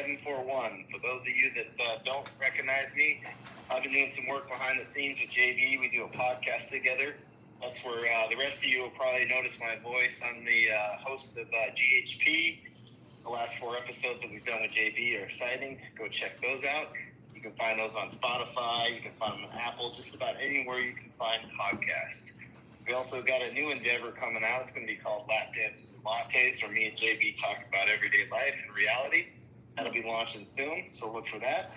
741. For those of you that don't recognize me, I've been doing some work behind the scenes with JB. We do a podcast together. That's where the rest of you will probably notice my voice. I'm the host of GHP. The last 4 episodes that we've done with JB are exciting. Go check those out. You can find those on Spotify. You can find them on Apple, just about anywhere you can find podcasts. We also got a new endeavor coming out. It's going to be called Lap Dances and Lattes, where me and JB talk about everyday life and reality. That'll be launching soon, so look for that.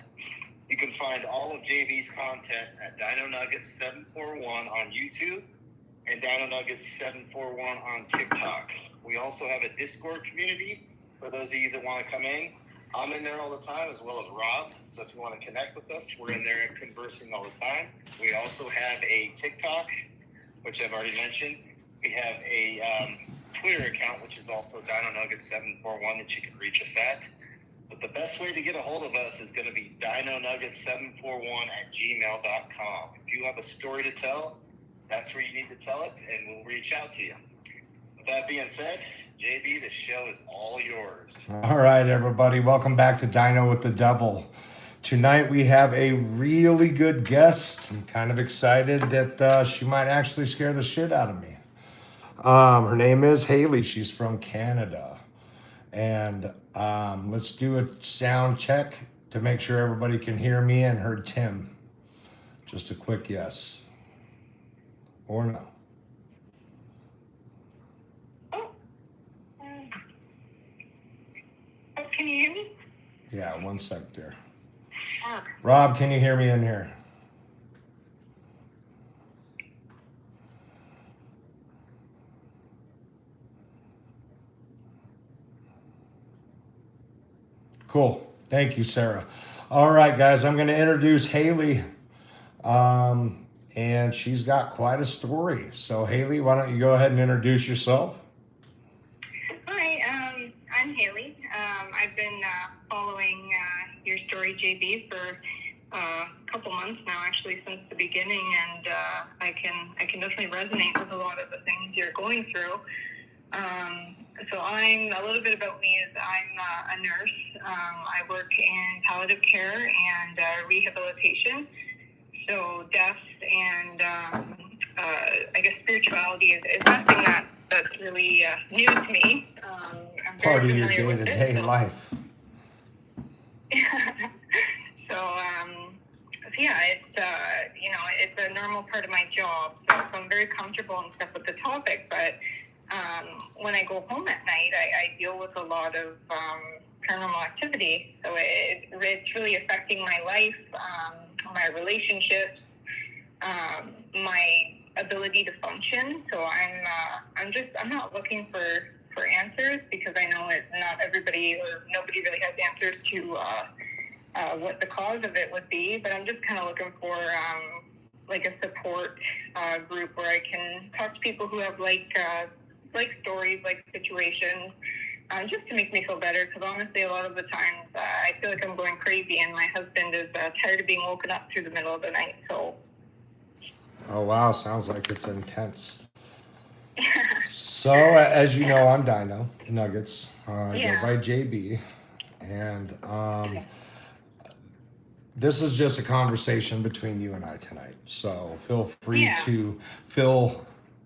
You can find all of JB's content at Dino Nuggets 741 on YouTube and Dino Nuggets 741 on TikTok. We also have a Discord community for those of you that want to come in. I'm in there all the time, as well as Rob. So if you want to connect with us, we're in there conversing all the time. We also have a TikTok, which I've already mentioned. We have a Twitter account, which is also Dino Nuggets 741 that you can reach us at. But the best way to get a hold of us is going to be dinonuggets741@gmail.com. If you have a story to tell, that's where you need to tell it, and we'll reach out to you. With that being said, JB, the show is all yours. All right, everybody. Welcome back to Dino with the Devil. Tonight we have a really good guest. I'm kind of excited that she might actually scare the shit out of me. Her name is Hailey. She's from Canada. And let's do a sound check to make sure everybody can hear me and heard Tim. Just a quick yes or no. Can you hear me? Yeah, 1 sec there. Rob, can you hear me in here? Cool. Thank you, Sarah. All right, guys, I'm going to introduce Hailey. And she's got quite a story. So, Hailey, why don't you go ahead and introduce yourself? Hi, I'm Hailey. I've been following your story, JB, for a couple months now, actually, since the beginning, and I can definitely resonate with a lot of the things you're going through. So I'm a little bit about me is I'm a nurse. I work in palliative care and rehabilitation. So death and I guess spirituality is something that's really new to me. I'm Part of very your familiar with day-to-day it, life. So yeah, it's a normal part of my job. So I'm very comfortable and stuff with the topic. But when I go home at night, I deal with a lot of paranormal activity. So it's really affecting my life, my relationships, my ability to function. So I'm not looking for answers, because I know not everybody or nobody really has answers to what the cause of it would be. But I'm just kind of looking for like a support group where I can talk to people who have like stories, like situations, just to make me feel better. Because honestly, a lot of the times I feel like I'm going crazy, and my husband is tired of being woken up through the middle of the night. So. Oh, wow. Sounds like it's intense. So, as you know, I'm Dino Nuggets. I go by JB. And this is just a conversation between you and I tonight. So feel free to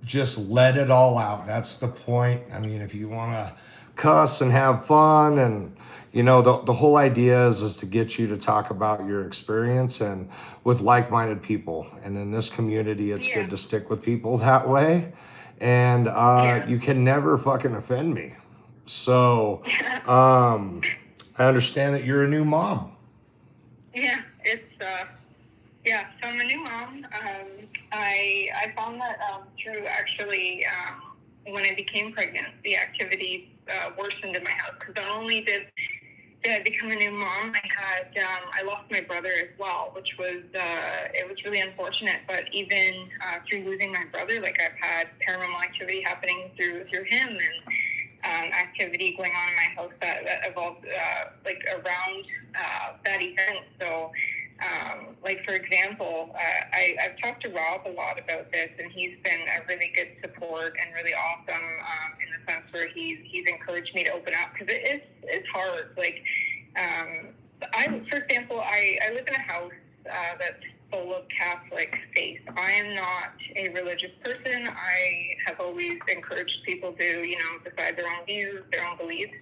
just let it all out. That's the point. I mean, if you want to cuss and have fun, and you know, the whole idea is to get you to talk about your experience and with like-minded people. And in this community, it's good to stick with people that way. And you can never fucking offend me. So I understand that you're a new mom. Yeah, so I'm a new mom. I found that through actually when I became pregnant, the activity worsened in my house, because not only did I become a new mom, I lost my brother as well, which was it was really unfortunate. But even through losing my brother, like, I've had paranormal activity happening through him, and activity going on in my house that evolved like around that event. So like, for example, I've talked to Rob a lot about this, and he's been a really good support and really awesome in the sense where he's encouraged me to open up, because it's hard. Like, For example, I live in a house that's full of Catholic faith. I am not a religious person. I have always encouraged people to, decide their own views, their own beliefs.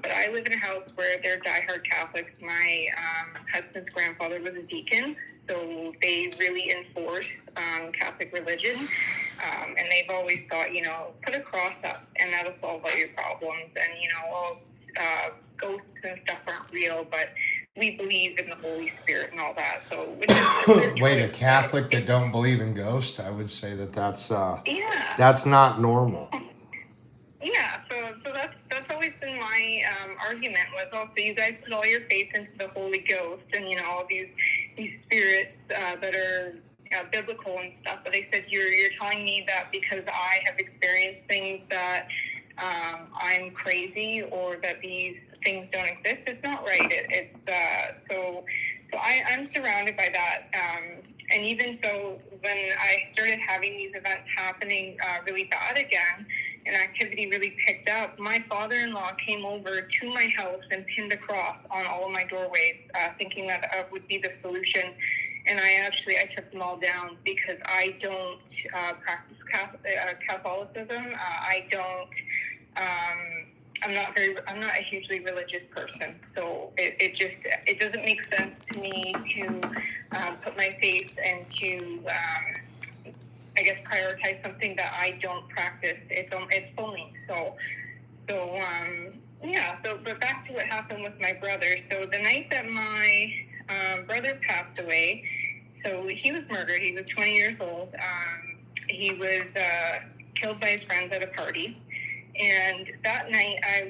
But I live in a house where they're diehard Catholics. My husband's grandfather was a deacon, so they really enforce Catholic religion. And they've always thought, put a cross up and that'll solve all your problems. And, ghosts and stuff aren't real, but we believe in the Holy Spirit and all that. So, wait, a Catholic that don't believe in ghosts? I would say that's not normal. Yeah, so that's always been my argument was also you guys put all your faith into the Holy Ghost and all these spirits that are biblical and stuff. But they said you're telling me that because I have experienced things that I'm crazy or that these things don't exist. It's not right. So I'm surrounded by that. And even so, when I started having these events happening really bad again, and activity really picked up, my father-in-law came over to my house and pinned a cross on all of my doorways, thinking that would be the solution. And I took them all down because I don't practice Catholicism. I'm not a hugely religious person, so it doesn't make sense to me to put my faith and to prioritize something that I don't practice. It's phony. But back to what happened with my brother. So the night that my brother passed away, so he was murdered. He was 20 years old. He was killed by his friends at a party. And that night I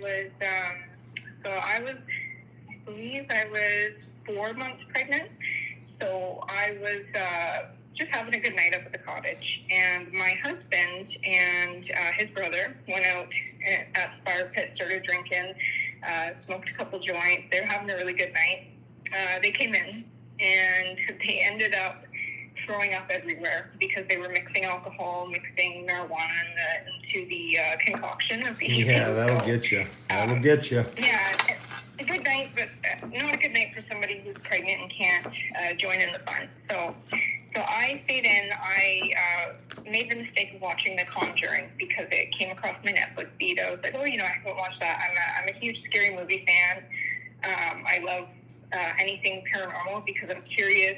believe I was 4 months pregnant. So I was just having a good night up at the cottage. And my husband and his brother went out at the fire pit, started drinking, smoked a couple joints. They were having a really good night. They came in and they ended up throwing up everywhere because they were mixing marijuana into the concoction of the evening. Yeah, that'll get you. Yeah, a good night, but not a good night for somebody who's pregnant and can't join in the fun. So I stayed in. I made the mistake of watching The Conjuring because it came across my Netflix feed. I was like, I haven't watched that. I'm a huge scary movie fan. I love anything paranormal because I'm curious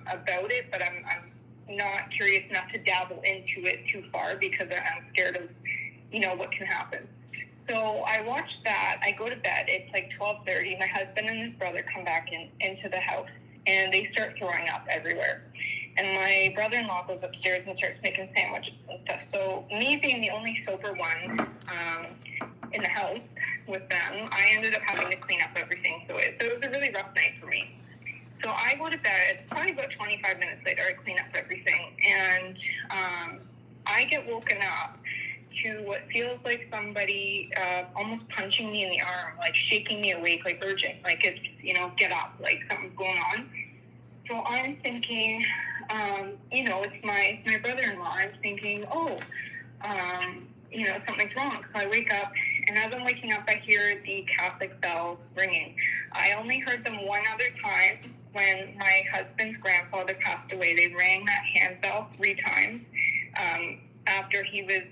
about it, but I'm not curious enough to dabble into it too far because I'm scared of, what can happen. So I watched that. I go to bed. It's like 12:30. My husband and his brother come back into the house, and they start throwing up everywhere. And my brother-in-law goes upstairs and starts making sandwiches and stuff. So me being the only sober one in the house with them, I ended up having to clean up everything. So it was a really rough night for me. So I go to bed. Probably about 25 minutes later, I clean up everything. And I get woken up to what feels like somebody almost punching me in the arm, like shaking me awake, like urgent, like it's, get up, like something's going on. So I'm thinking, it's my brother-in-law. I'm thinking, something's wrong. So I wake up, and as I'm waking up, I hear the Catholic bells ringing. I only heard them one other time when my husband's grandfather passed away. They rang that hand bell 3 times after he was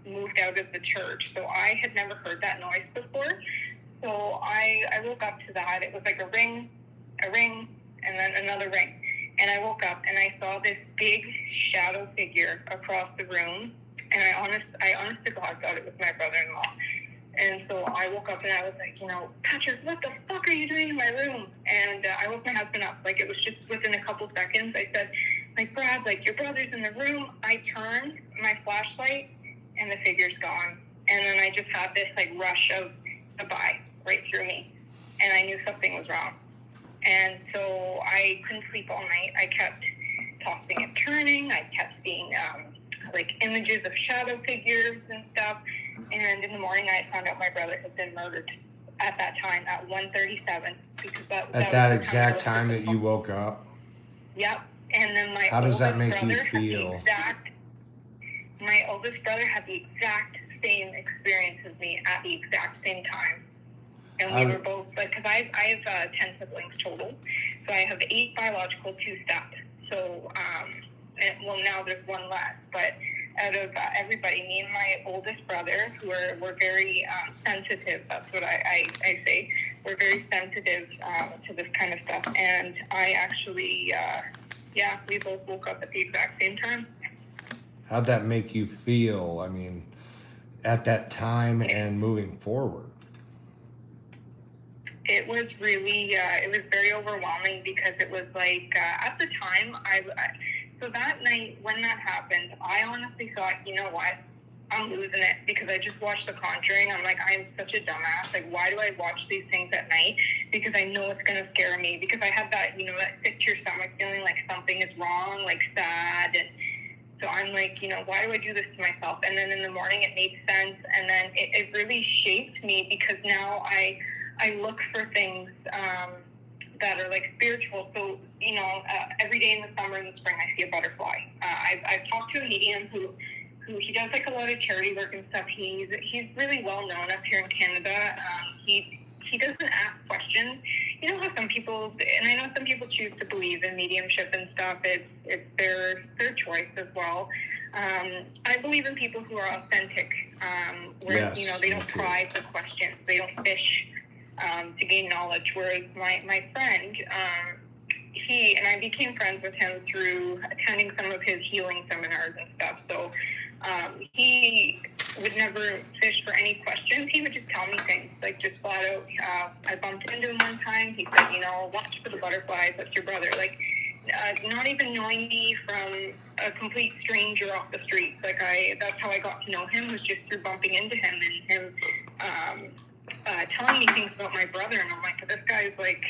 moved out of the church. So I had never heard that noise before. So I woke up to that. It was like a ring, and then another ring. And I woke up and I saw this big shadow figure across the room. And I honest to God thought it was my brother-in-law. And so I woke up and I was like, Patrick, what the fuck are you doing in my room? And I woke my husband up. Like, it was just within a couple seconds. I said, Brad, your brother's in the room. I turned my flashlight and the figure's gone. And then I just had this rush of goodbye right through me. And I knew something was wrong. And so I couldn't sleep all night. I kept tossing and turning. I kept seeing images of shadow figures and stuff. And in the morning, I found out my brother had been murdered at that time at 1:37 because that exact time that you woke up. Yep. And then how does that make you feel? My oldest brother had the exact same experience as me at the exact same time. And we were both, because I have 10 siblings total. So I have 8 biological, 2 step. So, well, now there's 1 less. But out of everybody, me and my oldest brother, who were very sensitive, that's what I say, we're very sensitive to this kind of stuff. And I actually, we both woke up at the exact same time. How'd that make you feel? I mean, at that time and moving forward? It was really, it was very overwhelming because it was like, at the time, so that night when that happened, I honestly thought, you know what, I'm losing it because I just watched The Conjuring. I'm like, I'm such a dumbass. Like, why do I watch these things at night? Because I know it's going to scare me. Because I have that, that sick to your stomach feeling like something is wrong, like sad. And so I'm like, why do I do this to myself? And then in the morning it made sense. And then it really shaped me because now I look for things that are like spiritual. So, every day in the summer and the spring, I see a butterfly. I've talked to a medium who he does like a lot of charity work and stuff. He's really well known up here in Canada. He doesn't ask questions. You know how some people, and I know some people choose to believe in mediumship and stuff. It's their choice as well. I believe in people who are authentic, where they don't pry for questions. They don't fish to gain knowledge. Whereas my friend, he and I became friends with him through attending some of his healing seminars and stuff. So he would never fish for any questions. He would just tell me things, like just flat out. I bumped into him one time. He said, watch for the butterflies. That's your brother. Like, not even knowing me from a complete stranger off the street. Like that's how I got to know him, was just through bumping into him and him telling me things about my brother. And I'm like, this guy's like,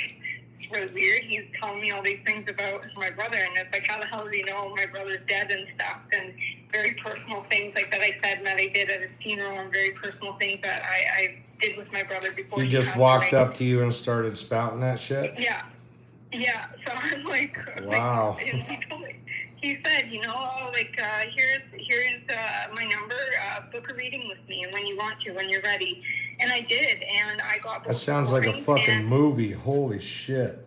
it's really weird. He's telling me all these things about my brother, and it's like, how the hell do you know my brother's dead and stuff? And very personal things like that I said and that I did at his funeral, and very personal things that I did with my brother before. He just walked up to you and started spouting that shit? Yeah. So I'm like, wow. He said, here's my number, book a reading with me, and when you want to, when you're ready. And I did, and I got. That sounds like a fucking movie. Holy shit.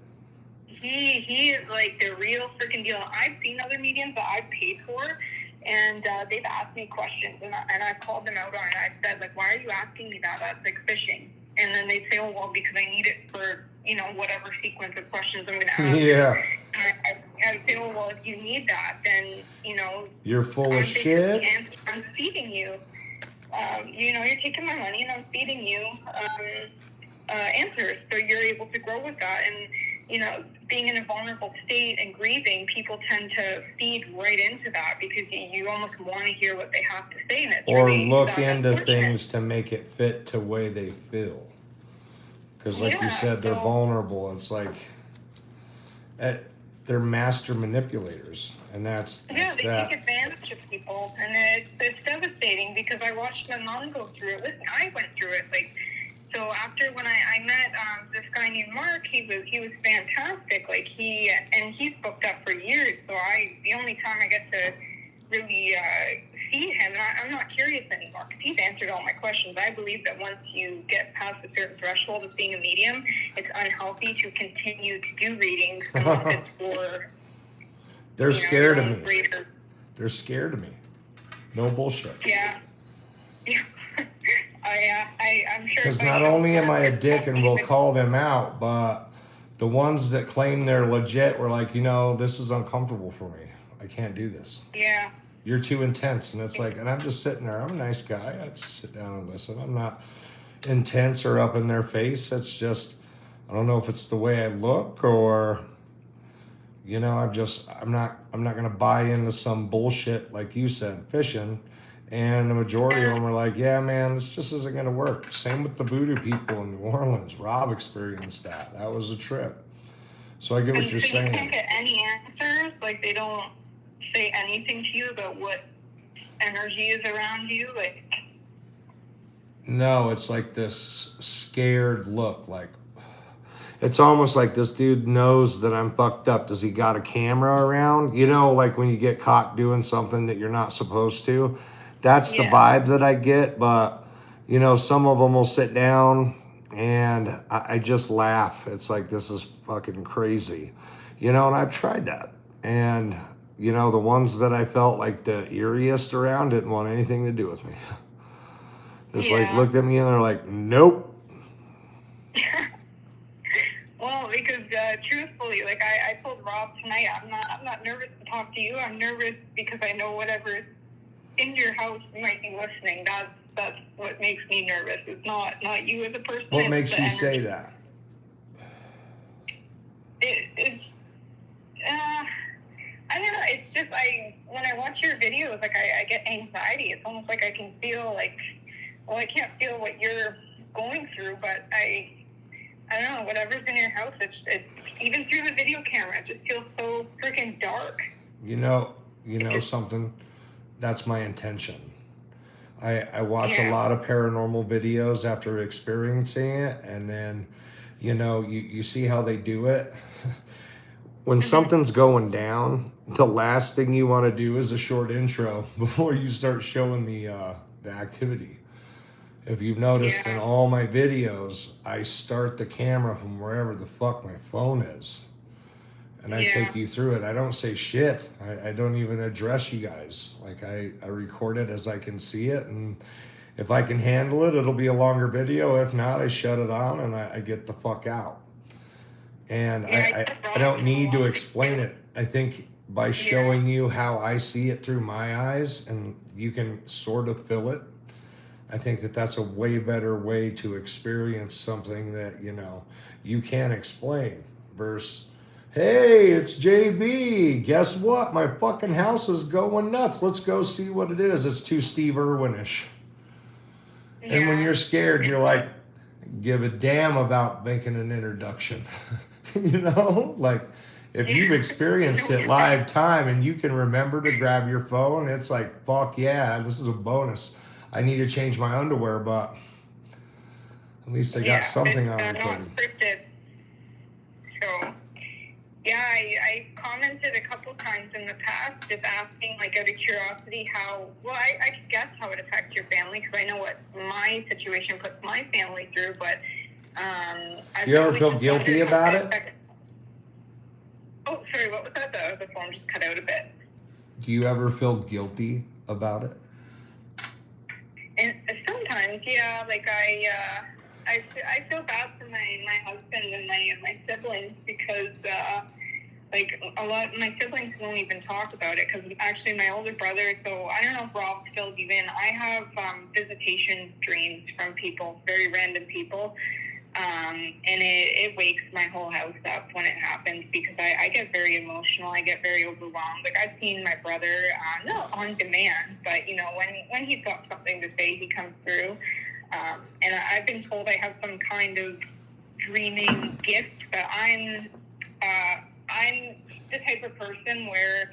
He is like the real freaking deal. I've seen other mediums that I've paid for, and they've asked me questions, and I called them out on it. I said, like, why are you asking me that? That's like fishing. And then they say, oh, well, because I need it for, whatever sequence of questions I'm going to ask. Yeah. I say, oh, well, if you need that, then, you're full of shit. I'm feeding you. You're taking my money and I'm feeding you answers. So you're able to grow with that. And, being in a vulnerable state and grieving, people tend to feed right into that because you almost want to hear what they have to say. And it's or really look into things to make it fit to the way they feel. Because like you said, they're vulnerable. It's like they're master manipulators. And that's they take advantage of people. And it's devastating because I watched my mom go through it. Listen, I went through it. So after when I met this guy named Mark, he was fantastic. Like he's booked up for years. So the only time I get to really see him, and I'm not curious anymore because he's answered all my questions. I believe that once you get past a certain threshold of being a medium, it's unhealthy to continue to do readings unless it's for. They're scared of me. Greater. They're scared of me. No bullshit. Yeah. I'm sure. Because not only am I a dick and will call them out, but the ones that claim they're legit were like, this is uncomfortable for me. I can't do this. Yeah. You're too intense. And it's like, and I'm just sitting there. I'm a nice guy. I just sit down and listen. I'm not intense or up in their face. It's just, I don't know if it's the way I look or, I'm not going to buy into some bullshit, like you said, fishing. And the majority of them are like, yeah, man, this just isn't going to work. Same with the voodoo people in New Orleans. Rob experienced that. That was a trip. So I get what you're saying. You can't get any answers? Like, they don't say anything to you about what energy is around you? Like, no, it's like this scared look. Like, it's almost like this dude knows that I'm fucked up. Does he got a camera around? Like when you get caught doing something that you're not supposed to. That's the vibe that I get, but, some of them will sit down And I just laugh. It's like, this is fucking crazy. You know, and I've tried that. And, you know, the ones that I felt like the eeriest around didn't want anything to do with me. Just like looked at me and they're like, nope. Well, because truthfully, like I told Rob tonight, I'm not nervous to talk to you. I'm nervous because I know whatever's in your house might be listening. That's what makes me nervous. It's not you as a person. What makes you say that? It's I don't know. It's just when I watch your videos, like I get anxiety. It's almost like I can feel like, well, I can't feel what you're going through, but I don't know, whatever's in your house, it's even through the video camera, it just feels so freaking dark. You know something? That's my intention. I watch a lot of paranormal videos after experiencing it, and then, you know, you see how they do it. When something's going down, the last thing you want to do is a short intro before you start showing the activity. If you've noticed in all my videos, I start the camera from wherever the fuck my phone is. And I take you through it. I don't say shit. I don't even address you guys. Like, I record it as I can see it. And if I can handle it, it'll be a longer video. If not, I shut it on and I get the fuck out. And I don't need to explain it. I think by showing you how I see it through my eyes and you can sort of feel it, I think that that's a way better way to experience something that, you know, you can't explain. Versus, hey, it's JB. Guess what? My fucking house is going nuts. Let's go see what it is. It's too Steve Irwin-ish. And when you're scared, you're like, give a damn about making an introduction. You know? Like, if you've experienced it live time and you can remember to grab your phone, it's like, fuck yeah, this is a bonus. I need to change my underwear, but at least I got something on recording. So, I commented a couple times in the past, just asking, like, out of curiosity, I could guess how it affects your family, because I know what my situation puts my family through, but do you ever feel guilty about it? Oh, sorry, what was that? The phone just cut out a bit. Do you ever feel guilty about it? And sometimes, like I feel bad for my husband and my siblings, because like my siblings won't even talk about it, because actually my older brother, so I don't know if Rob filled you in, I have visitation dreams from people, very random people, and it wakes my whole house up when it happens, because I get very emotional, I get very overwhelmed. Like, I've seen my brother, not on demand, but, you know, when he's got something to say, he comes through, and I've been told I have some kind of dreaming gift, but I'm the type of person where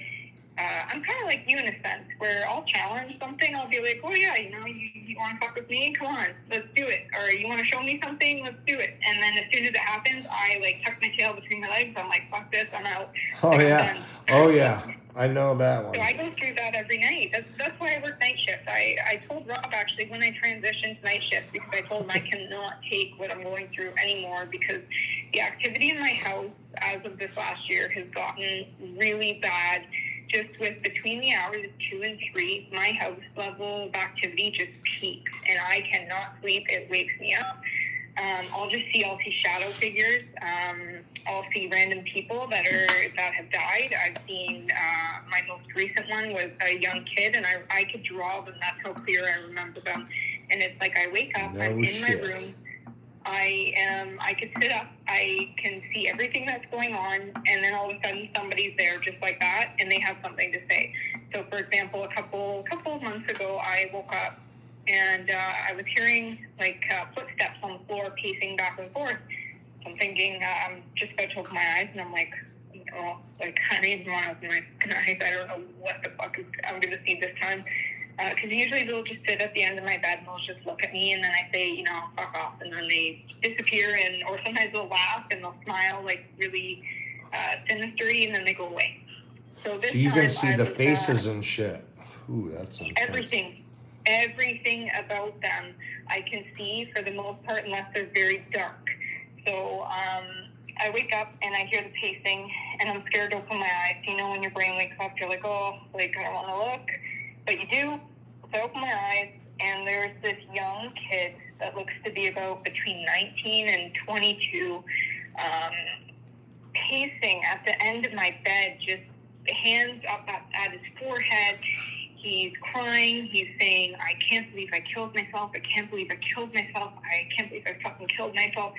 I'm kind of like you in a sense, where I'll challenge something. I'll be like, oh yeah, you know, you want to fuck with me? Come on, let's do it. Or you want to show me something? Let's do it. And then as soon as it happens, I like tuck my tail between my legs. I'm like, fuck this, I'm out. Oh like, yeah, oh yeah, I know that one. So I go through that every night. That's why I work night shift. I told Rob actually when I transitioned to night shift, because I told him I cannot take what I'm going through anymore, because the activity in my house as of this last year has gotten really bad. Just with between the hours of 2 and 3, my house level of activity just peaks, and I cannot sleep. It wakes me up. I'll see shadow figures. I'll see random people that have died. I've seen my most recent one was a young kid, and I could draw them. That's how clear I remember them. And it's like I wake up, I'm in my room. I could sit up, I can see everything that's going on, and then all of a sudden somebody's there just like that, and they have something to say. So, for example, a couple of months ago, I woke up, and I was hearing, like, footsteps on the floor pacing back and forth. So I'm thinking, I'm just about to open my eyes, and I'm like, oh, like, I don't even want to open my eyes. I don't know what the fuck I'm going to see this time. Because usually they'll just sit at the end of my bed and they'll just look at me, and then I say, you know, fuck off, and then they disappear, or sometimes they'll laugh and they'll smile like really sinisterly, and then they go away. So you can see the faces and shit. Ooh, that's intense. everything about them I can see for the most part, unless they're very dark. So I wake up and I hear the pacing, and I'm scared to open my eyes. You know, when your brain wakes up, you're like, oh, like, I don't want to look. But you do. So I open my eyes, and there's this young kid that looks to be about between 19 and 22, pacing at the end of my bed, just hands up at his forehead. He's crying. He's saying, I can't believe I killed myself. I can't believe I killed myself. I can't believe I fucking killed myself.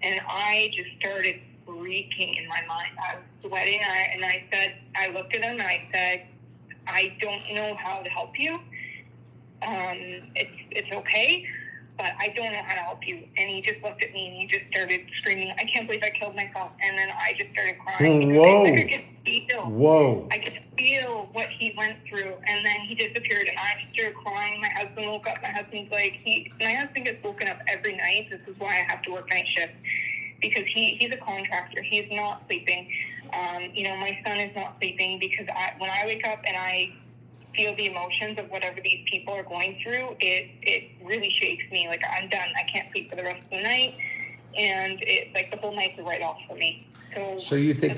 And I just started freaking in my mind. I was sweating. I looked at him and I said, I don't know how to help you. It's okay, but I don't know how to help you. And he just looked at me and he just started screaming, I can't believe I killed myself. And then I just started crying. Whoa. I could feel what he went through. And then he disappeared and I just started crying. My husband woke up. My husband gets woken up every night. This is why I have to work night shift, because he's a contractor. He's not sleeping. My son is not sleeping, because when I wake up and I feel the emotions of whatever these people are going through, it really shakes me. Like, I'm done. I can't sleep for the rest of the night, and the whole night's a write-off for me. So you think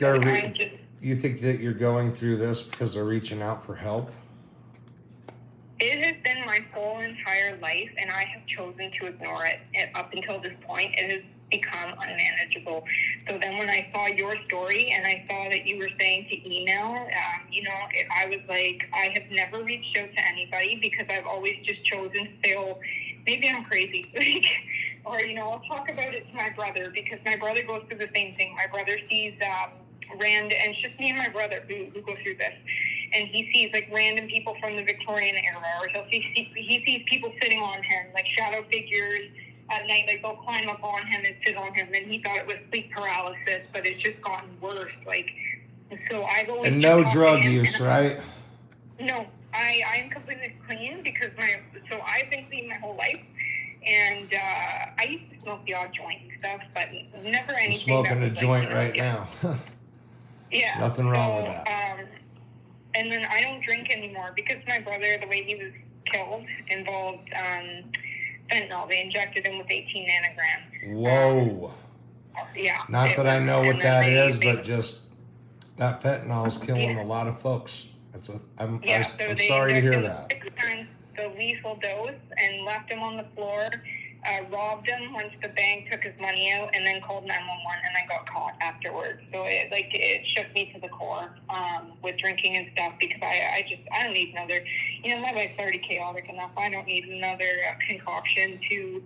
you think that you're going through this because they're reaching out for help? It has been my whole entire life, and I have chosen to ignore it. And up until this point, it has become unmanageable. So then when I saw your story and I saw that you were saying to email, I was like, I have never reached out to anybody, because I've always just chosen to say, oh, maybe I'm crazy. Or, I'll talk about it to my brother, because my brother goes through the same thing. My brother sees and it's just me and my brother who go through this. And he sees random people from the Victorian era, or he sees people sitting on him, like shadow figures at night. They'll climb up on him and sit on him. And he thought it was sleep paralysis, but it's just gotten worse. So I've always and no drug use, right? No, I am completely clean, because I've been clean my whole life. And I used to smoke the odd joint and stuff, but never anything. I'm smoking a joint right now. Yeah. Nothing wrong with that. And then I don't drink anymore, because my brother, the way he was killed, involved fentanyl. They injected him with 18 nanograms. Whoa. Yeah. Not that I know what that is, but just that fentanyl is killing a lot of folks. I'm sorry to hear that. 6 times the lethal dose and left him on the floor. Robbed him once the bank took his money out, and then called 911, and I got caught afterwards. So it shook me to the core with drinking and stuff, because I don't need another, my life's already chaotic enough. I don't need another concoction to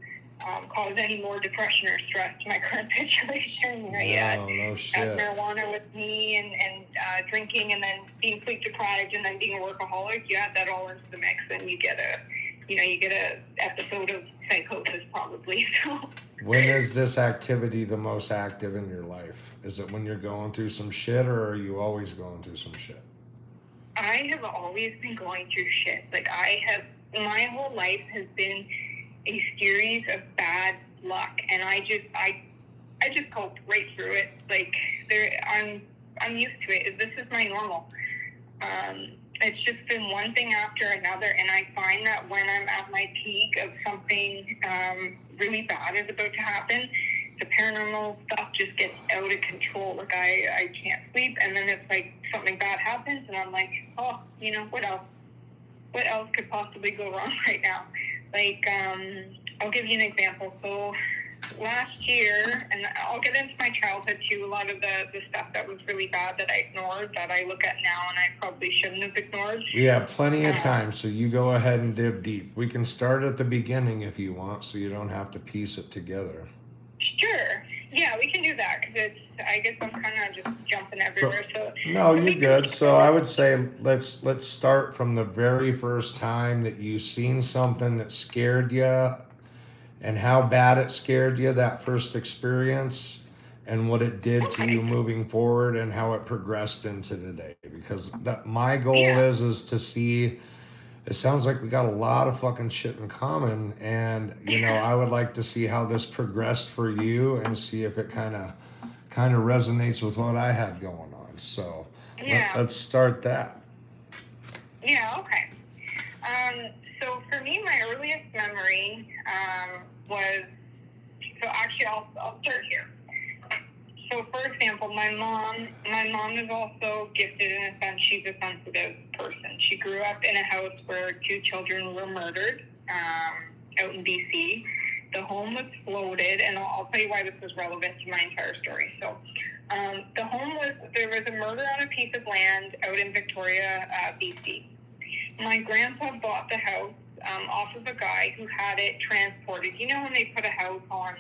cause any more depression or stress to my current situation. No shit. Marijuana with me and drinking, and then being sleep deprived, and then being a workaholic. You add that all into the mix, and you get a episode of psychosis, probably. So when is this activity the most active in your life? Is it when you're going through some shit, or are you always going through some shit? I have always been going through shit. My whole life has been a series of bad luck, and I just cope right through it. I'm used to it. This is my normal. It's just been one thing after another, and I find that when I'm at my peak of something really bad is about to happen, the paranormal stuff just gets out of control. I can't sleep, and then it's something bad happens, and I'm like, oh, what else? What else could possibly go wrong right now? I'll give you an example. So last year, and I'll get into my childhood too, a lot of the stuff that was really bad that I ignored, that I look at now and I probably shouldn't have ignored. We have plenty of time, so you go ahead and dig deep. We can start at the beginning if you want, so you don't have to piece it together. Sure. Yeah, we can do that, because I guess I'm kind of just jumping everywhere. No, you're good. So I would say let's start from the very first time that you seen something that scared you, and how bad it scared you, that first experience, and what it did to you moving forward, and how it progressed into today. Because my goal is to see. It sounds like we got a lot of fucking shit in common, and I would like to see how this progressed for you, and see if it kind of resonates with what I had going on. So let's start that. Yeah. Okay. So for for me, my earliest memory was, so actually I'll start here. So for example, my mom is also gifted in a sense. She's a sensitive person. She grew up in a house where 2 children were murdered out in BC. The home was flooded, and I'll tell you why this is relevant to my entire story. So the home there was a murder on a piece of land out in Victoria, BC. My grandpa bought the house off of a guy who had it transported. You know when they put a house on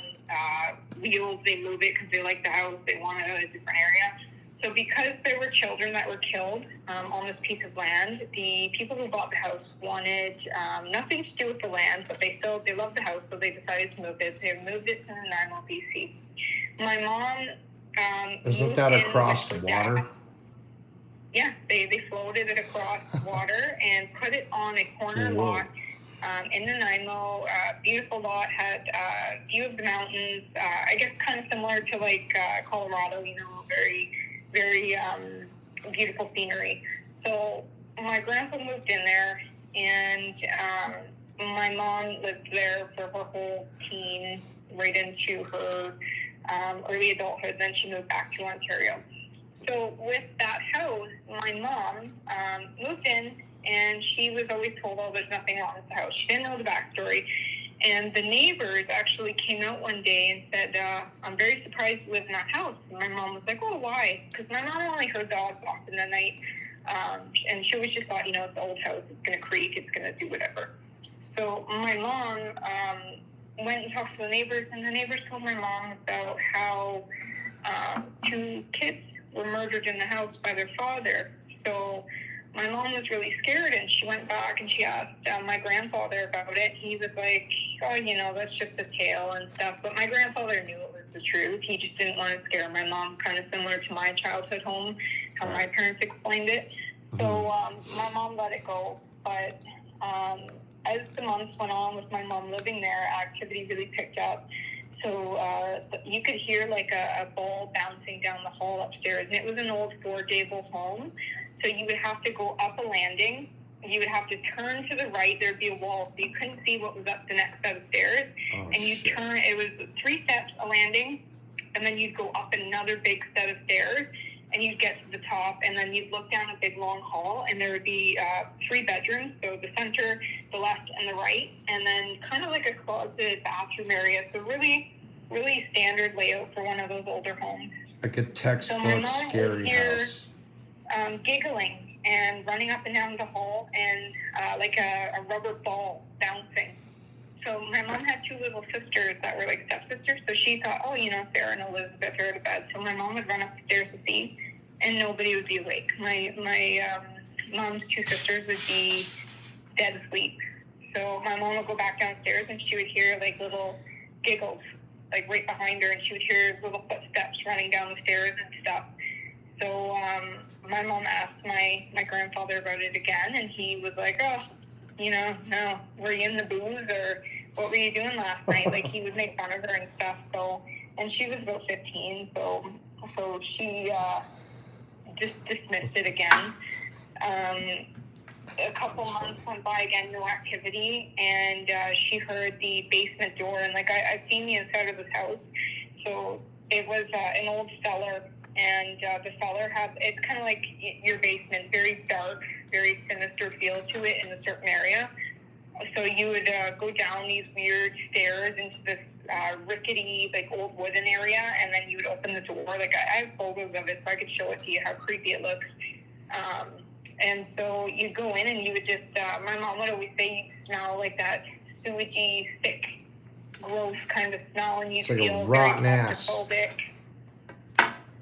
wheels, they move it because they like the house, they want it in a different area. So because there were children that were killed on this piece of land, the people who bought the house wanted nothing to do with the land, but they loved the house, so they decided to move it. They moved it to Nanaimo, BC. My mom Isn't that across the water? Dad. Yeah, they floated it across water and put it on a corner lot in Nanaimo. Beautiful lot, had view of the mountains. I guess kind of similar to like Colorado, you know, very, very beautiful scenery. So my grandpa moved in there, and my mom lived there for her whole teen, right into her early adulthood. Then she moved back to Ontario. So with that house, my mom moved in, and she was always told, oh, there's nothing wrong with the house. She didn't know the backstory. And the neighbors actually came out one day and said, I'm very surprised you live in that house. And my mom was like, oh, why? Because my mom only heard dogs off in the night. And she always just thought, you know, it's an old house. It's going to creak. It's going to do whatever. So my mom went and talked to the neighbors, and the neighbors told my mom about how 2 kids were murdered in the house by their father. So my mom was really scared, and she went back and she asked my grandfather about it. He was like, oh, you know, that's just a tale and stuff. But my grandfather knew it was the truth. He just didn't want to scare my mom, kind of similar to my childhood home, how my parents explained it. So my mom let it go. But as the months went on with my mom living there, activity really picked up. So you could hear like a ball bouncing down the hall upstairs. And it was an old 4-gable home. So you would have to go up a landing. You would have to turn to the right. There'd be a wall, so you couldn't see what was up the next set of stairs. And you'd turn. It was 3 steps, a landing, and then you'd go up another big set of stairs, and you'd get to the top, and then you'd look down a big long hall, and there would be 3 bedrooms, so the center, the left, and the right, and then kind of like a closet bathroom area. So really, really standard layout for one of those older homes. Like a textbook scary house. Giggling and running up and down the hall, and like a rubber ball bouncing. So my mom had 2 little sisters that were like stepsisters, so she thought, oh, you know, Sarah and Elizabeth are to bed. So my mom would run upstairs to see, and nobody would be awake. My mom's 2 sisters would be dead asleep. So my mom would go back downstairs, and she would hear like little giggles, like right behind her, and she would hear little footsteps running down the stairs and stuff. So my mom asked my grandfather about it again, and he was like, oh, you know, no, were you in the booze, or what were you doing last night? Like, he would make fun of her and stuff. So, and she was about 15, so she just dismissed it again. A couple months went by again, no activity, and she heard the basement door, and like I've seen the inside of this house. So it was an old cellar. And the cellar it's kind of like your basement, very dark, very sinister feel to it in a certain area. So you would go down these weird stairs into this rickety, like old wooden area, and then you would open the door. Like I have photos of it, so I could show it to you how creepy it looks. And so you'd go in, and you would just, my mom would always say you smell like that sewagey, thick, gross kind of smell, and you'd feel like rotten ass. Claustrophobic.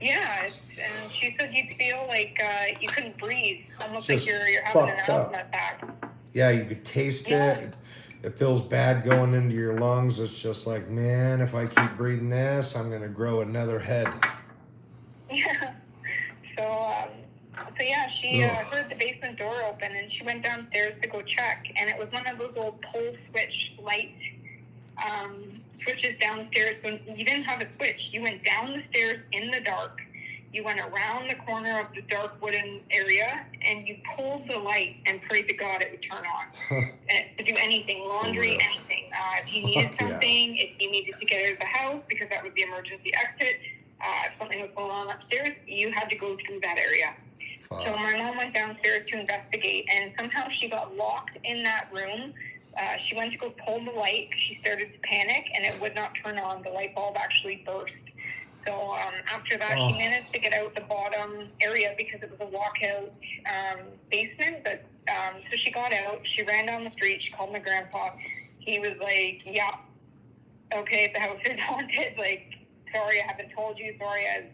Yeah, and she said you'd feel like you couldn't breathe, almost like you're having an asthma attack. Yeah, you could taste it. It feels bad going into your lungs. It's just like, man, if I keep breathing this, I'm going to grow another head. Yeah. So yeah, she heard the basement door open, and she went downstairs to go check, and it was one of those old pole switch light switches downstairs. So you didn't have a switch. You went down the stairs in the dark. You went around the corner of the dark wooden area, and you pulled the light and prayed to God it would turn on. To do anything, laundry, anything. If you needed something, if you needed to get out of the house, because that was the emergency exit, if something was going on upstairs, you had to go through that area. So my mom went downstairs to investigate, and somehow she got locked in that room. She went to go pull the light. She started to panic, and it would not turn on. The light bulb actually burst. So after that, she managed to get out the bottom area because it was a walkout basement. But so she got out. She ran down the street. She called my grandpa. He was like, "Yeah, okay, the house is haunted. Like, sorry, I haven't told you. Sorry, I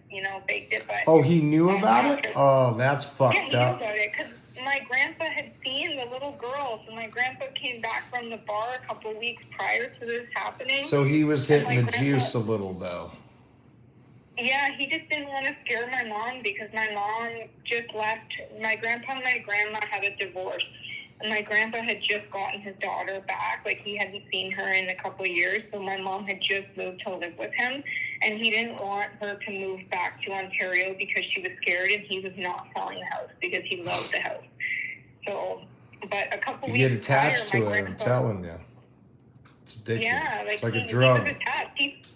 faked it." But he knew about it. Oh, that's fucked up. He knew about it because my grandpa had seen the little girl. So my grandpa came back from the bar a couple of weeks prior to this happening. So he was hitting the juice a little, though. Yeah, he just didn't want to scare my mom because my mom just left. My grandpa and my grandma had a divorce. And my grandpa had just gotten his daughter back. Like, he hadn't seen her in a couple of years. So my mom had just moved to live with him. And he didn't want her to move back to Ontario because she was scared. And he was not selling the house because he loved the house. So, but a couple weeks prior, you get attached to it, I'm telling you. It's addictive. Yeah, it's like a drug. He was attached.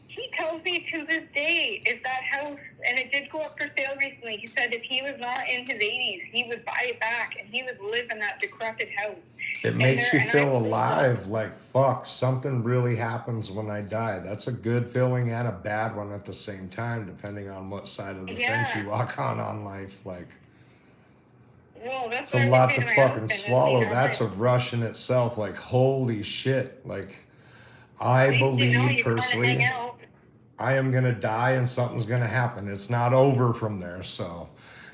He tells me to this day, is that house, and it did go up for sale recently. He said if he was not in his 80s, he would buy it back, and he would live in that decrepit house. It makes you feel alive, like, fuck, something really happens when I die. That's a good feeling and a bad one at the same time, depending on what side of the fence you walk on life. Like, well, that's it's a lot to fucking swallow. That's a rush in itself. Like, holy shit. Like, I believe personally I am going to die and something's going to happen. It's not over from there. So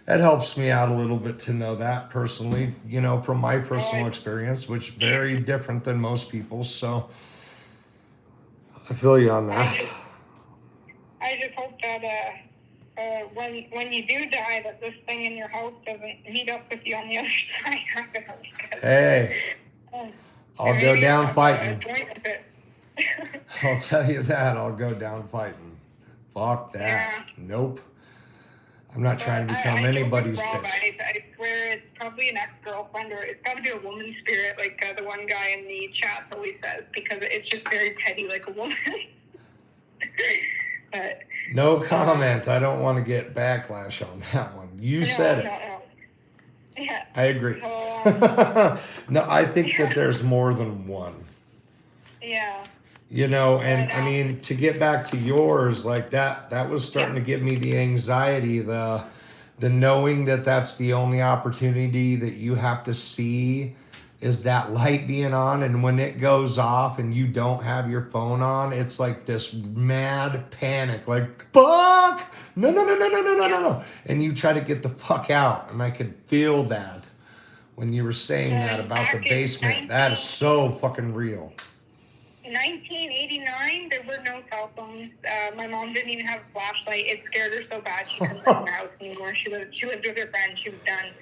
that helps me out a little bit to know that personally, from my personal experience, which very different than most people's. So I feel you on that. I just hope that when you do die, that this thing in your house doesn't meet up with you on the other side. Hey, I'll go down fighting. I'll tell you that. I'll go down fighting. Fuck that. Yeah. Nope. I'm not trying to become anybody's bitch. I swear it's probably an ex-girlfriend, or it's probably a woman spirit, like the one guy in the chat always says, because it's just very petty like a woman. But no comment. I don't want to get backlash on that one. You said it. No. Yeah. I agree. No, I think that there's more than one. Yeah. And I mean, to get back to yours, like that was starting to give me the anxiety, the knowing that that's the only opportunity that you have to see is that light being on. And when it goes off and you don't have your phone on, it's like this mad panic, like, fuck, no. And you try to get the fuck out. And I could feel that when you were saying that about the basement. That is so fucking real. 1989, there were no cell phones. My mom didn't even have a flashlight. It scared her so bad she couldn't live in the house anymore. She lived with her friend. She was done.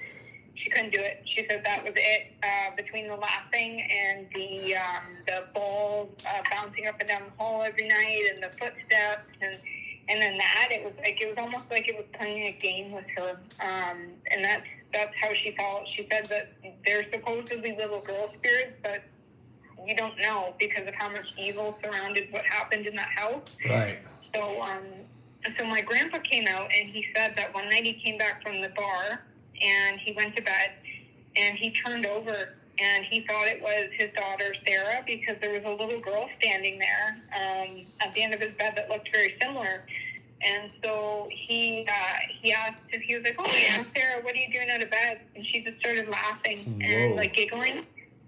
She couldn't do it. She said that was it. Between the laughing and the balls bouncing up and down the hall every night, and the footsteps, and then that, it was almost like it was playing a game with her. And that's how she felt. She said that they're supposedly little girl spirits, but you don't know because of how much evil surrounded what happened in that house. Right. So my grandpa came out, and he said that one night he came back from the bar, and he went to bed, and he turned over, and he thought it was his daughter Sarah because there was a little girl standing there at the end of his bed that looked very similar. And so he asked if he was like, "Oh yeah, Sarah, what are you doing out of bed?" And she just started laughing and like giggling.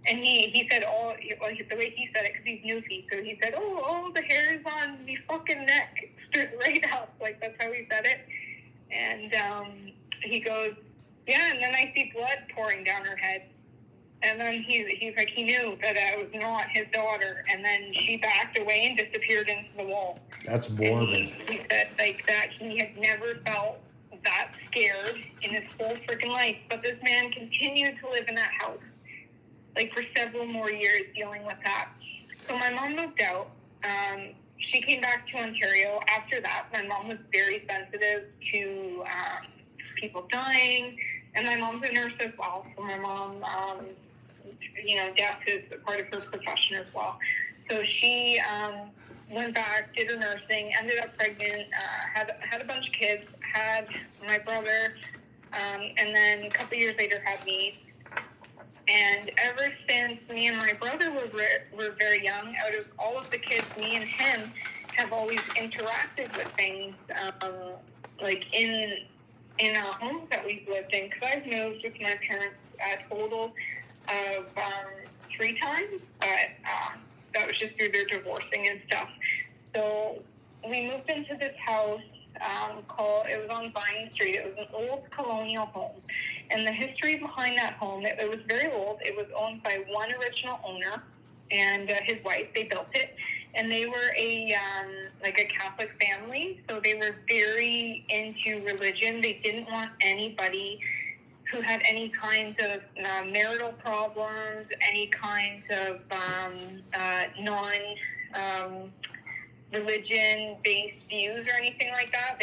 And he said, the way he said it, because he's newfie, so he said, all the hairs on me fucking neck stood right up. Like, that's how he said it. And he goes, yeah, and then I see blood pouring down her head. And then he's like, he knew that I was not his daughter. And then she backed away and disappeared into the wall. That's morbid. He said, like, that he had never felt that scared in his whole freaking life. But this man continued to live in that house, like, for several more years dealing with that. So my mom moved out. she came back to Ontario. After that, my mom was very sensitive to people dying, and my mom's a nurse as well. So my mom, death is a part of her profession as well. So she went back, did her nursing, ended up pregnant, had a bunch of kids, had my brother, and then a couple years later had me. And ever since me and my brother were very young, out of all of the kids, me and him have always interacted with things, like in our homes that we've lived in. Because I've moved with my parents a total of 3 times, but that was just through their divorcing and stuff. So we moved into this house it was on Vine Street. It was an old colonial home. And the history behind that home, it was very old. It was owned by one original owner and his wife. They built it. And they were a Catholic family. So they were very into religion. They didn't want anybody who had any kinds of marital problems, any kinds of religion-based views or anything like that.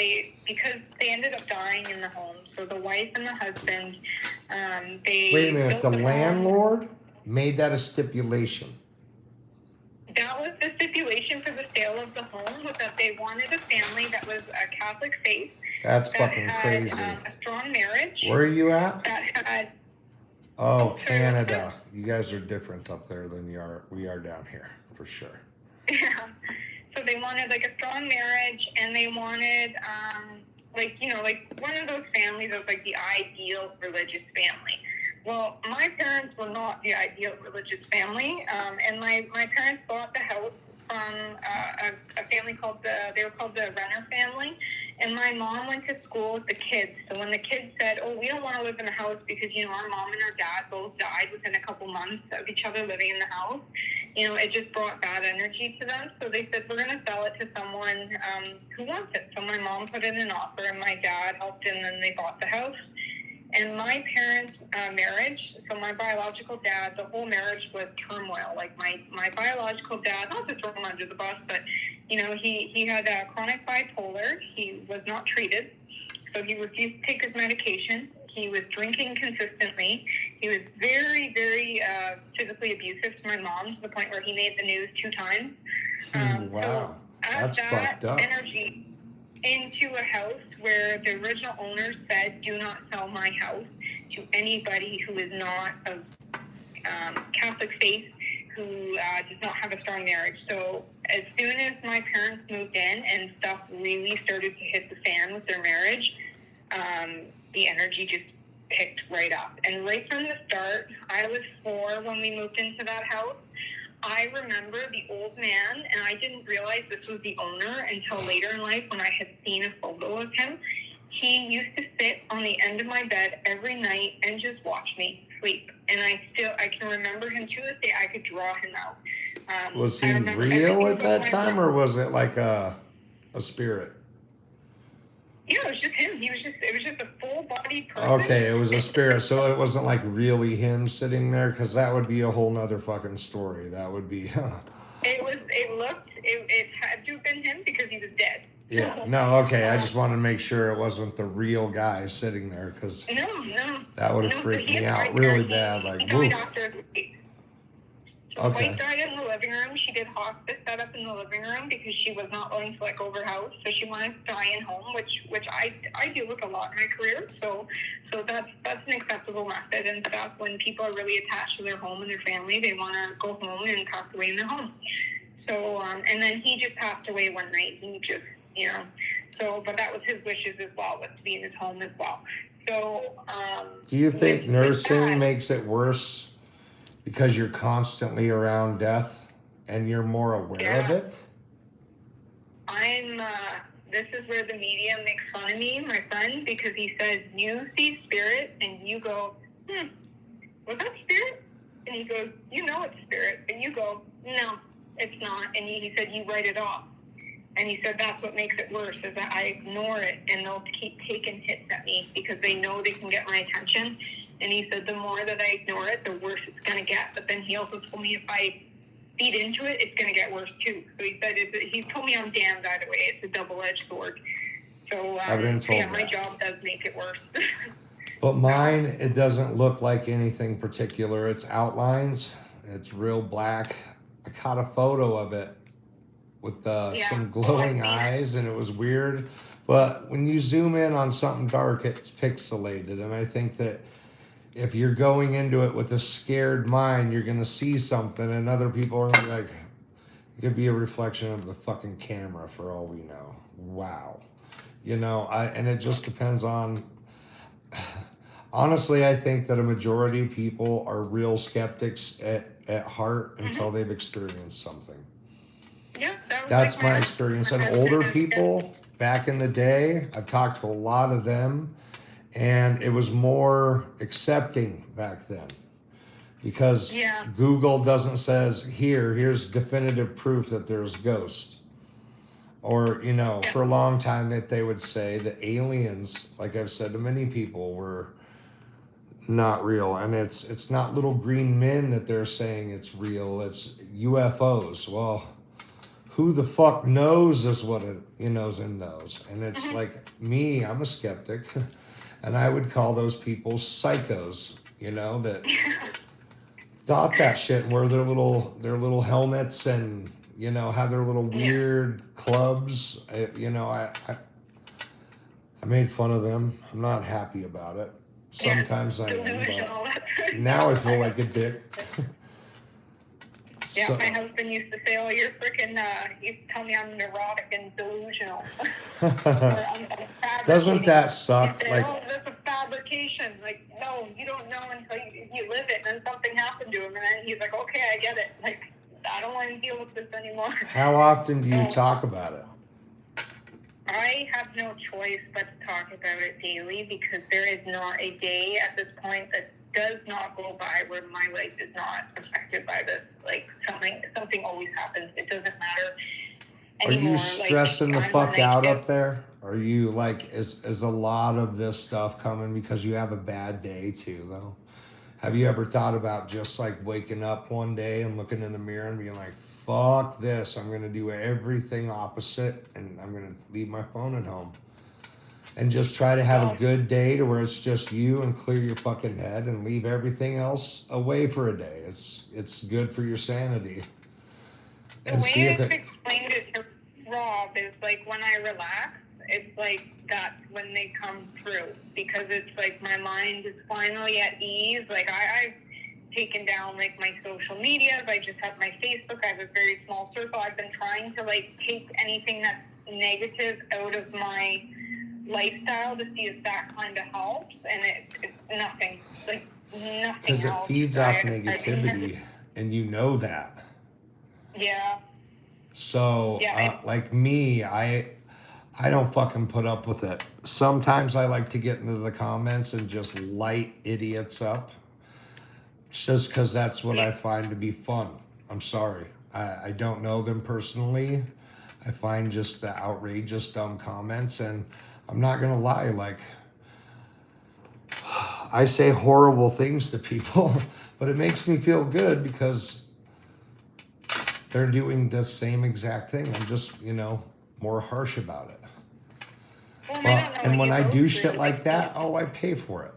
Because they ended up dying in the home. So the wife and the husband, they Wait a minute, the built landlord made that a stipulation. That was the stipulation for the sale of the home, was that they wanted a family that was a Catholic faith. That's that fucking had, crazy. A strong marriage. Where are you at? That had. Oh, Canada. You guys are different up there than we are down here, for sure. Yeah. So they wanted like a strong marriage, and they wanted one of those families that was like the ideal religious family. Well, my parents were not the ideal religious family, and my parents bought the house from a family called the Renner family, and my mom went to school with the kids. So when the kids said, "Oh, we don't want to live in the house because our mom and our dad both died within a couple months of each other living in the house," it just brought bad energy to them. So they said, "We're going to sell it to someone who wants it." So my mom put in an offer, and my dad helped, and then they bought the house. And my parents' marriage, so my biological dad, the whole marriage was turmoil. Like my biological dad, not to throw him under the bus, but he had chronic bipolar. He was not treated, so he refused to take his medication. He was drinking consistently. He was very, very physically abusive to my mom, to the point where he made the news 2 times. Wow, so that's fucked up. Energy into a house where the original owner said, "Do not sell my house to anybody who is not of Catholic faith, who does not have a strong marriage." So as soon as my parents moved in and stuff really started to hit the fan with their marriage, the energy just picked right up. And right from the start, I was 4 when we moved into that house. I remember the old man, and I didn't realize this was the owner until later in life when I had seen a photo of him. He used to sit on the end of my bed every night and just watch me sleep. And I can remember him to this day. I could draw him out. Was he real at that time, or was it like a spirit? Yeah, it was just him. It was just a full-bodied person. Okay, it was a spirit, so it wasn't like really him sitting there, because that would be a whole nother fucking story. That would be. It had to have been him because he was dead. Yeah, no, okay, I just wanted to make sure it wasn't the real guy sitting there, because no, that would have freaked me out died really there. bad. Like, he died after his week. So Okay. White died in the living room. She did hospice set up in the living room because she was not willing to let go of her house. So she wanted to die in home, which I deal with a lot in my career. So that's an acceptable method and stuff. When people are really attached to their home and their family, they want to go home and pass away in their home. So and then he just passed away one night. He just So, but that was his wishes as well, was to be in his home as well. So do you think nursing makes it worse because you're constantly around death and you're more aware of it? This is where the media makes fun of me, my friend, because he says, "You see spirit," and you go, "Was that spirit?" And he goes, "You know it's spirit." And you go, "No, it's not." And he said, "You write it off." And he said, "That's what makes it worse, is that I ignore it, and they'll keep taking hits at me because they know they can get my attention." And he said, "The more that I ignore it, the worse it's going to get." But then he also told me, if I feed into it, it's going to get worse too. So he said, he told me I'm damned either way. It's a double-edged sword. So, I've been told yeah, my that. job does make it worse. But mine, it doesn't look like anything particular. It's outlines. It's real black. I caught a photo of it with some glowing eyes, and it was weird. But when you zoom in on something dark, it's pixelated. And I think that if you're going into it with a scared mind, you're going to see something, and other people are gonna be like, it could be a reflection of the fucking camera for all we know. Wow. You know, and it just depends on, honestly, I think that a majority of people are real skeptics at heart until they've experienced something. Yeah, that's my experience. And older people back in the day, I've talked to a lot of them, and it was more accepting back then because Google doesn't says here's definitive proof that there's ghosts. Or, you know, for a long time that they would say that aliens, like I've said to many people, were not real. And it's not little green men that they're saying it's real. It's UFOs. Well, who the fuck knows is what it, you know's and knows. And it's like me, I'm a skeptic. And I would call those people psychos, you know, that thought that shit and wear their little helmets and, you know, have their little weird clubs. I made fun of them. I'm not happy about it. Sometimes I am, but now I feel like a dick. Yeah, my husband used to say, "Oh, you're freaking." He used to tell me I'm neurotic and delusional. Doesn't that suck? Say, oh, that's a fabrication. Like, no, you don't know until you live it, and then something happened to him, and then he's like, "Okay, I get it." Like, I don't want to deal with this anymore. How often do you talk about it? I have no choice but to talk about it daily because there is not a day at this point that does not go by where my life is not affected by this. Like something always happens. It doesn't matter anymore. Are you stressing the fuck out up there? Are you like, is a lot of this stuff coming because you have a bad day too though? Have you ever thought about just like waking up one day and looking in the mirror and being like, fuck this, I'm going to do everything opposite and I'm going to leave my phone at home and just try to have a good day to where it's just you and clear your fucking head and leave everything else away for a day. It's good for your sanity. And the way I've explained it to Rob is like when I relax, it's like that's when they come through because it's like my mind is finally at ease. Like I've taken down like my social medias. I just have my Facebook. I have a very small circle. I've been trying to like take anything that's negative out of my lifestyle to see if that kind of helps, and it's nothing. Like nothing. Because it feeds off negativity, and you know that. Yeah. So, like me, I don't fucking put up with it. Sometimes I like to get into the comments and just light idiots up. Just because that's what I find to be fun. I'm sorry. I don't know them personally. I find just the outrageous, dumb comments. And I'm not going to lie. Like, I say horrible things to people. But it makes me feel good because they're doing the same exact thing. I'm just, more harsh about it. Well, and when I do shit like that, I pay for it.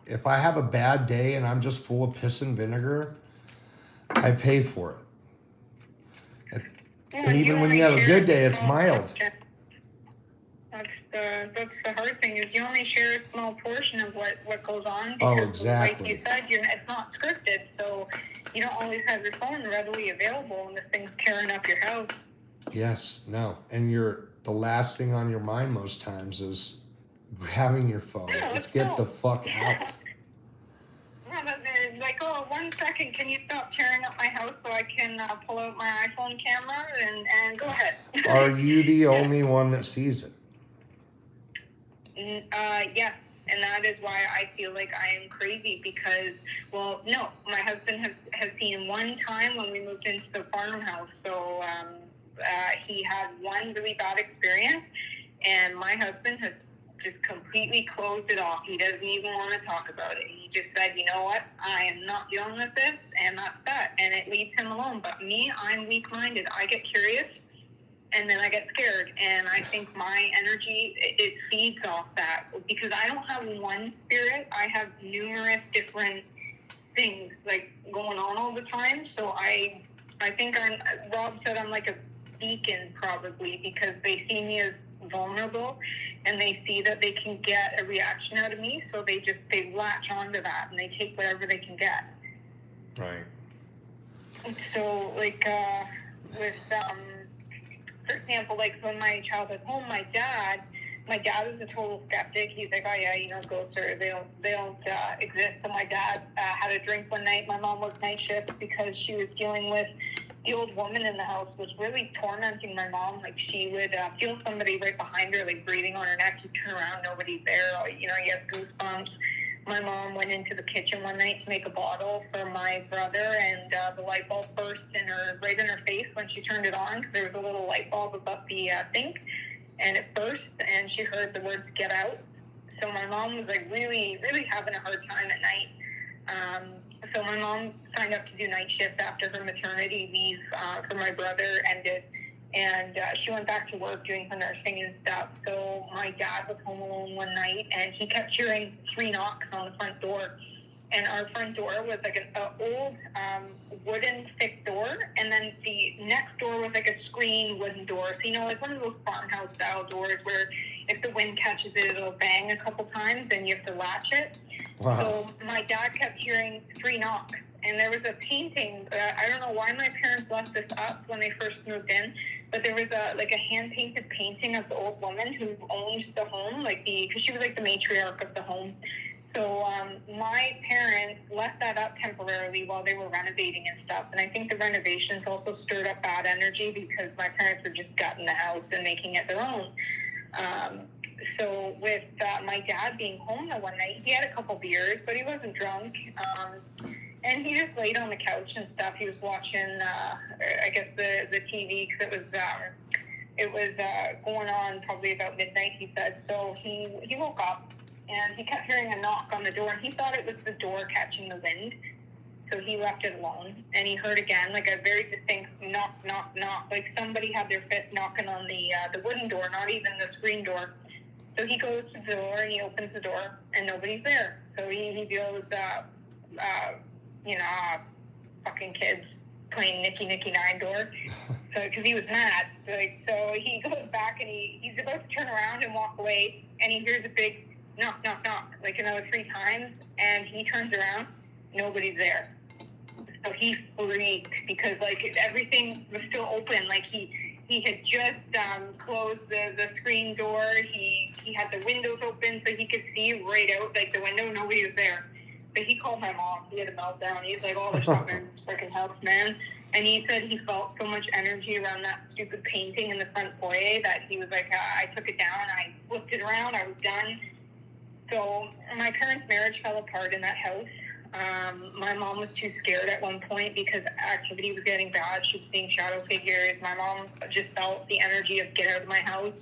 If I have a bad day and I'm just full of piss and vinegar, I pay for it. And even when you have a good day, it's mild. That's the hard thing is you only share a small portion of what goes on. Oh, because, exactly. like you said, it's not scripted, so you don't always have your phone readily available when this thing's tearing up your house. Yes, no. And the last thing on your mind most times is grabbing your phone. Let's get the fuck out. Well, but they're like, 1 second, can you stop tearing up my house so I can pull out my iPhone camera and go ahead. Are you the only one that sees it? Yes. And that is why I feel like I am crazy because, no, my husband has seen one time when we moved into the farmhouse. So he had one really bad experience, and my husband has just completely closed it off. He doesn't even want to talk about it. He just said, you know what, I am not dealing with this, and that's that. And it leaves him alone. But me, I'm weak-minded. I get curious, and then I get scared. And I think my energy, it feeds off that. Because I don't have one spirit. I have numerous different things, like, going on all the time. So I think Rob said I'm like a beacon, probably, because they see me as vulnerable, and they see that they can get a reaction out of me, so they latch onto that, and they take whatever they can get. Right. So, like, with, for example, like, when my childhood home, my dad is a total skeptic. He's like, oh yeah, you know, ghosts they don't exist. So my dad had a drink one night. My mom worked night shift because she was dealing with the old woman in the house was really tormenting my mom. Like, she would feel somebody right behind her, like breathing on her neck. You turn around, nobody's there. You know, you have goosebumps. My mom went into the kitchen one night to make a bottle for my brother, and the light bulb burst right in her face when she turned it on, because there was a little light bulb above the sink, and it burst, and she heard the words "get out." So my mom was like really, really having a hard time at night. So my mom signed up to do night shift after her maternity leave for my brother ended, and she went back to work doing her nursing and stuff. So my dad was home alone one night, and he kept hearing 3 knocks on the front door. And our front door was like an old wooden thick door, and then the next door was like a screen wooden door. So, you know, like one of those farmhouse style doors where if the wind catches it, it'll bang a couple times and you have to latch it. Wow. So my dad kept hearing 3 knocks, and there was a painting. I don't know why my parents left this up when they first moved in, but there was a hand-painted painting of the old woman who owned the home, because she was like the matriarch of the home. So my parents left that up temporarily while they were renovating and stuff. And I think the renovations also stirred up bad energy because my parents were just gutting the house and making it their own. So with my dad being home that one night, he had a couple beers, but he wasn't drunk. And he just laid on the couch and stuff. He was watching, I guess, the TV, because it was going on probably about midnight, he said. So he woke up, and he kept hearing a knock on the door, and he thought it was the door catching the wind. So he left it alone, and he heard again, like a very distinct knock, knock, knock, like somebody had their fist knocking on the wooden door, not even the screen door. So he goes to the door, and he opens the door, and nobody's there. So he feels, fucking kids playing Nicky Nicky Nine Door. So, because he was mad. So he goes back, and he's about to turn around and walk away, and he hears a big knock, knock, knock, like another 3 times, and he turns around, nobody's there. So he freaked, because like everything was still open. Like he had just closed the screen door. He had the windows open so he could see right out like the window. Nobody was there. But he called my mom. He had a meltdown. He's like, oh, there's something in this freaking house, man. And he said he felt so much energy around that stupid painting in the front foyer that he was like, I took it down, I flipped it around, I was done. So my parents' marriage fell apart in that house. My mom was too scared at one point because activity was getting bad. She was seeing shadow figures. My mom just felt the energy of get out of my house.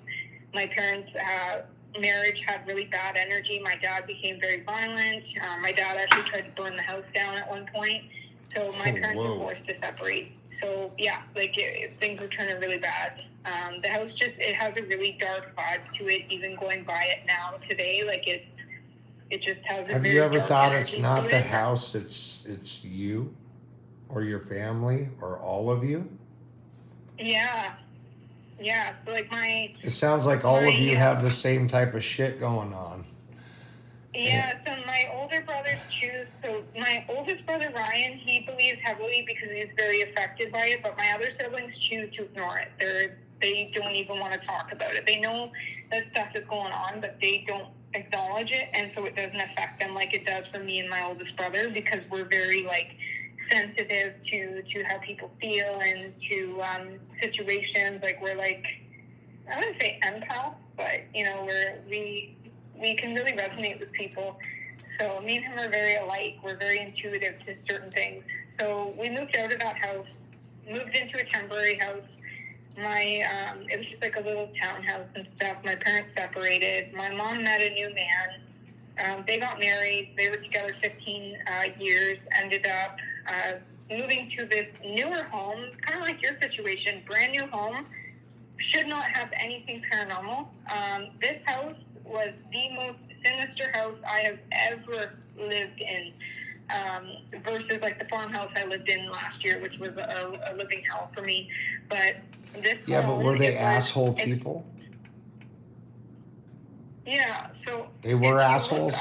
My parents' marriage had really bad energy. My dad became very violent. My dad actually tried to burn the house down at one point. So my parents were forced to separate. So yeah, things were turning really bad. The house it has a really dark vibe to it, even going by it now today. It just has a Have very you ever dark thought energy it's not to the it. house, it's you or your family or all of you? Yeah. So it sounds like all of you have the same type of shit going on. Yeah, so my older brothers choose, so my oldest brother Ryan, he believes heavily because he's very affected by it, but my other siblings choose to ignore it. They don't even want to talk about it. They know that stuff is going on, but they don't acknowledge it, and so it doesn't affect them like it does for me and my oldest brother, because we're very sensitive to how people feel and to situations. We're I wouldn't say empath, but we can really resonate with people. So me and him are very alike. We're very intuitive to certain things. So we moved out of that house, moved into a temporary house. It was just like a little townhouse and stuff. My parents separated. My mom met a new man. They got married. They were together 15 years. Ended up moving to this newer home, kind of like your situation, brand new home. Should not have anything paranormal. This house was the most sinister house I have ever lived in. Versus like the farmhouse I lived in last year, which was a living hell for me. But this Yeah, home, but were they it asshole people? Yeah, so They were assholes?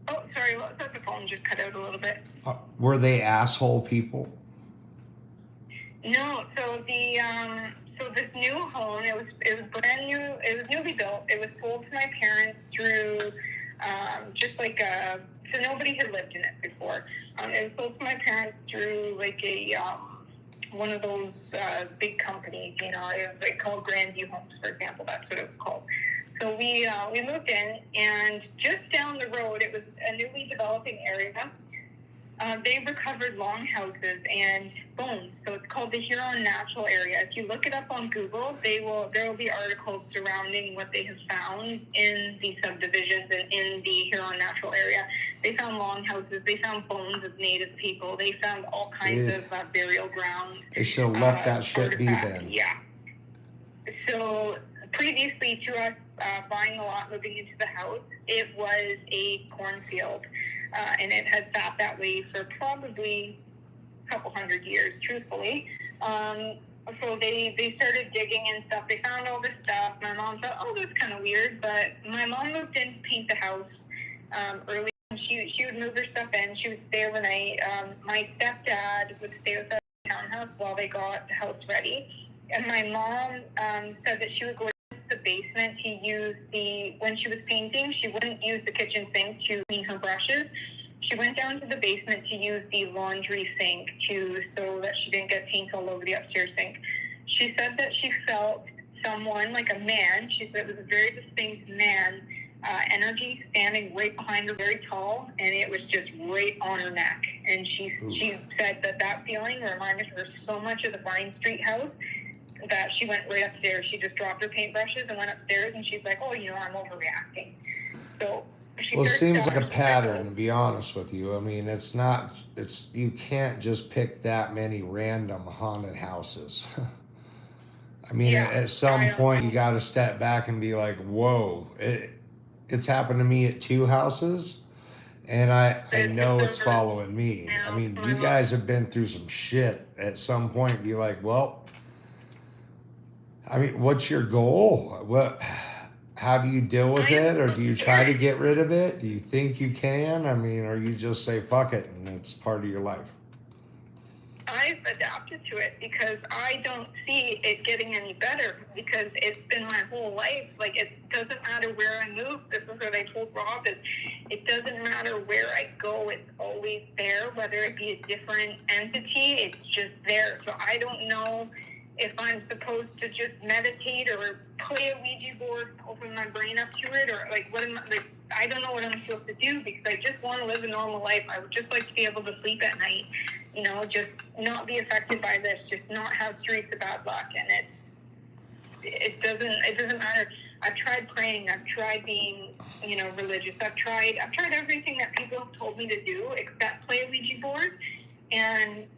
Oh, sorry, what was that? The phone just cut out a little bit. Were they asshole people? No, so this new home, it was brand new. It was newly built. It was sold to my parents through just like so nobody had lived in it before. It was sold to my parents through like a one of those big companies, you know, it was like called Grandview Homes, for example. That's what it was called. So we moved in, and just down the road, it was a newly developing area. They recovered long houses and bones. So it's called the Huron Natural Area. If you look it up on Google, there will be articles surrounding what they have found in the subdivisions and in the Huron Natural Area. They found long houses. They found bones of Native people. They found all kinds of burial grounds. They should have let that shit be then. Yeah. So previously to us buying the lot, moving into the house, it was a cornfield. And it had sat that way for probably a couple hundred years, truthfully. So they started digging and stuff. They found all this stuff. My mom thought, oh, that's kind of weird. But my mom moved in to paint the house early. She would move her stuff in. She would stay overnight. My stepdad would stay with us in the townhouse while they got the house ready. And my mom said that she would go to the basement to use when she was painting, she wouldn't use the kitchen sink to clean her brushes. She went down to the basement to use the laundry sink so that she didn't get paint all over the upstairs sink. She said that she felt someone, like a man, she said it was a very distinct man, energy standing right behind her, very tall, and it was just right on her neck. And she said that feeling reminded her so much of the Vine Street house that she went right upstairs. She just dropped her paintbrushes and went upstairs, and she's like, oh, I'm overreacting. So it seems like a pattern, to be honest with you. I mean, you can't just pick that many random haunted houses. I mean, at some point you got to step back and be like, whoa, it's happened to me at 2 houses, and I know it's following me. I mean, you guys have been through some shit. At some point, be like, well, I mean, what's your goal? How do you deal with it? Or do you try to get rid of it? Do you think you can? I mean, or you just say, fuck it, and it's part of your life? I've adapted to it because I don't see it getting any better, because it's been my whole life. Like, it doesn't matter where I move. This is what I told Rob, it doesn't matter where I go. It's always there, whether it be a different entity. It's just there. So I don't know if I'm supposed to just meditate or play a Ouija board, open my brain up to it, or I don't know what I'm supposed to do, because I just want to live a normal life. I would just like to be able to sleep at night, just not be affected by this, just not have streaks of bad luck. And it doesn't matter. I've tried praying. I've tried being, religious. I've tried everything that people have told me to do except play a Ouija board. And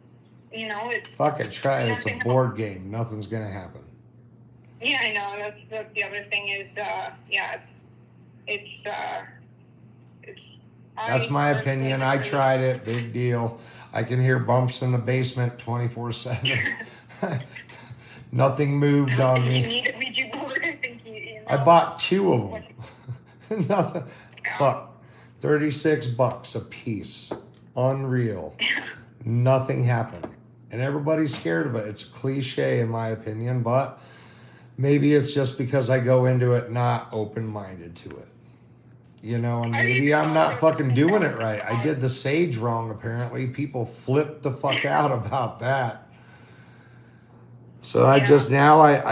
it's... Fuck it, try it. It's a board game. Nothing's going to happen. Yeah, I know. That's the other thing is, That's my opinion. I tried it. Big deal. I can hear bumps in the basement 24/7. Nothing moved on me. You need a Ouija board. I think I bought 2 of them. Nothing. Fuck. $36 a piece. Unreal. Nothing happened. And everybody's scared of it. It's cliche in my opinion, but maybe it's just because I go into it not open-minded to it. And maybe I'm not fucking doing it right. I did the sage wrong, apparently. People flipped the fuck out about that. So I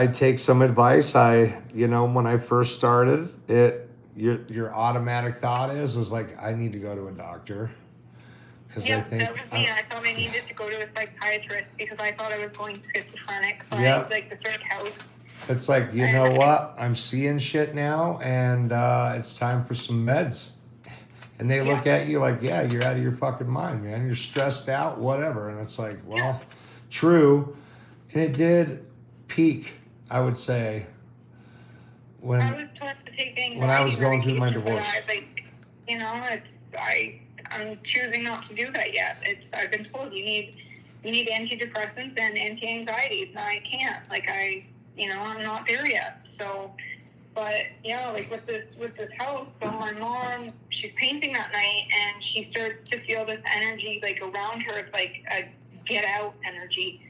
take some advice. When I first started, your automatic thought is like, I need to go to a doctor. Because Yeah, I think that was me. I thought I needed to go to a psychiatrist because I thought I was going schizophrenic by like the third house. it's like, you know what? I'm seeing shit now, and it's time for some meds. And they look at you like, yeah, you're out of your fucking mind, man. You're stressed out, whatever. And it's like, well, true. And it did peak, I would say, when I was told to take anxiety when I was going through my medication, divorce. but I'm choosing not to do that yet. I've been told you need antidepressants and anti-anxieties, and I can't. I'm not there yet. So, but yeah, like with this house. So my mom, she's painting that night, and she starts to feel this energy like around her. It's like a get out energy.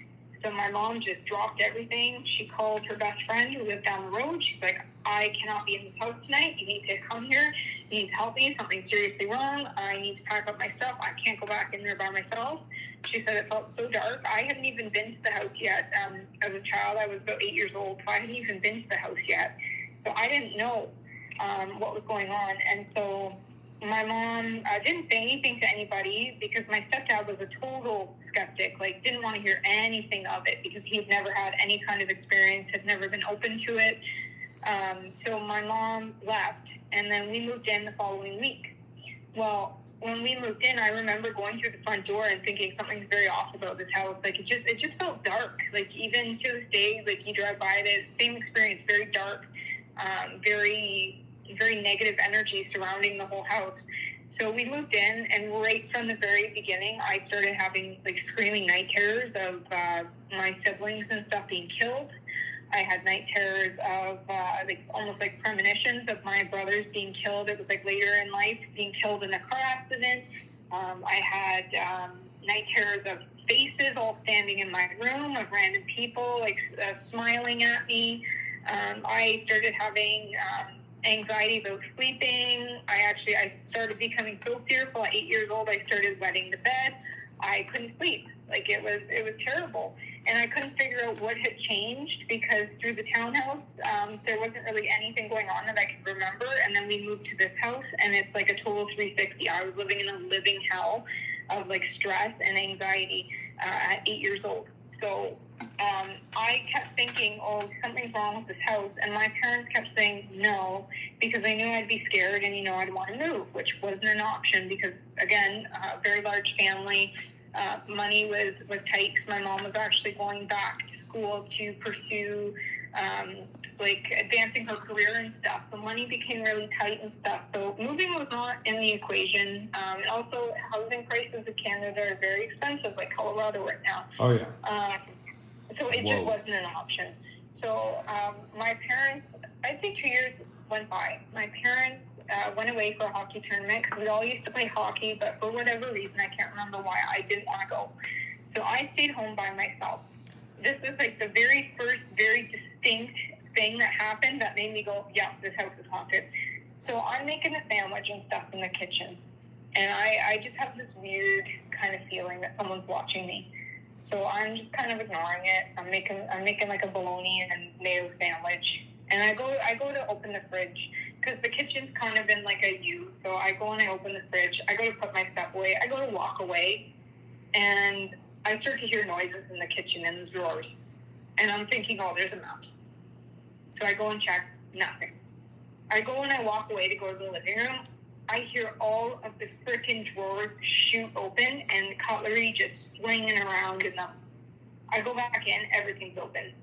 So my mom just dropped everything. She called her best friend who lived down the road. She's like, I cannot be in this house tonight. You need to come here. You need to help me. Something's seriously wrong. I need to pack up my stuff. I can't go back in there by myself. She said it felt so dark. I hadn't even been to the house yet. As a child, I was about 8 years old, so I hadn't even been to the house yet. So I didn't know what was going on. And so my mom didn't say anything to anybody because my stepdad was a total skeptic, like didn't want to hear anything of it because he'd never had any kind of experience, had never been open to it. So my mom left, and then we moved in the following week. Well, when we moved in, I remember going through the front door and thinking something's very off about this house. Like it just felt dark. Like even to this day, like you drive by it, same experience, very dark, very negative energy surrounding the whole house. So we moved in, and right from the very beginning, I started having like screaming night terrors of my siblings and stuff being killed. I had night terrors of almost like premonitions of my brothers being killed. It was like later in life, being killed in a car accident. I had night terrors of faces all standing in my room, of random people like smiling at me. I started having anxiety about sleeping. I started becoming so fearful. At 8 years old, I started wetting the bed. I couldn't sleep. Like it was terrible. And I couldn't figure out what had changed because through the townhouse, there wasn't really anything going on that I could remember. And then we moved to this house, and it's like a total 360. I was living in a living hell of like stress and anxiety at 8 years old. So I kept thinking, oh, something's wrong with this house. And my parents kept saying no, because they knew I'd be scared and, I'd want to move, which wasn't an option because, again, a very large family. Money was tight because my mom was actually going back to school to pursue advancing her career and stuff. So money became really tight and stuff. So moving was not in the equation. And also housing prices in Canada are very expensive, like Colorado right now. Oh, yeah. So it just wasn't an option. So my parents, I think 2 years went by. My parents went away for a hockey tournament because we all used to play hockey, but for whatever reason, I can't remember why, I didn't want to go. So I stayed home by myself. This is like the very first, very distinct thing that happened that made me go, yeah, this house is haunted. So I'm making a sandwich and stuff in the kitchen. And I just have this weird kind of feeling that someone's watching me. So I'm just kind of ignoring it. I'm making like a bologna and mayo sandwich. And I go to open the fridge because the kitchen's kind of in like a U. So I go and I open the fridge. I go to put my stuff away. I go to walk away, and I start to hear noises in the kitchen in the drawers. And I'm thinking, oh, there's a mouse. So I go and check, nothing. I go and I walk away to go to the living room. I hear all of the frickin' drawers shoot open and cutlery just swinging around in them. I go back in, everything's open.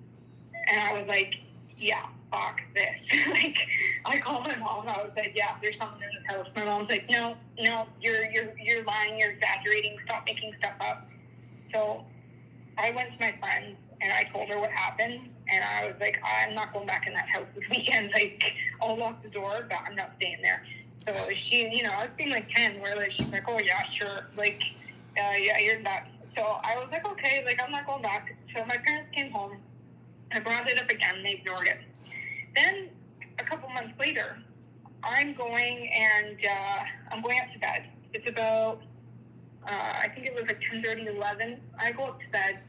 And I was like, yeah, fuck this. Like, I called my mom. I was like, yeah, there's something in this house. My mom's like, no, you're lying, you're exaggerating, stop making stuff up. So I went to my friends and I told her what happened. And I was like, I'm not going back in that house this weekend. Like, I'll lock the door, but I'm not staying there. So she, I was being like 10, where like, she's like, oh yeah, sure. Like, yeah, you're nuts. So I was like, okay, like, I'm not going back. So my parents came home. I brought it up again, and they ignored it. Then a couple months later, I'm going up to bed. It's about, I think it was like 10:30, 11. I go up to bed,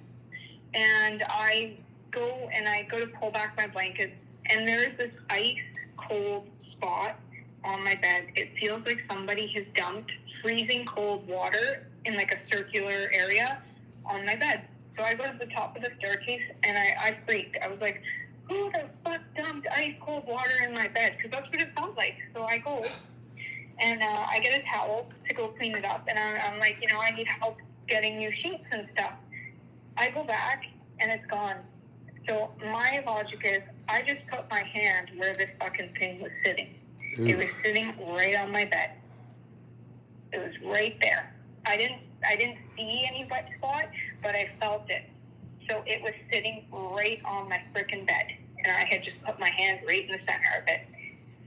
and I go to pull back my blankets, and there's this ice cold spot on my bed. It feels like somebody has dumped freezing cold water in like a circular area on my bed. So I go to the top of the staircase, and I freaked. I was like, who the fuck dumped ice cold water in my bed? Because that's what it felt like. So I go, and I get a towel to go clean it up, and I'm like, I need help getting new sheets and stuff. I go back, and it's gone. So my logic is, I just put my hand where this fucking thing was sitting. Ooh. It was sitting right on my bed. It was right there. I didn't see any wet spot, but I felt it. So it was sitting right on my freaking bed, and I had just put my hand right in the center of it.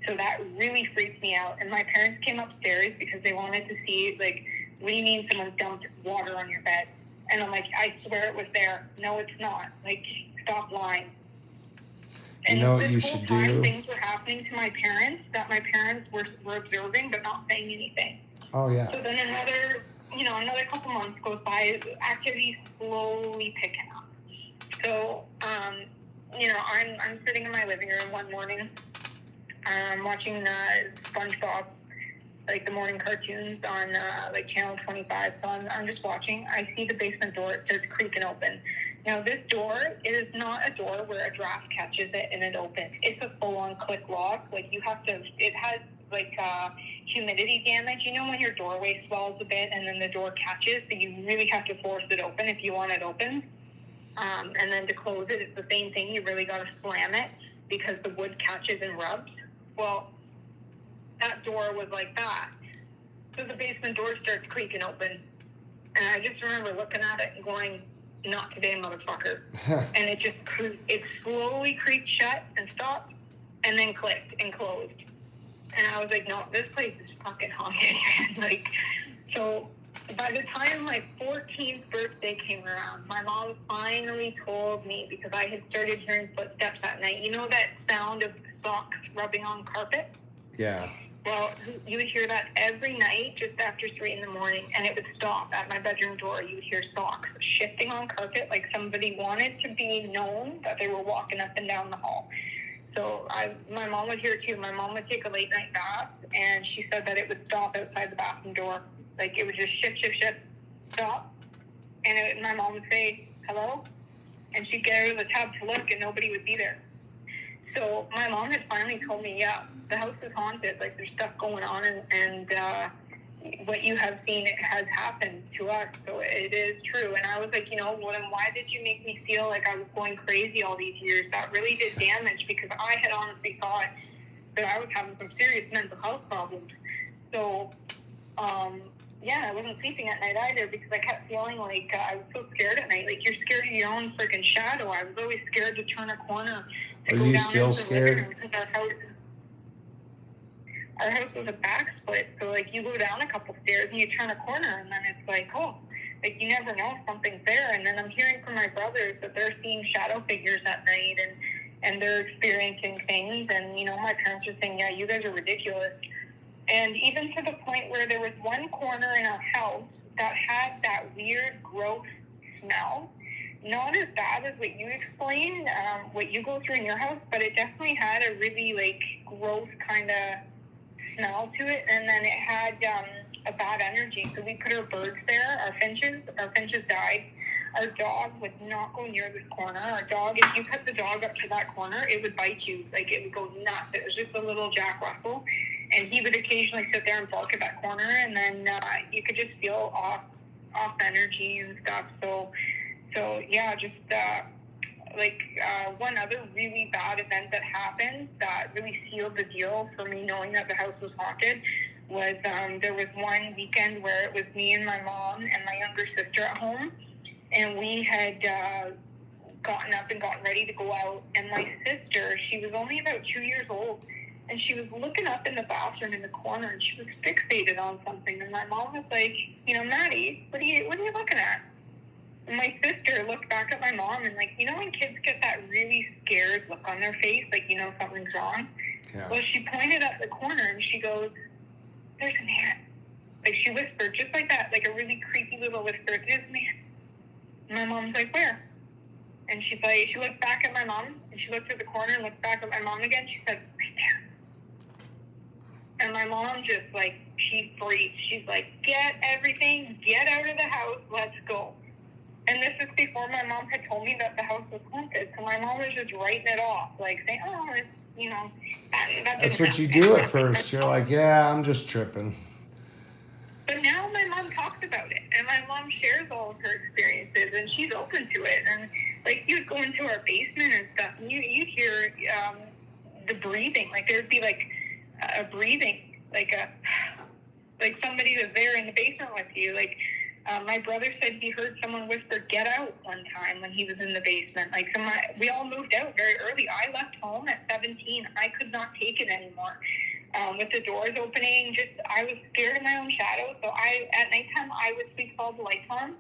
So that really freaked me out. And my parents came upstairs because they wanted to see, like, what do you mean someone dumped water on your bed? And I'm like, I swear it was there. No, it's not. Like, stop lying. And you know what this you whole should time, do? things were happening to my parents that my parents were observing but not saying anything. Oh, yeah. So then another couple months goes by, activity slowly picking up. So, I'm sitting in my living room one morning, watching SpongeBob, like the morning cartoons on like channel 25. So I'm just watching. I see the basement door. It starts creaking open. Now this door is not a door where a draft catches it and it opens. It's a full-on click lock. Like it has like humidity damage. You know when your doorway swells a bit and then the door catches, so you really have to force it open if you want it open. And then to close it, it's the same thing. You really got to slam it because the wood catches and rubs. Well, that door was like that. So the basement door starts creaking open. And I just remember looking at it and going, not today, motherfucker. And it slowly creaked shut and stopped and then clicked and closed. And I was like, no, this place is fucking haunted. Like, so by the time my 14th birthday came around, my mom finally told me, because I had started hearing footsteps at night. You know that sound of socks rubbing on carpet? Yeah. Well, you would hear that every night just after 3 in the morning, and it would stop at my bedroom door. You would hear socks shifting on carpet, like somebody wanted to be known that they were walking up and down the hall. So my mom would hear it too. My mom would take a late night bath, and she said that it would stop outside the bathroom door. Like, it would just shift, stop. And my mom would say, hello? And she'd get out of the tub to look, and nobody would be there. So my mom had finally told me, yeah, the house is haunted. Like, there's stuff going on, and what you have seen, it has happened to us. So it is true. And I was like, why did you make me feel like I was going crazy all these years? That really did damage, because I had honestly thought that I was having some serious mental health problems. So, I wasn't sleeping at night either, because I kept feeling like I was so scared at night. Like, you're scared of your own freaking shadow. I was always scared to turn a corner. Are you still scared? Our house was a back split, so like you go down a couple stairs and you turn a corner, and then it's like, like you never know if something's there. And then I'm hearing from my brothers that they're seeing shadow figures at night, and they're experiencing things. And my parents are saying, yeah, you guys are ridiculous. And even to the point where there was one corner in our house that had that weird gross smell. Not as bad as what you explained, what you go through in your house, but it definitely had a really like gross kind of smell to it. And then it had a bad energy. So we put our birds there, our finches died. Our dog would not go near this corner. Our dog, if you put the dog up to that corner, it would bite you. Like, it would go nuts. It was just a little Jack Russell. And he would occasionally sit there and bark at that corner, and then you could just feel off energy and stuff. So yeah, just one other really bad event that happened that really sealed the deal for me knowing that the house was haunted was there was one weekend where it was me and my mom and my younger sister at home, and we had gotten up and gotten ready to go out, and my sister, she was only about 2 years old, and she was looking up in the bathroom in the corner, and she was fixated on something, and my mom was like, Maddie, what are you looking at? And my sister looked back at my mom, and like, when kids get that really scared look on their face, like, something's wrong. Yeah. Well, she pointed at the corner, and she goes, there's a man. Like, she whispered, just like that, like a really creepy little whisper, there's a man. And my mom's like, where? And she's like, she looked back at my mom, and she looked at the corner and looked back at my mom again. She said, right there. And my mom just, like, she freaked. She's like, get everything, get out of the house, let's go. And this is before my mom had told me that the house was haunted. So my mom was just writing it off, like saying, oh, it's, you know, that That's what you do at first. You're like, yeah, I'm just tripping. But now my mom talks about it, and my mom shares all of her experiences, and she's open to it. And, like, you'd go into our basement and stuff, and you'd hear the breathing. Like, there'd be, like, a breathing, like somebody was there in the basement with you. Like, my brother said he heard someone whisper, get out, one time when he was in the basement. Like, we all moved out very early. I left home at 17. I could not take it anymore. With the doors opening, I was scared of my own shadow. So at nighttime, I would sleep with all the lights on.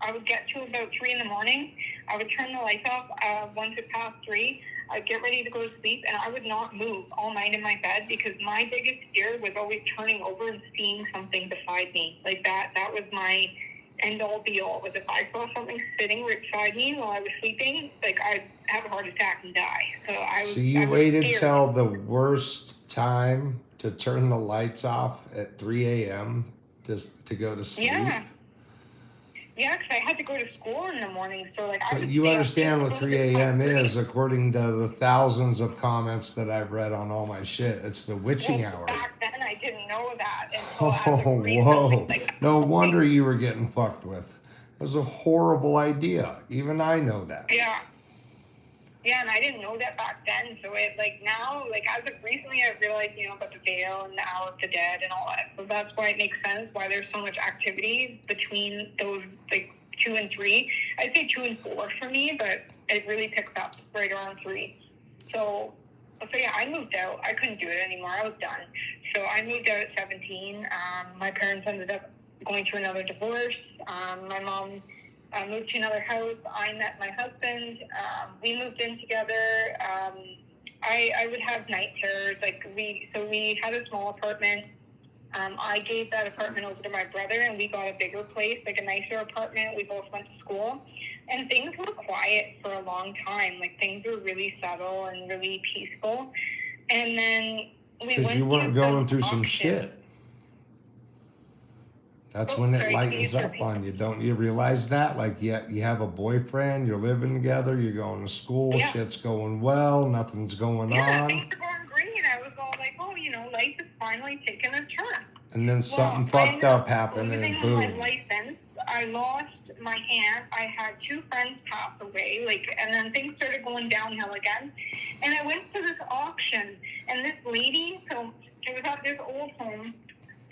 I would get to about 3 in the morning. I would turn the lights off once it passed 3. I'd get ready to go to sleep, and I would not move all night in my bed because my biggest fear was always turning over and seeing something beside me. Like, that was my end-all, be-all, was if I saw something sitting right beside me while I was sleeping, like, I'd have a heart attack and die. So you waited scared. till the worst time to turn the lights off at 3 a.m. just to go to sleep? Yeah, because I had to go to school in the morning, so, like, I But would you stay up understand till what 3 a.m. 3. is, according to the thousands of comments that I've read on all my shit. It's the witching hour. Back then, I didn't know that until Oh, whoa. No wonder you were getting fucked with. It was a horrible idea. Even I know that. Yeah, and I didn't know that back then. So it, like, now, like, as of recently, I realized, you know, about the veil and the Hour of the Dead and all that. So that's why it makes sense why there's so much activity between those, like, 2 and 3. I'd say 2 and 4 for me, but it really picks up right around 3. So yeah, I moved out. I couldn't do it anymore. I was done. So I moved out at 17. My parents ended up going through another divorce. My mom moved to another house. I met my husband. We moved in together. I would have night terrors. Like, we had a small apartment. I gave that apartment over to my brother, and we got a bigger place, like a nicer apartment. We both went to school, and things were quiet for a long time. Like, things were really subtle and really peaceful. And then we went. Because you weren't going through some shit. That's when it lightens up on you. Don't you realize that? Like, yeah, you have a boyfriend, you're living together, you're going to school, shit's going well, nothing's going on. Things are going great. I was all like, oh, you know, life is finally taking a turn. And then something fucked up happened, and boom. My license, I lost my aunt. I had 2 friends pass away, like, and then things started going downhill again. And I went to this auction, and this lady, so it was at this old home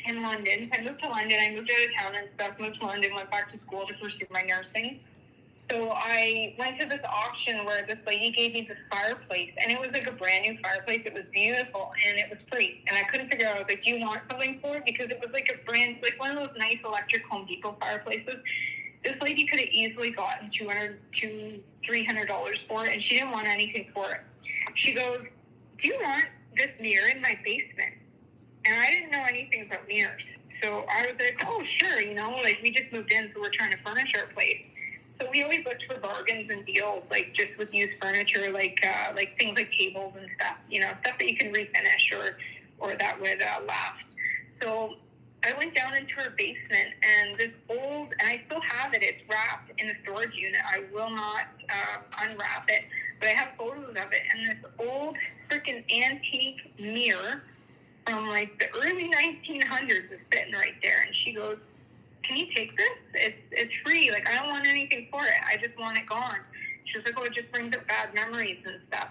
in London. I moved to London. I moved out of town and stuff, moved to London, went back to school to pursue my nursing. So I went to this auction where this lady gave me this fireplace, and it was like a brand new fireplace. It was beautiful, and it was free. And I couldn't figure out, I was like, do you want something for it? Because it was like a brand, like one of those nice electric Home Depot fireplaces. This lady could have easily gotten $300 for it, and she didn't want anything for it. She goes, do you want this mirror in my basement? And I didn't know anything about mirrors. So I was like, oh, sure, you know, like, we just moved in, so we're trying to furnish our place. So we always looked for bargains and deals, like, just with used furniture, like things like tables and stuff, you know, stuff that you can refinish or that would last. So I went down into her basement, and this old, and I still have it, it's wrapped in a storage unit. I will not unwrap it, but I have photos of it. And this old freaking antique mirror from, like, the early 1900s is sitting right there. And she goes, can you take this? It's free. Like, I don't want anything for it. I just want it gone. She was like, oh, it just brings up bad memories and stuff.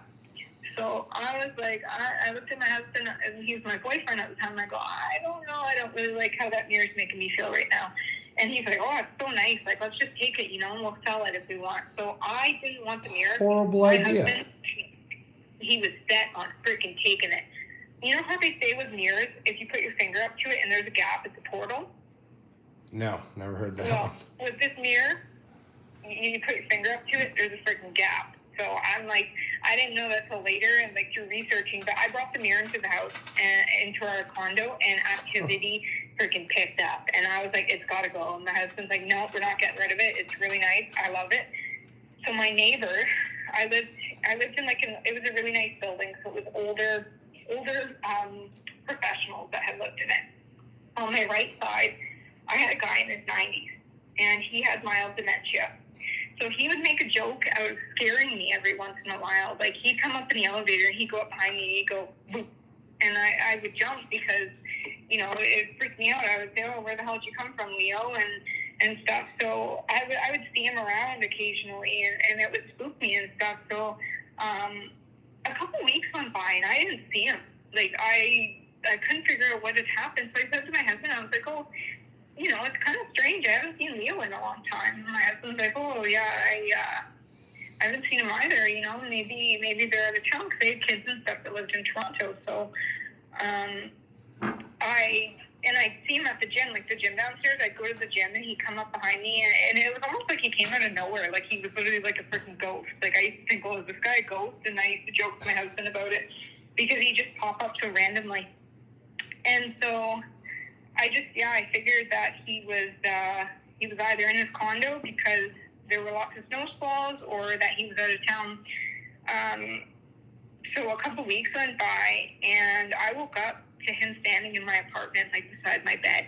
So I was like, I looked at my husband, and he was my boyfriend at the time, and I go, I don't know. I don't really like how that mirror's making me feel right now. And he's like, oh, it's so nice. Like, let's just take it, you know, and we'll sell it if we want. So I didn't want the mirror. Horrible my idea. Husband, he was set on freaking taking it. You know how they say with mirrors, if you put your finger up to it and there's a gap, it's a portal? No, never heard that. Well, with this mirror, you put your finger up to it, there's a freaking gap. So I'm like, I didn't know that till later, and like through researching, but I brought the mirror into the house and into our condo, and activity freaking picked up. And I was like, it's got to go. And my husband's like, no, we're not getting rid of it. It's really nice. I love it. So my neighbor, I lived in like it was a really nice building. So it was older professionals that had lived in it. On my right side, I had a guy in his 90s, and he had mild dementia. So he would make a joke out of scaring me every once in a while. Like, he'd come up in the elevator, and he'd go up behind me, and he'd go, boop. And I would jump because, you know, it freaked me out. I would say, oh, where the hell did you come from, Leo? And stuff. So I would see him around occasionally, and it would spook me and stuff. So a couple weeks went by, and I didn't see him. Like, I couldn't figure out what had happened. So I said to my husband, I was like, oh, you know, it's kind of strange. I haven't seen Leo in a long time. And my husband's like, oh, yeah, I haven't seen him either. You know, maybe they're out of town because they had kids and stuff that lived in Toronto. So I'd see him at the gym, like the gym downstairs. I'd go to the gym, and he'd come up behind me, and it was almost like he came out of nowhere. Like, he was literally like a freaking ghost. Like, I used to think, well, is this guy a ghost? And I used to joke with my husband about it because he just popped up so randomly. And so I figured that he was either in his condo because there were lots of snow squalls, or that he was out of town. So a couple weeks went by, and I woke up to him standing in my apartment, like beside my bed,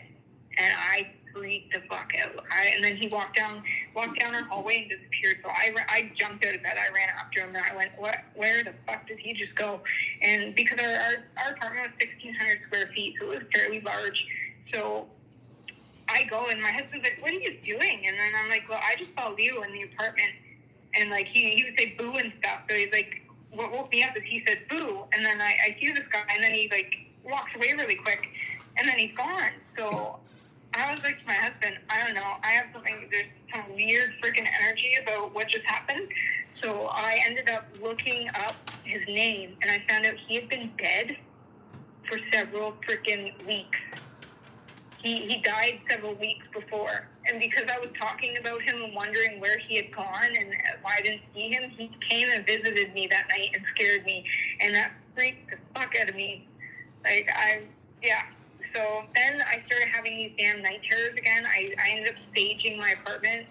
and I freaked the fuck out. And then he walked down our hallway and disappeared. So I jumped out of bed. I ran after him, and I went, where the fuck did he just go? And because our apartment was 1,600 square feet, so it was fairly large. So I go, and my husband's like, what are you doing? And then I'm like, well, I just saw Leo in the apartment. And like, he would say boo and stuff. So he's like, what woke me up is he said boo. And then I see this guy, and then he like walks away really quick, and then he's gone. So I was like to my husband, I don't know, I have there's some weird freaking energy about what just happened. So I ended up looking up his name, and I found out he had been dead for several freaking weeks. He died several weeks before. And because I was talking about him and wondering where he had gone and why I didn't see him, he came and visited me that night and scared me. And that freaked the fuck out of me. Like, So then I started having these damn night terrors again. I ended up staging my apartment.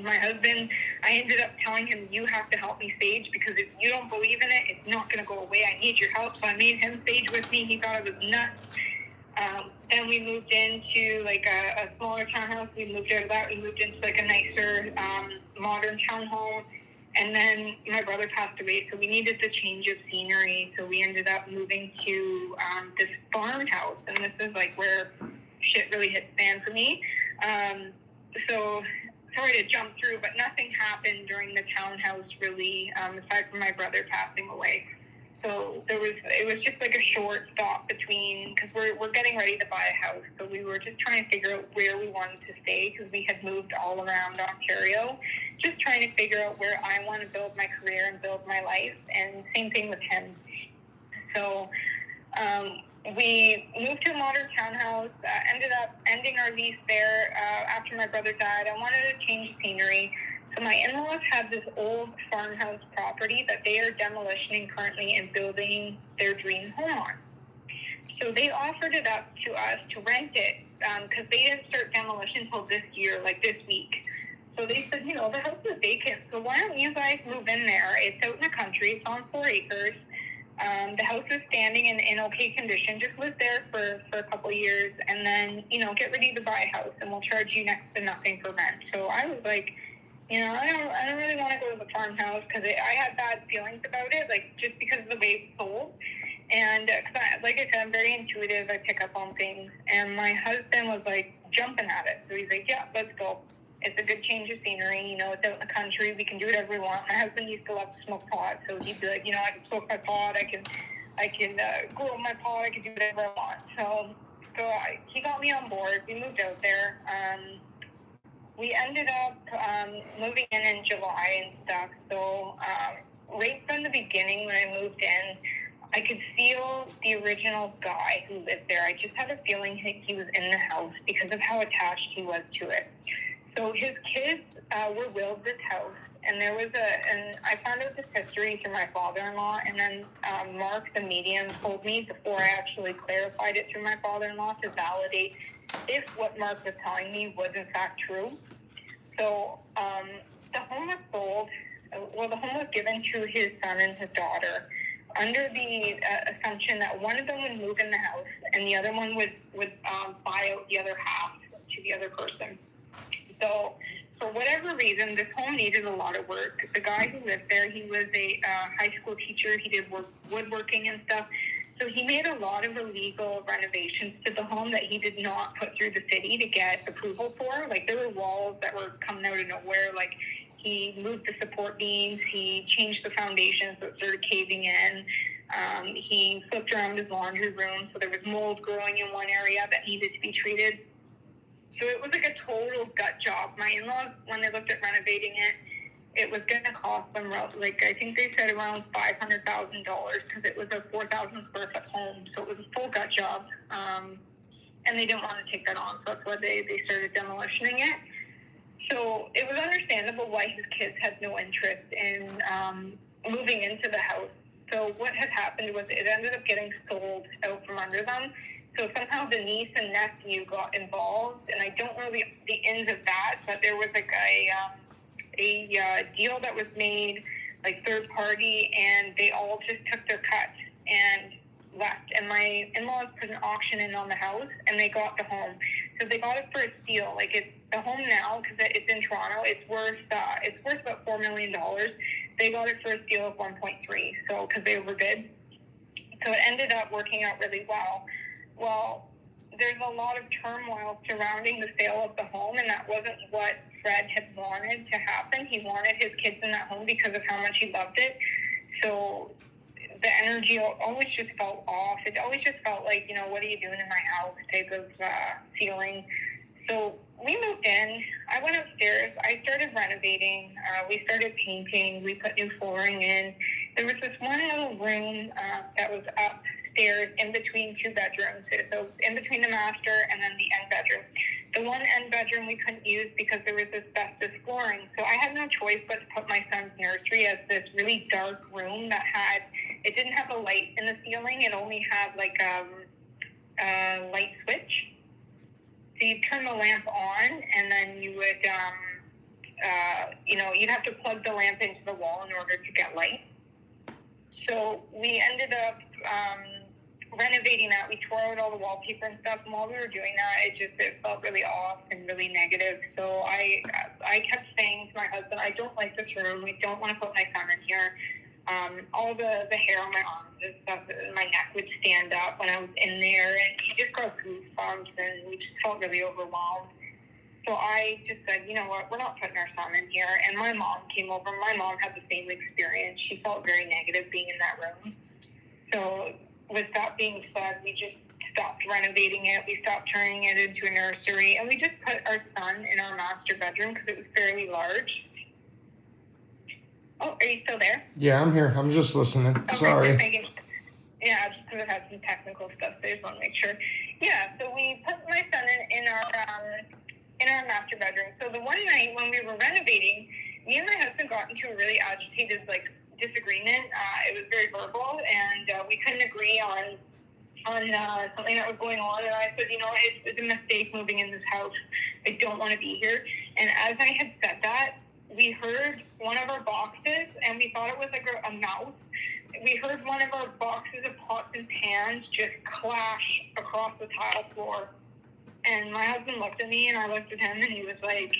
My husband, I ended up telling him, you have to help me stage, because if you don't believe in it, it's not going to go away. I need your help. So I made him stage with me. He thought it was nuts. Then we moved into like a smaller townhouse. We moved out of that. We moved into like a nicer, modern townhome. And then my brother passed away, so we needed the change of scenery. So we ended up moving to this farmhouse, and this is like where shit really hit the fan for me. So sorry to jump through, but nothing happened during the townhouse really, aside from my brother passing away. So it was just like a short stop between, because we're getting ready to buy a house. So we were just trying to figure out where we wanted to stay, because we had moved all around Ontario, just trying to figure out where I want to build my career and build my life. And same thing with him. So we moved to a modern townhouse, ended up ending our lease there after my brother died. I wanted to change scenery. So my in-laws have this old farmhouse property that they are demolishing currently and building their dream home on. So they offered it up to us to rent it, because they didn't start demolition until this year, like this week. So they said, you know, the house is vacant, so why don't you guys move in there? It's out in the country. It's on 4 acres. The house is standing in okay condition. Just live there for a couple of years, and then, you know, get ready to buy a house, and we'll charge you next to nothing for rent. So I was like, you know, I don't really want to go to the farmhouse, because I had bad feelings about it, like, just because of the way it's sold. And like I said, I'm very intuitive. I pick up on things. And my husband was like jumping at it. So he's like, yeah, let's go. It's a good change of scenery. You know, it's out in the country. We can do whatever we want. My husband used to love to smoke pot. So he'd be like, you know, I can smoke my pot. I can grow my pot. I can do whatever I want. So he got me on board. We moved out there. We ended up moving in July and stuff. So right from the beginning when I moved in, I could feel the original guy who lived there. I just had a feeling he was in the house because of how attached he was to it. So his kids were willed this house, and there was and I found out this history through my father-in-law, and then Mark, the medium, told me before I actually clarified it through my father-in-law to validate if what Mark was telling me was in fact true. So the home was sold. Well, the home was given to his son and his daughter under the assumption that one of them would move in the house and the other one would buy out the other half to the other person. So for whatever reason, this home needed a lot of work. The guy who lived there, he was a high school teacher. He did woodworking and stuff. So he made a lot of illegal renovations to the home that he did not put through the city to get approval for. Like, there were walls that were coming out of nowhere. Like, he moved the support beams. He changed the foundation so it started caving in. He flipped around his laundry room, so there was mold growing in one area that needed to be treated. So it was like a total gut job. My in-laws, when they looked at renovating it, it was going to cost them, like, I think they said around $500,000 because it was a 4,000 square foot home. So it was a full gut job. And they didn't want to take that on. So that's why they started demolitioning it. So it was understandable why his kids had no interest in moving into the house. So what had happened was it ended up getting sold out from under them. So somehow the niece and nephew got involved, and I don't know the ends of that, but there was like a deal that was made, like third party, and they all just took their cut and left. And my in-laws put an auction in on the house, and they got the home. So they got it for a steal. Like, it's the home now, because it's in Toronto, it's worth about $4 million. They got it for a steal of 1.3, so because they overbid. So it ended up working out really well. Well, there's a lot of turmoil surrounding the sale of the home, and that wasn't what Fred had wanted to happen. He wanted his kids in that home because of how much he loved it. So the energy always just felt off. It always just felt like, you know, what are you doing in my house type of feeling. So we moved in. I went upstairs. I started renovating. We started painting. We put new flooring in. There was this one little room that was upstairs in between two bedrooms. So in between the master and then the end bedroom. The one end bedroom we couldn't use because there was asbestos flooring. So I had no choice but to put my son's nursery as this really dark room that it didn't have a light in the ceiling. It only had like a light switch. So you'd turn the lamp on, and then you would, you'd have to plug the lamp into the wall in order to get light. So we ended up renovating that. We tore out all the wallpaper and stuff, and while we were doing that, it felt really off and really negative. So I kept saying to my husband, I don't like this room. We don't want to put my son in here. All the hair on my arms and stuff, my neck would stand up when I was in there, and you just got goosebumps, and we just felt really overwhelmed. So I just said, you know what, we're not putting our son in here. And my mom came over. My mom had the same experience. She felt very negative being in that room. So with that being said, we just stopped renovating it. We stopped turning it into a nursery, and we just put our son in our master bedroom because it was fairly large. Oh, are you still there? Yeah, I'm here. I'm just listening. Okay, Sorry. Yeah, just because I've had some technical stuff, so I just want to make sure. Yeah, so we put my son in our master bedroom. So the one night when we were renovating, me and my husband got into a really agitated, disagreement. It was very verbal, and we couldn't agree on something that was going on. And I said, you know, it's a mistake moving in this house. I don't want to be here. And as I had said that, we heard one of our boxes, and we thought it was like a mouse. We heard one of our boxes of pots and pans just clash across the tile floor. And my husband looked at me, and I looked at him, and he was like,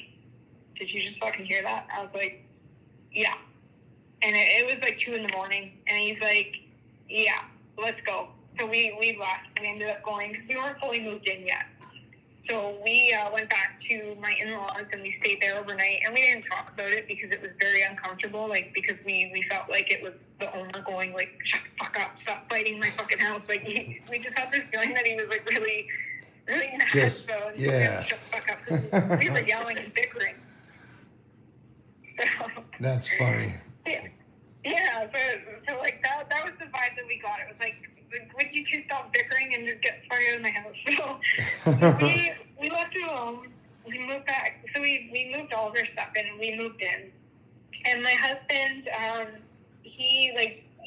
did you just fucking hear that? I was like, yeah. And it was like 2 a.m, and he's like, yeah, let's go. So we left. We ended up going because we weren't fully moved in yet. So we went back to my in-laws, and we stayed there overnight, and we didn't talk about it because it was very uncomfortable, because we felt like it was the owner going, shut the fuck up, stop fighting my fucking house. We just had this feeling that he was, really, really mad. Just, so yeah. Shut the fuck up. We were yelling and bickering. So, That's funny. Yeah, so that was the vibe that we got. It was like, would you two stop bickering and just get started out of my house? So we left it alone. We moved back. So we moved all of our stuff in, and we moved in. And my husband, he,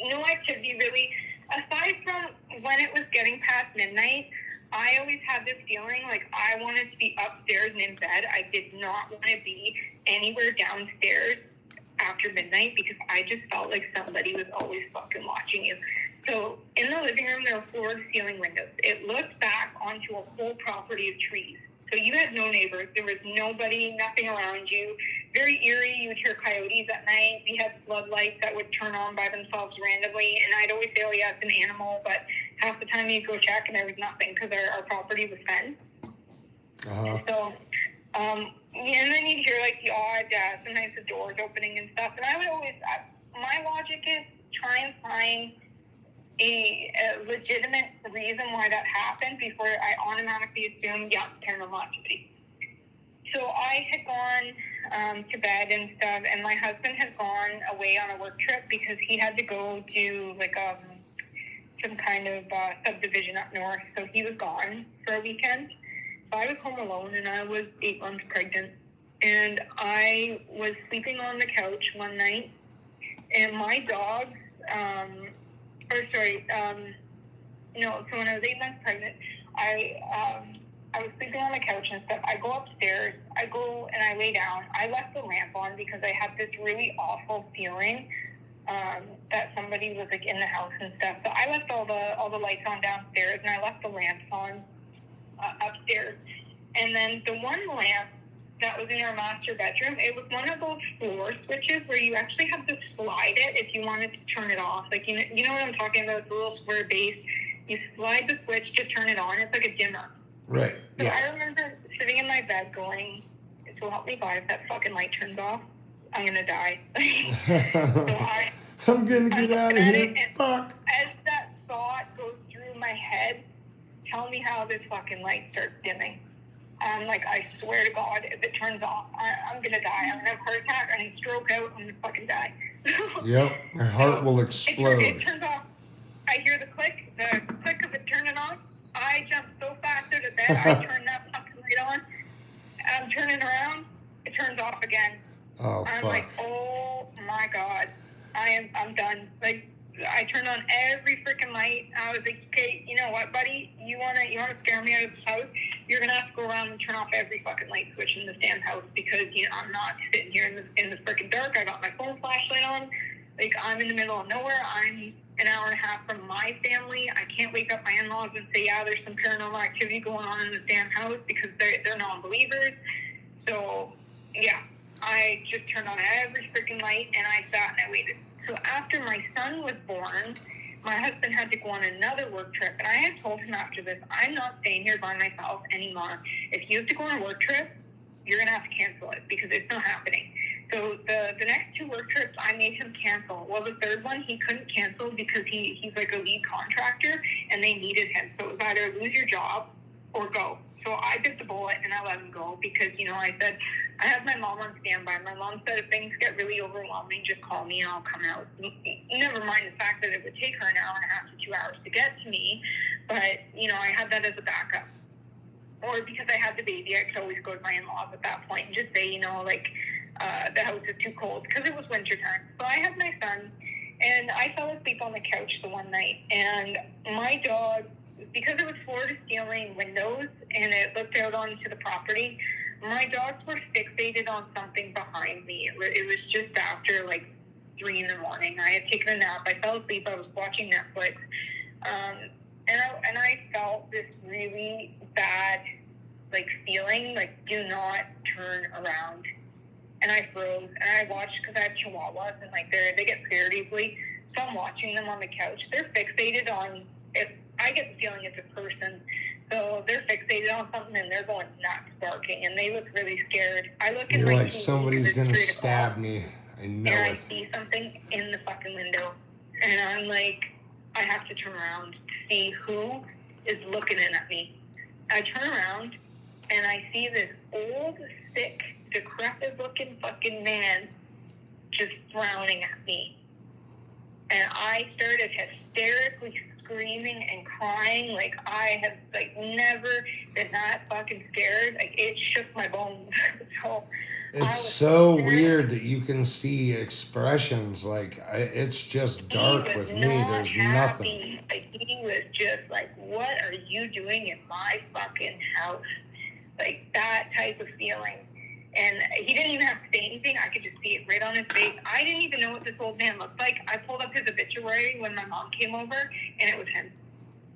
no activity really, aside from when it was getting past midnight, I always had this feeling I wanted to be upstairs and in bed. I did not want to be anywhere downstairs after midnight because I just felt like somebody was always fucking watching you. So in the living room, there were floor-to-ceiling windows. It looked back onto a whole property of trees. So you had no neighbors. There was nobody, nothing around you. Very eerie. You would hear coyotes at night. We had floodlights that would turn on by themselves randomly. And I'd always say, oh, yeah, it's an animal. But half the time you'd go check and there was nothing because our property was fenced. Uh-huh. So, and then you'd hear like the odd, sometimes the doors opening and stuff. And I would always, my logic is try and find a legitimate reason why that happened before I automatically assume, yeah, paranormal activity. So I had gone to bed and stuff, and my husband had gone away on a work trip because he had to go do like some kind of subdivision up north. So he was gone for a weekend. So I was home alone, and I was 8 months pregnant. And I was sleeping on the couch one night, and my dog, so when I was 8 months pregnant, I was sleeping on the couch and stuff. I go upstairs, I go and I lay down. I left the lamp on because I had this really awful feeling that somebody was like in the house and stuff. So I left all the lights on downstairs, and I left the lamps on upstairs. And then the one lamp that was in our master bedroom, it was one of those floor switches where you actually have to slide it if you wanted to turn it off. Like, you know what I'm talking about? It's a little square base. You slide the switch to turn it on. It's like a dimmer. Right. So Yeah. I remember sitting in my bed going, so help me God, if that fucking light turns off, I'm going to die. I'm going to get out of here. Fuck. As that thought goes through my head, tell me how this fucking light starts dimming. I'm like, I swear to God, if it turns off, I'm going to die. I'm going to have a heart attack. I'm going to stroke out. I'm going to fucking die. Yep. My heart will explode. It turns off. I hear the click of it turning on. I jump so fast out of bed. I turn that fucking light on. I'm turning around. It turns off again. Oh, I'm fuck. like, oh my God, I'm done. Like, I turned on every freaking light. I was like, okay, you know what, buddy? You wanna scare me out of this house? You're gonna have to go around and turn off every fucking light switch in this damn house because I'm not sitting here in the freaking dark. I got my phone flashlight on. Like, I'm in the middle of nowhere. I'm an hour and a half from my family. I can't wake up my in-laws and say, yeah, there's some paranormal activity going on in this damn house because they're non-believers. So, yeah, I just turned on every freaking light and I sat and I waited. So after my son was born, my husband had to go on another work trip. And I had told him after this, I'm not staying here by myself anymore. If you have to go on a work trip, you're going to have to cancel it because it's not happening. So the next 2 work trips, I made him cancel. Well, the third one, he couldn't cancel because he's like a lead contractor and they needed him. So it was either lose your job or go. So I bit the bullet and I let him go because, I said, I have my mom on standby. My mom said if things get really overwhelming, just call me and I'll come out. Never mind the fact that it would take her an hour and a half to 2 hours to get to me. But, I had that as a backup. Or because I had the baby, I could always go to my in-laws at that point and just say, the house is too cold because it was wintertime. So I had my son and I fell asleep on the couch the one night. And my dog, because it was floor-to-ceiling windows and it looked out onto the property, my dogs were fixated on something behind me. It was just after 3 in the morning. I had taken a nap. I fell asleep. I was watching Netflix. And I felt this really bad feeling, do not turn around. And I froze and I watched because I have chihuahuas and they get scared easily. So I'm watching them on the couch. They're fixated on if I get the feeling it's a person. So they're fixated on something and they're going nuts barking and they look really scared. I look at You're my like, TV somebody's because gonna it's 3 stab o'clock, me. I know and I it. see something in the fucking window. And I'm like, I have to turn around to see who is looking in at me. I turn around and I see this old, sick, decrepit-looking fucking man just frowning at me. And I started hysterically screaming and crying like I have never been that fucking scared. It shook my bones. So It's so weird that you can see expressions it's just dark with me. There's nothing. He was just what are you doing in my fucking house? That type of feeling. And he didn't even have to say anything. I could just see it right on his face. I didn't even know what this old man looked like. I pulled up his obituary when my mom came over, and it was him.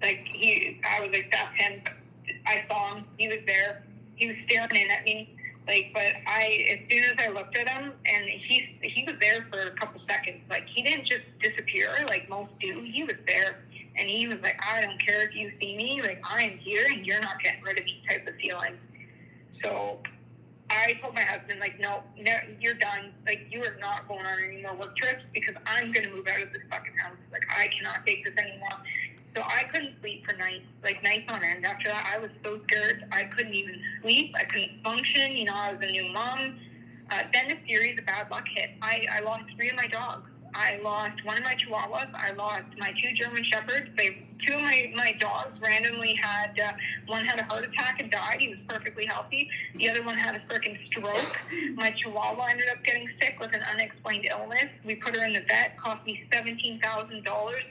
Like, I was like, that's him. I saw him. He was there. He was staring in at me. Like, but as soon as I looked at him, and he was there for a couple seconds. Like, he didn't just disappear like most do. He was there. And he was like, I don't care if you see me. Like, I am here, and you're not getting rid of me type of feeling. So I told my husband, like, no, you're done. Like, you are not going on any more work trips because I'm going to move out of this fucking house. Like, I cannot take this anymore. So I couldn't sleep for nights, like nights on end. After that, I was so scared. I couldn't even sleep. I couldn't function. You know, I was a new mom. Then a series of bad luck hit. I lost 3 of my dogs. I lost 1 of my chihuahuas. I lost my 2 German shepherds. 2 of my dogs randomly had, one had a heart attack and died. He was perfectly healthy. The other one had a freaking stroke. My chihuahua ended up getting sick with an unexplained illness. We put her in the vet. Cost me $17,000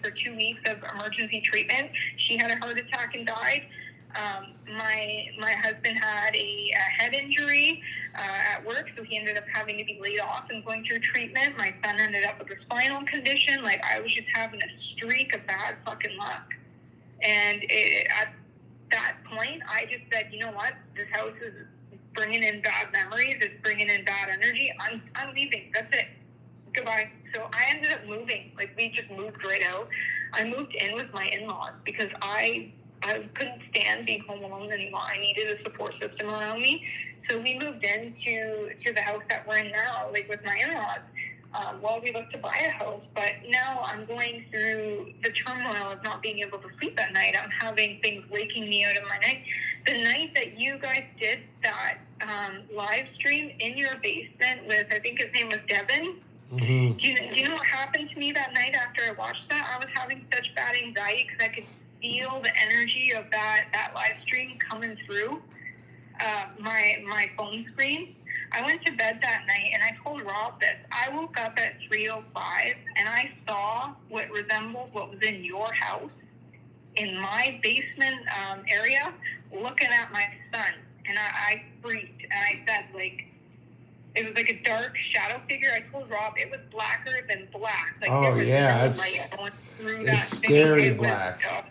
for 2 weeks of emergency treatment. She had a heart attack and died. My husband had a head injury at work, so he ended up having to be laid off and going through treatment. My son ended up with a spinal condition. Like, I was just having a streak of bad fucking luck. And at that point, I just said, you know what? This house is bringing in bad memories. It's bringing in bad energy. I'm leaving. That's it. Goodbye. So I ended up moving. Like, we just moved right out. I moved in with my in-laws because I couldn't stand being home alone anymore. I needed a support system around me. So we moved into the house that we're in now, like with my in-laws, while we looked to buy a house. But now I'm going through the turmoil of not being able to sleep at night. I'm having things waking me out of my night. The night that you guys did that live stream in your basement with, I think his name was Devin, Mm-hmm. do you know what happened to me that night after I watched that? I was having such bad anxiety because I could feel the energy of that live stream coming through my phone screen. I went to bed that night and I told Rob this. I woke up at 3:05 and I saw what resembled what was in your house in my basement area, looking at my son, and I freaked and I said, like, it was like a dark shadow figure. I told Rob it was blacker than black. Like, Oh, there was yeah, no it's light going through that scary thing. black.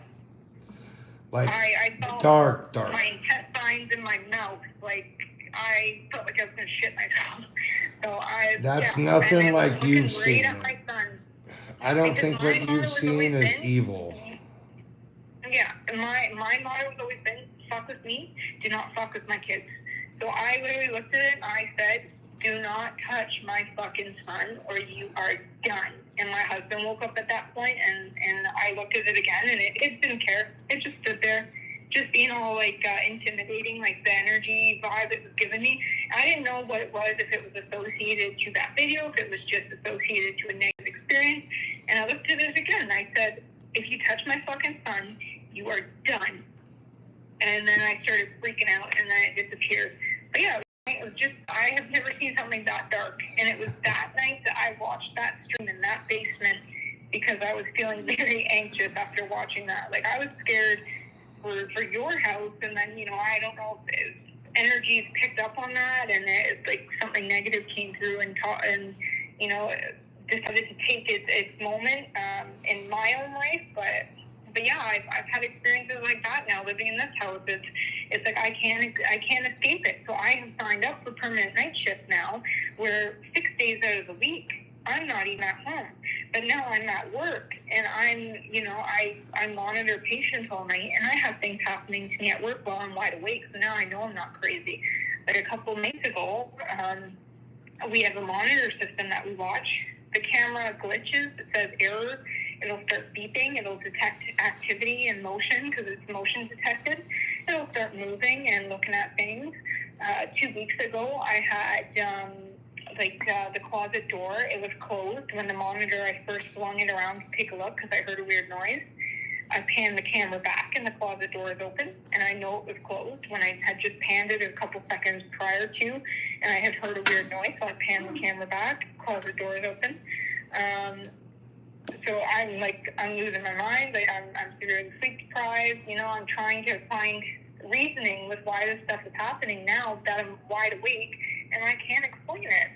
Like, I felt dark. my intestines in my mouth. Like, I felt like I was going to shit myself. So That's yeah. nothing and like you've right seen. At my son. I don't Because think my what motto you've has seen always is been, evil. Yeah, my motto has always been, fuck with me, do not fuck with my kids. So I literally looked at it and I said, do not touch my fucking son or you are done. And my husband woke up at that point and I looked at it again and it didn't care. It just stood there, just being all like intimidating, like the energy vibe it was giving me. I didn't know what it was, if it was associated to that video, if it was just associated to a negative experience. And I looked at it again and I said, if you touch my fucking son, you are done. And then I started freaking out and then it disappeared. But yeah, it was just, I have never seen something that dark. And it was that night that I watched that stream in that basement because I was feeling very anxious after watching that. Like, I was scared for your house, and then, you know, I don't know if energies picked up on that and it's like something negative came through and you know, decided to take its moment in my own life. But yeah, I've had experiences like that now living in this house. It's like I can't escape it. So I have signed up for permanent night shift now, where 6 days out of the week I'm not even at home. But now I'm at work and I monitor patients all night and I have things happening to me at work while I'm wide awake. So now I know I'm not crazy. Like a couple of nights ago, we have a monitor system that we watch. The camera glitches. It says error. It'll start beeping. It'll detect activity and motion because it's motion detected. It'll start moving and looking at things. 2 weeks ago, I had the closet door. It was closed. When the monitor, I first swung it around to take a look because I heard a weird noise. I panned the camera back and the closet door is open, and I know it was closed when I had just panned it a couple seconds prior to, and I had heard a weird noise, so I panned the camera back. Closet door is open. So I'm losing my mind. I'm severely sleep deprived. You know, I'm trying to find reasoning with why this stuff is happening now that I'm wide awake, and I can't explain it.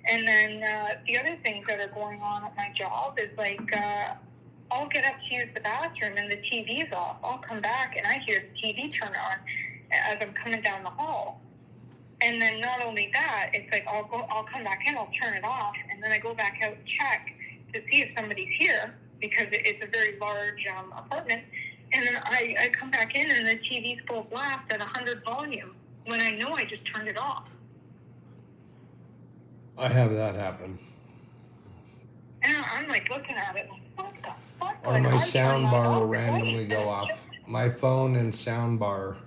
And then the other things that are going on at my job is like I'll get up to use the bathroom and the TV's off. I'll come back and I hear the TV turn on as I'm coming down the hall. And then not only that, it's like I'll come back in, I'll turn it off, and then I go back out and check to see if somebody's here because it's a very large apartment. And then I come back in and the TV's full blast at 100 volume when I know I just turned it off. I have that happen. And I'm like looking at it like, what the fuck? Or my sound bar will randomly go off. My phone and sound bar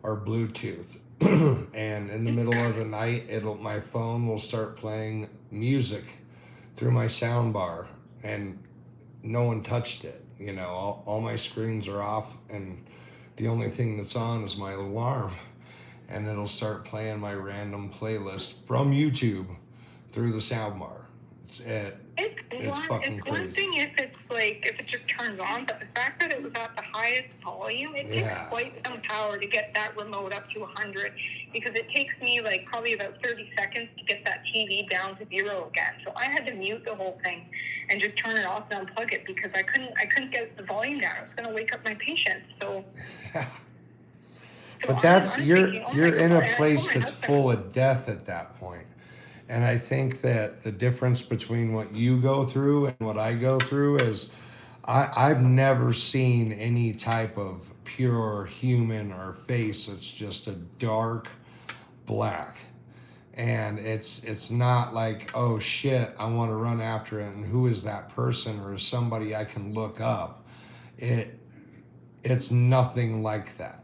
are Bluetooth. And in the middle of the night, my phone will start playing music through my sound bar, and no one touched it. You know, all my screens are off, and the only thing that's on is my alarm, and it'll start playing my random playlist from YouTube through the sound bar. It's fucking crazy. One thing if it just turns on, but the fact that it was at the highest volume, it takes quite some power to get that remote up to 100, because it takes me like probably about 30 seconds to get that TV down to 0 again. So I had to mute the whole thing and just turn it off and unplug it because I couldn't get the volume down. It was going to wake up my patients. So. But that's you're in a place that's full of death at that point. And I think that the difference between what you go through and what I go through is I've never seen any type of pure human or face. It's just a dark black. And it's not like, oh shit, I want to run after it and who is that person or somebody I can look up. It's nothing like that.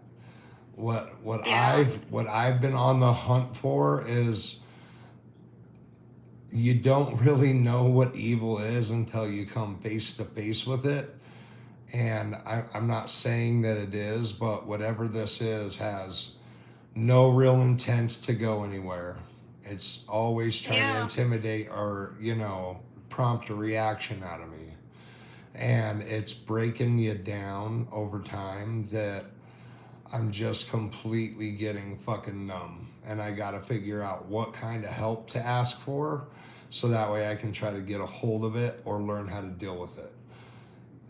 What I've been on the hunt for is, you don't really know what evil is until you come face to face with it. And I'm not saying that it is, but whatever this is has no real intent to go anywhere. It's always trying to intimidate or, prompt a reaction out of me. And it's breaking you down over time that I'm just completely getting fucking numb. And I got to figure out what kind of help to ask for, so that way I can try to get a hold of it or learn how to deal with it.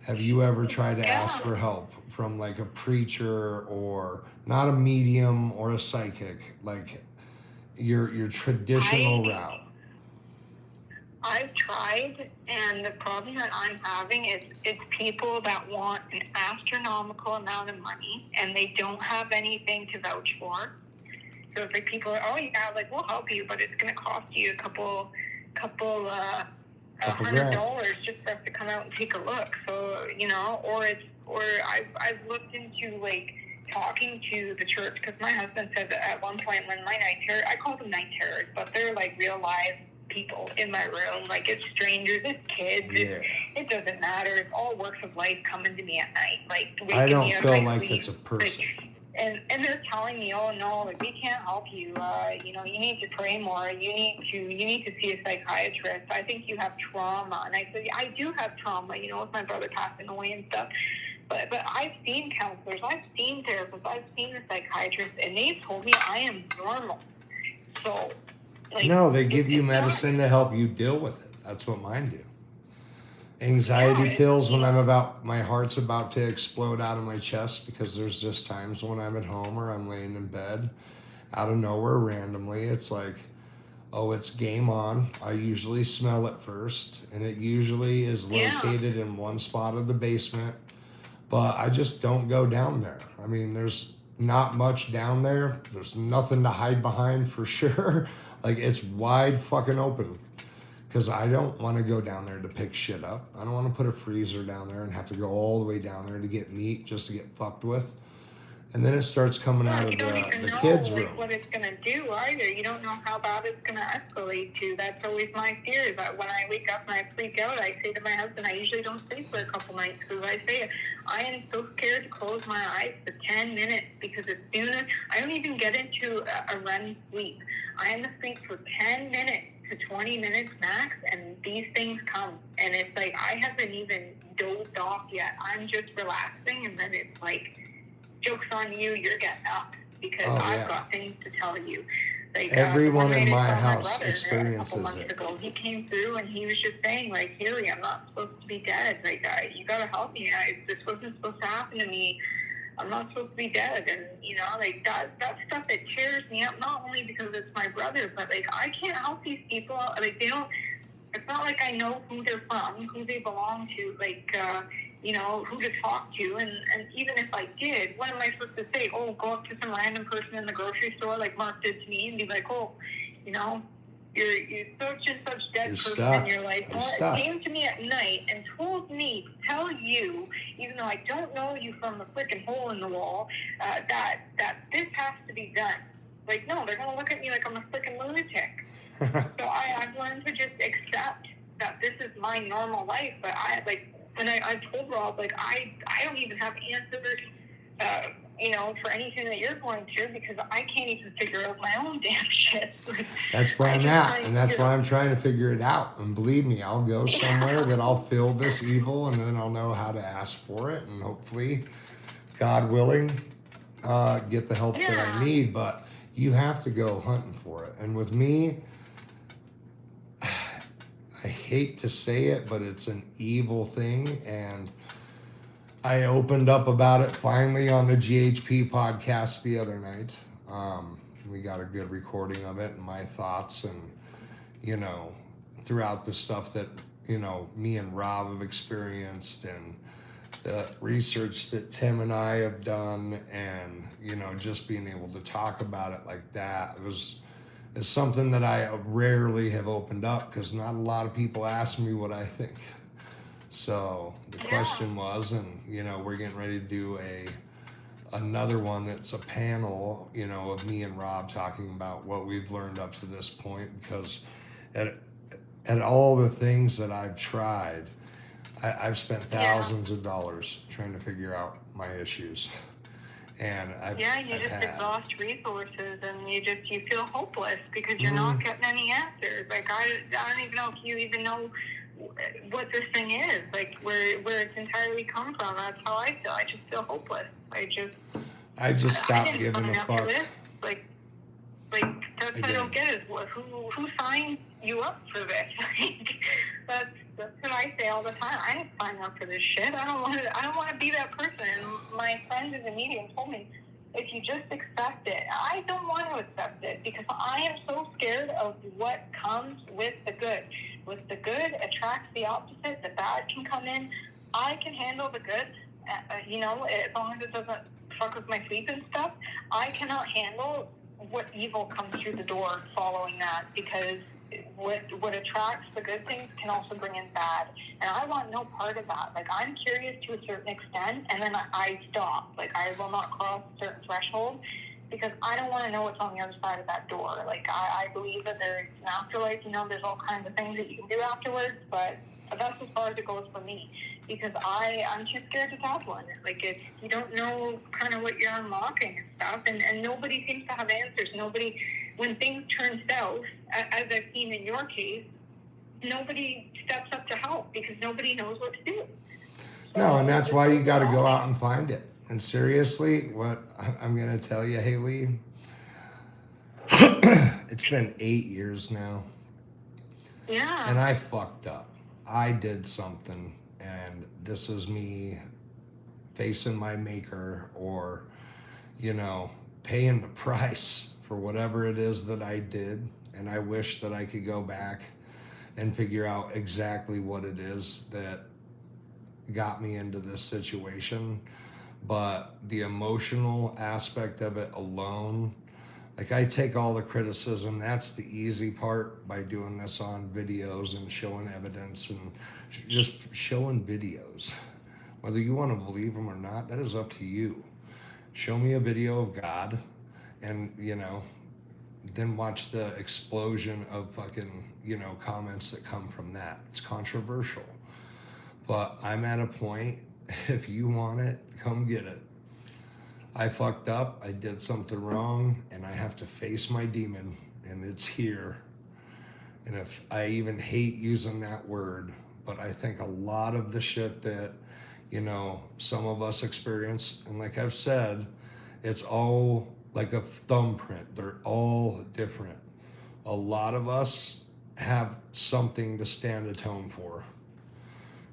Have you ever tried to ask for help from like a preacher or not a medium or a psychic, like your traditional route? I've tried, and the problem that I'm having is it's people that want an astronomical amount of money and they don't have anything to vouch for. So it's like people are, oh yeah, like we'll help you, but it's going to cost you a couple $100 just for us to come out and take a look. So or I've looked into like talking to the church, because my husband said that at one point when my night terror, I call them night terrors, but they're like real live people in my room. Like it's strangers, it's kids, it doesn't matter. It's all works of life coming to me at night. Like I don't feel like it's a person. And they're telling me, oh no, like we can't help you. You need to pray more. You need to see a psychiatrist. I think you have trauma. And I said, yeah, I do have trauma. With my brother passing away and stuff. But I've seen counselors, I've seen therapists, I've seen a psychiatrist, and they've told me I am normal. So, no, they give you medicine to help you deal with it. That's what mine do. Anxiety pills when my heart's about to explode out of my chest, because there's just times when I'm at home or I'm laying in bed, out of nowhere, randomly, it's like, oh, it's game on. I usually smell it first, and it usually is located in one spot of the basement, but I just don't go down there. I mean, there's not much down there. There's nothing to hide behind for sure. Like, it's wide fucking open. Because I don't want to go down there to pick shit up. I don't want to put a freezer down there and have to go all the way down there to get meat just to get fucked with. And then it starts coming out of the kids' room. What it's going to do either. You don't know how bad it's going to escalate to. That's always my fear. That when I wake up and I freak out, I say to my husband, I usually don't sleep for a couple nights, because I say, I am so scared to close my eyes for 10 minutes, because as soon as I don't even get into a REM sleep, I am asleep for 10 minutes to 20 minutes max, and these things come, and it's like I haven't even dozed off yet. I'm just relaxing, and then it's like, joke's on you, you're getting up, because I've got things to tell you Like everyone in my saw house brother a couple experiences months it. ago. He came through and he was just saying, like, Hailey, I'm not supposed to be dead. Like, you gotta help me. This wasn't supposed to happen to me. I'm not supposed to be dead. And, you know, like, that stuff that tears me up, not only because it's my brother, but, like, I can't help these people. Like, they don't, it's not like I know who they're from, who they belong to, like, you know, who to talk to. And even if I did, what am I supposed to say? Oh, go up to some random person in the grocery store, like Mark did to me, and be like, oh, you know, you're such and such dead person stuck. in your life. You're Well, stuck. it came to me at night and told me to tell you, even though I don't know you from a freaking hole in the wall, that this has to be done. Like, no, they're going to look at me like I'm a freaking lunatic. So I've learned to just accept that this is my normal life. But I told Rob, like, I don't even have answers, you know, for anything that you're going through, because I can't even figure out my own damn shit. That's where I'm at, and that's why I'm trying to figure it out. And believe me, I'll go somewhere that I'll feel this evil, and then I'll know how to ask for it, and hopefully, God willing, get the help that I need. But you have to go hunting for it. And with me, I hate to say it, but it's an evil thing. And I opened up about it finally on the GHP podcast the other night. We got a good recording of it and my thoughts, and, you know, throughout the stuff that, you know, me and Rob have experienced, and the research that Tim and I have done, and, you know, just being able to talk about it like that is something that I rarely have opened up, because not a lot of people ask me what I think. So the question was, and, you know, we're getting ready to do another one that's a panel, you know, of me and Rob talking about what we've learned up to this point, because at all the things that I've tried, I've spent thousands of dollars trying to figure out my issues. And you just exhaust resources, and you feel hopeless because you're not getting any answers. Like, I don't even know if you even know what this thing is, like where it's entirely come from. That's how I feel. I just feel hopeless. I just stopped giving a fuck. Like that's what I don't get is who signed you up for this? That's what I say all the time. I didn't sign up for this shit. I don't want to be that person. And my friend in the medium told me, if you just accept it. I don't want to accept it, because I am so scared of what comes with the good. With the good attracts the opposite. The bad can come in. I can handle the good, you know, as long as it doesn't fuck with my sleep and stuff. I cannot handle what evil comes through the door following that, because what attracts the good things can also bring in bad, and I want no part of that. Like, I'm curious to a certain extent, and then I stop. Like, I will not cross a certain threshold, because I don't want to know what's on the other side of that door. Like, I believe that there's an afterlife, you know, there's all kinds of things that you can do afterwards, but that's as far as it goes for me, because I'm too scared to tackle it. Like, you don't know kind of what you're unlocking and stuff, and nobody seems to have answers. Nobody, when things turn south, as I've seen in your case, nobody steps up to help, because nobody knows what to do. So, no, and that's why you got to go out and find it. And seriously, what I'm going to tell you, Hailey, it's been 8 years now. Yeah. And I fucked up. I did something, and this is me facing my maker, or, you know, paying the price for whatever it is that I did. And I wish that I could go back and figure out exactly what it is that got me into this situation. But the emotional aspect of it alone, like, I take all the criticism. That's the easy part by doing this on videos and showing evidence and just showing videos. Whether you want to believe them or not, that is up to you. Show me a video of God, and, you know, then watch the explosion of fucking, you know, comments that come from that. It's controversial. But I'm at a point, if you want it, come get it. I fucked up, I did something wrong, and I have to face my demon, and it's here. And if I even hate using that word, but I think a lot of the shit that, you know, some of us experience, and like I've said, it's all like a thumbprint. They're all different. A lot of us have something to stand atone for.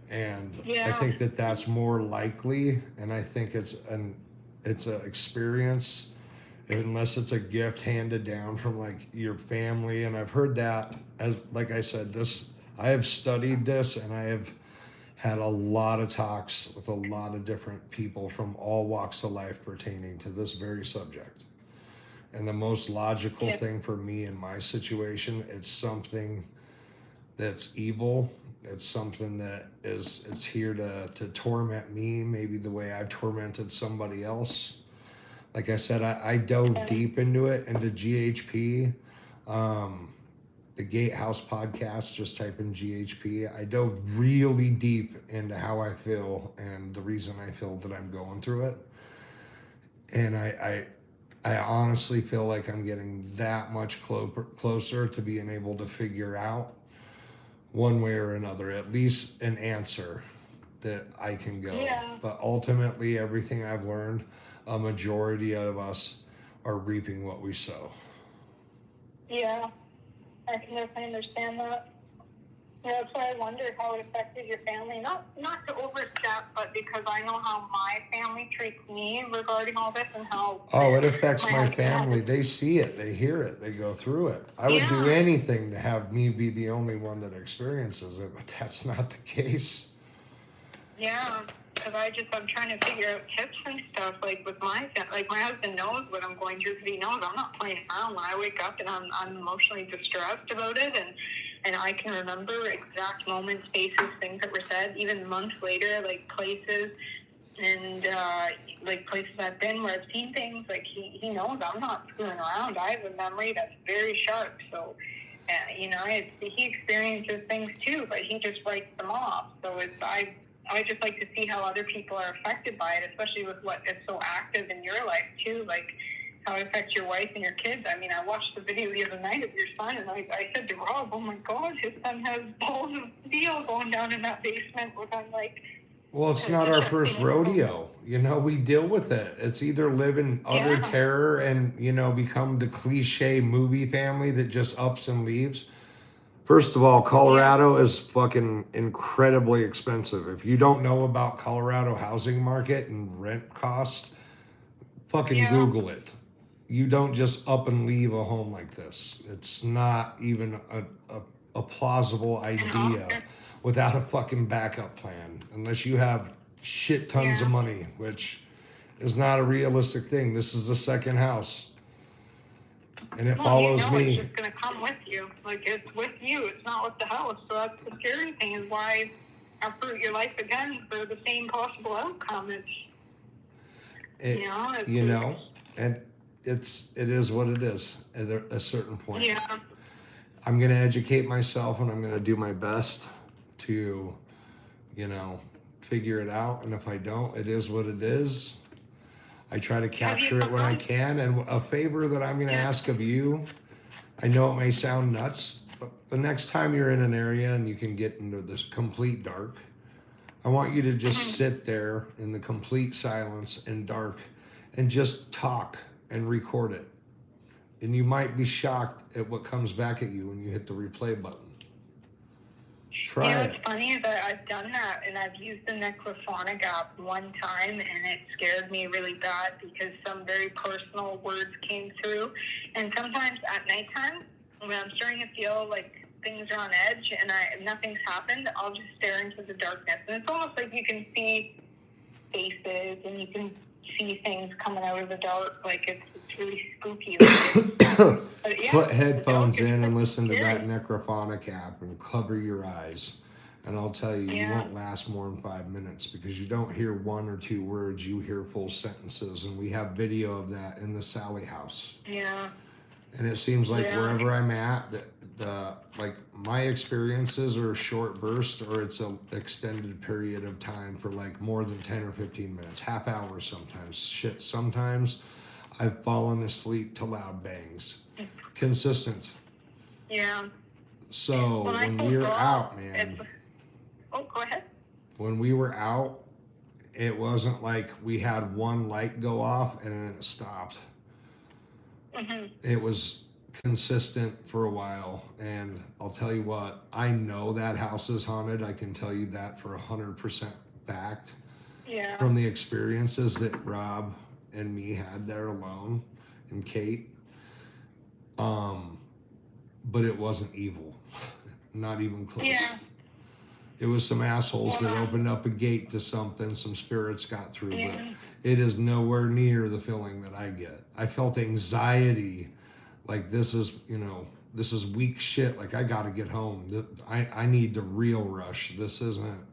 And I think that that's more likely, and I think it's an experience, unless it's a gift handed down from like your family. And I've heard that, as like I said, this, I have studied this, and I have had a lot of talks with a lot of different people from all walks of life pertaining to this very subject. And the most logical thing for me in my situation, it's something that's evil. It's something that it's here to torment me, maybe the way I've tormented somebody else. Like I said, I dove deep into it, into GHP. The Gatehouse podcast, just type in GHP. I dove really deep into how I feel and the reason I feel that I'm going through it. And I honestly feel like I'm getting that much closer to being able to figure out one way or another, at least an answer that I can go. Yeah. But ultimately, everything I've learned, a majority of us are reaping what we sow. Yeah, I can definitely understand that. Yeah, that's why I wondered how it affected your family. Not to overstep, but because I know how my family treats me regarding all this and how. Oh, it affects my husband family. has- They see it, they hear it, they go through it. I would do anything to have me be the only one that experiences it, but that's not the case. Yeah, because I'm trying to figure out tips and stuff, like with my husband knows what I'm going through, because he knows I'm not playing around. When I wake up and I'm emotionally distressed about it, and I can remember exact moments, faces, things that were said, even months later, like places and like places I've been where I've seen things. Like he knows I'm not screwing around. I have a memory that's very sharp, so. He experiences things too, but he just writes them off. So I just like to see how other people are affected by it, especially with what is so active in your life too, like how it affects your wife and your kids. I mean, I watched the video the other night of your son, and I said to Rob, "Oh my God, his son has balls of steel going down in that basement." I'm like, well, it's not our first rodeo. We deal with it. It's either live in utter terror and, become the cliche movie family that just ups and leaves. First of all, Colorado is fucking incredibly expensive. If you don't know about Colorado housing market and rent cost, fucking Google it. You don't just up and leave a home like this. It's not even a plausible idea without a fucking backup plan, unless you have shit tons of money, which is not a realistic thing. This is the second house. And it follows me. It's just going to come with you. Like, it's with you. It's not with the house. So that's the scary thing, is why uproot your life again for the same possible outcome. And it is what it is at a certain point. Yeah. I'm going to educate myself, and I'm going to do my best to, figure it out. And if I don't, it is what it is. I try to capture it when I can. And a favor that I'm going to ask of you, I know it may sound nuts, but the next time you're in an area and you can get into this complete dark, I want you to just sit there in the complete silence and dark and just talk and record it. And you might be shocked at what comes back at you when you hit the replay button. Try it. What's funny is that I've done that, and I've used the Necrophonic app one time, and it scared me really bad because some very personal words came through. And sometimes at nighttime, when I'm starting to feel like things are on edge and nothing's happened, I'll just stare into the darkness. And it's almost like you can see faces and you can see things coming out of the dark. Like it's really spooky. Put headphones in and listen to that Necrophonic app and cover your eyes. And I'll tell you, you won't last more than 5 minutes, because you don't hear one or two words, you hear full sentences. And we have video of that in the Sally house. Yeah. And it seems like wherever I'm at, like my experiences are a short burst, or it's an extended period of time for like more than 10 or 15 minutes, half hour sometimes. Shit, sometimes I've fallen asleep to loud bangs. Consistent. Yeah. So when we were out, man. Go ahead. When we were out, it wasn't like we had one light go off and then it stopped. It was consistent for a while, and I'll tell you what, I know that house is haunted. I can tell you that for 100% fact. Yeah. From the experiences that Rob and me had there alone, and Kate. But it wasn't evil, not even close. Yeah. It was some assholes that opened up a gate to something, some spirits got through, Yeah. but it is nowhere near the feeling that I get. I felt anxiety, like this is weak shit, like I gotta get home. I need the real rush. This isn't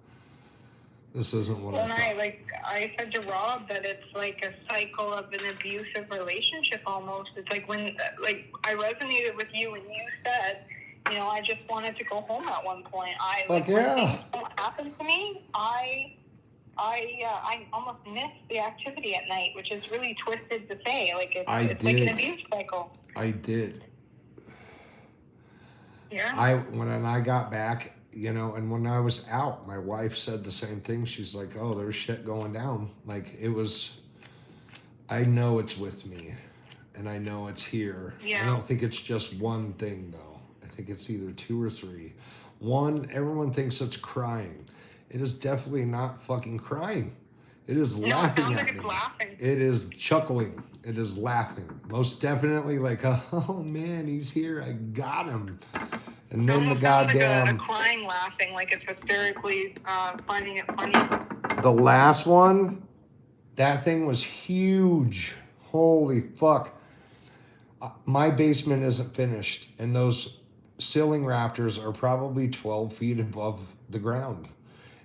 what Well, I thought. I said to Rob that it's like a cycle of an abusive relationship almost. It's like when, like, I resonated with you when you said, you know, I just wanted to go home at one point. When things don't happen to me, I almost miss the activity at night, which is really twisted to say. Like, it's like an abuse cycle. I did. Yeah. When I got back, you know, and when I was out, my wife said the same thing. She's like, "Oh, there's shit going down." Like, it was, I know it's with me, and I know it's here. Yeah. I don't think it's just one thing, though. I think it's either two or three. One, everyone thinks it's crying. It is definitely not fucking crying. It is laughing at me. Laughing. It is chuckling. It is laughing. Most definitely, like, oh man, he's here. I got him. And then the goddamn, like a crying, laughing, like it's hysterically finding it funny. The last one, that thing was huge. Holy fuck. My basement isn't finished, and those ceiling rafters are probably 12 feet above the ground.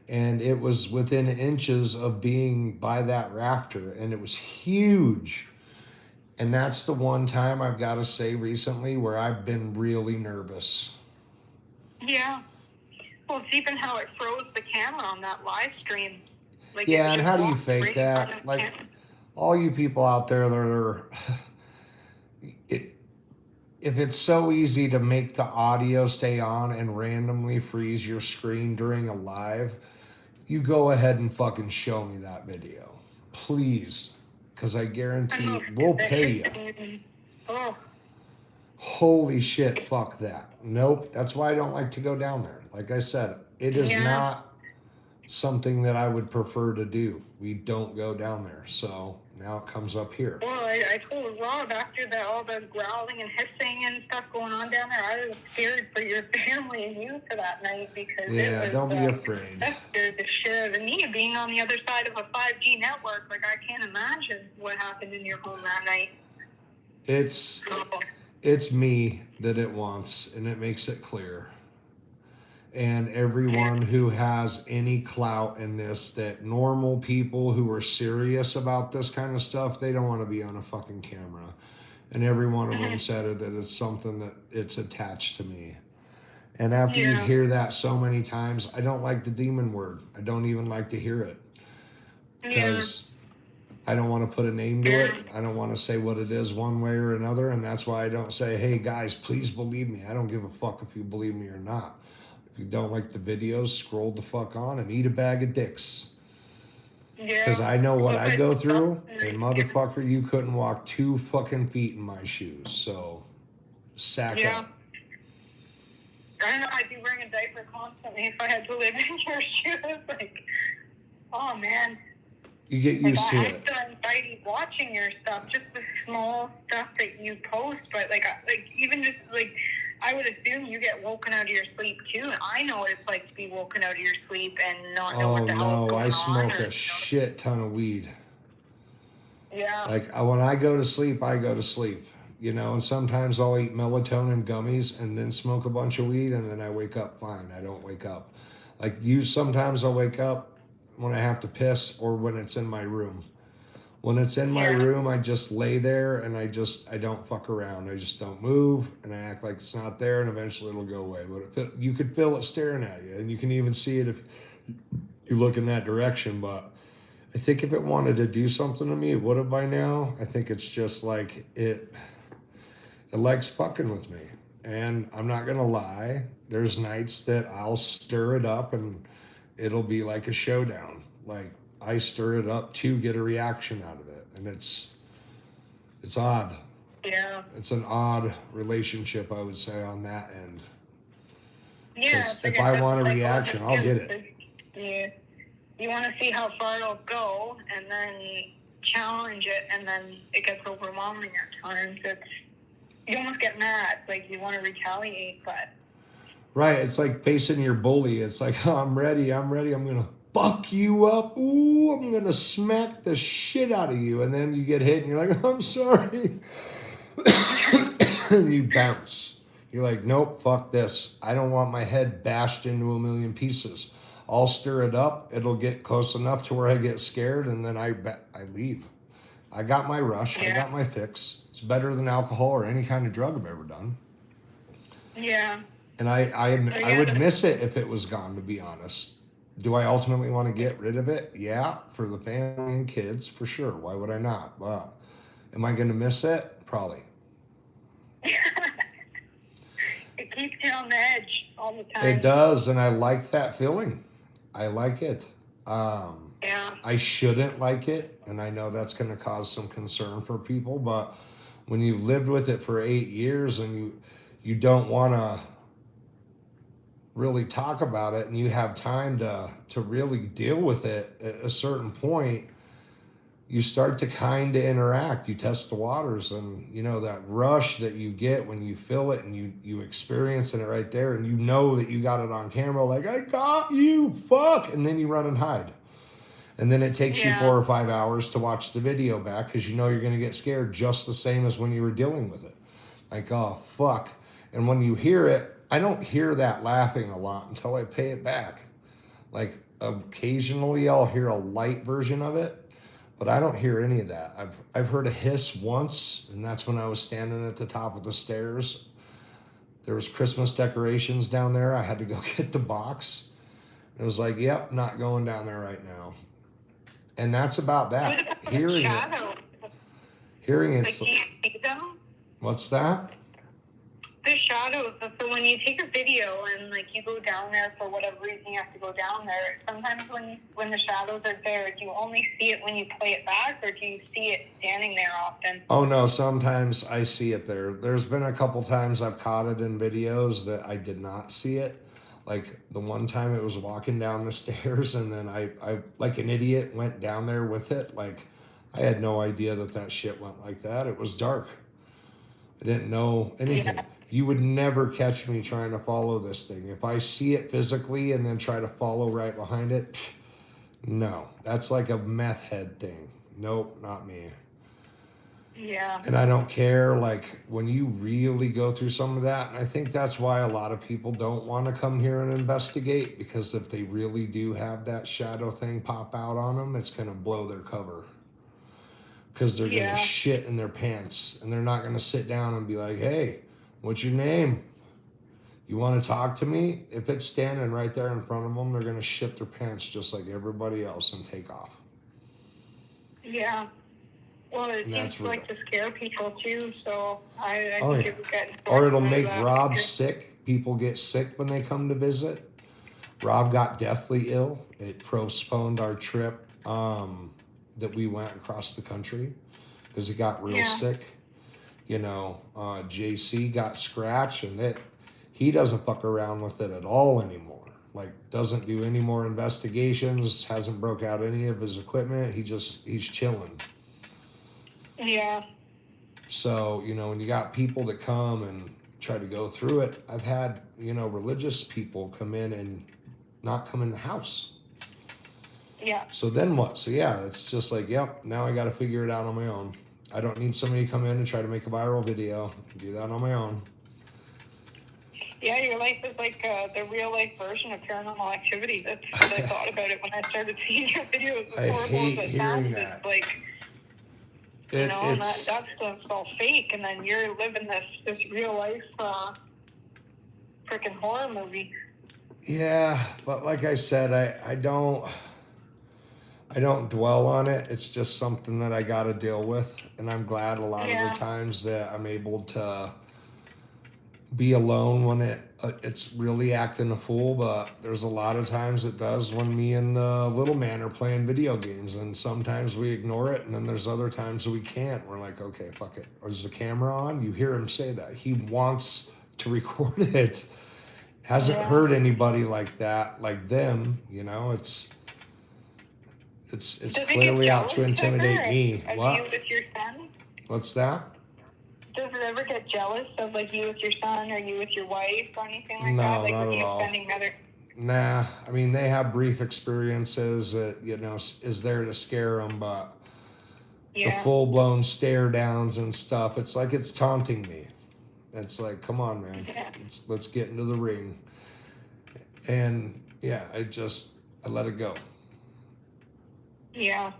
And it was within inches of being by that rafter, and it was huge. And that's the one time I've got to say recently where I've been really nervous. Yeah. Well, it's even how it froze the camera on that live stream. Like, yeah, and how do you fake that? Like, all you people out there that are, if it's so easy to make the audio stay on and randomly freeze your screen during a live, you go ahead and fucking show me that video, please, because I guarantee we'll pay you. Oh. Holy shit, fuck that. Nope, that's why I don't like to go down there. Like I said, it is not something that I would prefer to do. We don't go down there, so now it comes up here. Well, I told Rob after all the growling and hissing and stuff going on down there, I was scared for your family and you for that night because don't be afraid. That scared the shit out of me, being on the other side of a 5G network. Like, I can't imagine what happened in your home that night. It's me that it wants, and it makes it clear. And everyone who has any clout in this, that normal people who are serious about this kind of stuff, they don't want to be on a fucking camera. And every one of them said that it's something that it's attached to me. And after you hear that so many times, I don't like the demon word. I don't even like to hear it. Because I don't want to put a name to it. I don't want to say what it is one way or another. And that's why I don't say, hey guys, please believe me. I don't give a fuck if you believe me or not. If you don't like the videos, scroll the fuck on and eat a bag of dicks. Because I know what I go through. And motherfucker, you couldn't walk 2 fucking feet in my shoes. So, sack up. I don't know, I'd be wearing a diaper constantly if I had to live in your shoes. Like, oh man. You get used to it. I feel anxiety watching your stuff, just the small stuff that you post. But like even just like, I would assume you get woken out of your sleep too. And I know what it's like to be woken out of your sleep and not know what the hell is going on. I smoke a shit ton of weed. Yeah. Like when I go to sleep, I go to sleep. You know, and sometimes I'll eat melatonin gummies and then smoke a bunch of weed, and then I wake up fine. I don't wake up. Like sometimes I'll wake up when I have to piss or when it's in my room. When it's in my room, I just lay there and I don't fuck around. I just don't move and I act like it's not there, and eventually it'll go away. But you could feel it staring at you, and you can even see it if you look in that direction. But I think if it wanted to do something to me, it would have by now. I think it's just like it likes fucking with me. And I'm not gonna lie, there's nights that I'll stir it up and it'll be like a showdown. Like, I stir it up to get a reaction out of it, and it's odd. Yeah. It's an odd relationship, I would say, on that end. Yeah. If I want a reaction, I'll get it. Yeah. You want to see how far it'll go, and then challenge it, and then it gets overwhelming at times. You almost get mad, like you want to retaliate, but. Right, it's like facing your bully. It's like, oh, I'm ready, I'm gonna fuck you up. Ooh, I'm gonna smack the shit out of you. And then you get hit and you're like, I'm sorry. And you bounce. You're like, nope, fuck this. I don't want my head bashed into a million pieces. I'll stir it up. It'll get close enough to where I get scared, and then I leave. I got my rush. Yeah. I got my fix. It's better than alcohol or any kind of drug I've ever done. Yeah. And I would miss it if it was gone, to be honest. Do I ultimately want to get rid of it? Yeah, for the family and kids, for sure. Why would I not? But am I going to miss it? Probably. It keeps you on the edge all the time. It does, and I like that feeling. I like it. Yeah. I shouldn't like it, and I know that's going to cause some concern for people, but when you've lived with it for 8 years and you don't want to really talk about it, and you have time to really deal with it, at a certain point you start to kind of interact. You test the waters, and you know that rush that you get when you feel it and you experience it right there, and you know that you got it on camera, like, I got you, fuck, and then you run and hide, and then it takes you 4 or 5 hours to watch the video back because you know you're going to get scared just the same as when you were dealing with it, like, oh fuck. And when you hear it, I don't hear that laughing a lot until I pay it back. Like, occasionally I'll hear a light version of it, but I don't hear any of that. I've heard a hiss once, and that's when I was standing at the top of the stairs. There was Christmas decorations down there. I had to go get the box. It was like, yep, not going down there right now. And that's about that. Hearing it. Like, do you see them? What's that? The shadows. So when you take a video and like you go down there for whatever reason, you have to go down there. Sometimes when the shadows are there, do you only see it when you play it back, or do you see it standing there often? Oh no, sometimes I see it there. There's been a couple times I've caught it in videos that I did not see it. Like the one time it was walking down the stairs, and then I like an idiot went down there with it. Like, I had no idea that shit went like that. It was dark. I didn't know anything. Yeah. You would never catch me trying to follow this thing. If I see it physically and then try to follow right behind it, no. That's like a meth head thing. Nope, not me. Yeah. And I don't care, like, when you really go through some of that, and I think that's why a lot of people don't want to come here and investigate, because if they really do have that shadow thing pop out on them, it's going to blow their cover. Because they're going to shit in their pants, and they're not going to sit down and be like, hey, what's your name? You want to talk to me? If it's standing right there in front of them, they're going to shit their pants just like everybody else and take off. Yeah. Well, it seems like to scare people too, so I think it would get... Or it'll make Rob sick. People get sick when they come to visit. Rob got deathly ill. It postponed our trip that we went across the country because he got real sick. You know, JC got scratched, and he doesn't fuck around with it at all anymore. Like, doesn't do any more investigations, hasn't broke out any of his equipment. He's chilling. Yeah. So, you know, when you got people that come and try to go through it, I've had, you know, religious people come in and not come in the house. Yeah. So then what? So yeah, it's just like, yep, now I got to figure it out on my own. I don't need somebody to come in and try to make a viral video. I can do that on my own. Yeah, your life is like the real life version of Paranormal Activity. That's what I thought about it when I started seeing your videos. I hate hearing that. It's like, you know, and that stuff's all fake, and then you're living this real life freaking horror movie. Yeah, but like I said, I don't dwell on it. It's just something that I got to deal with, and I'm glad a lot of the times that I'm able to be alone when it's really acting a fool, but there's a lot of times it does when me and the little man are playing video games, and sometimes we ignore it, and then there's other times we can't. We're like, okay, fuck it. Or is the camera on? You hear him say that. He wants to record it. Hasn't heard anybody like that, like them, you know, it's clearly out to intimidate me. What? You with your son? What's that? Does it ever get jealous of like you with your son or you with your wife or anything like No, that? Like not with at you all. spending other. Nah, I mean, they have brief experiences that, you know, is there to scare them, but the full-blown stare downs and stuff, it's like it's taunting me. It's like, come on, man, let's get into the ring. And yeah, I let it go. Yeah.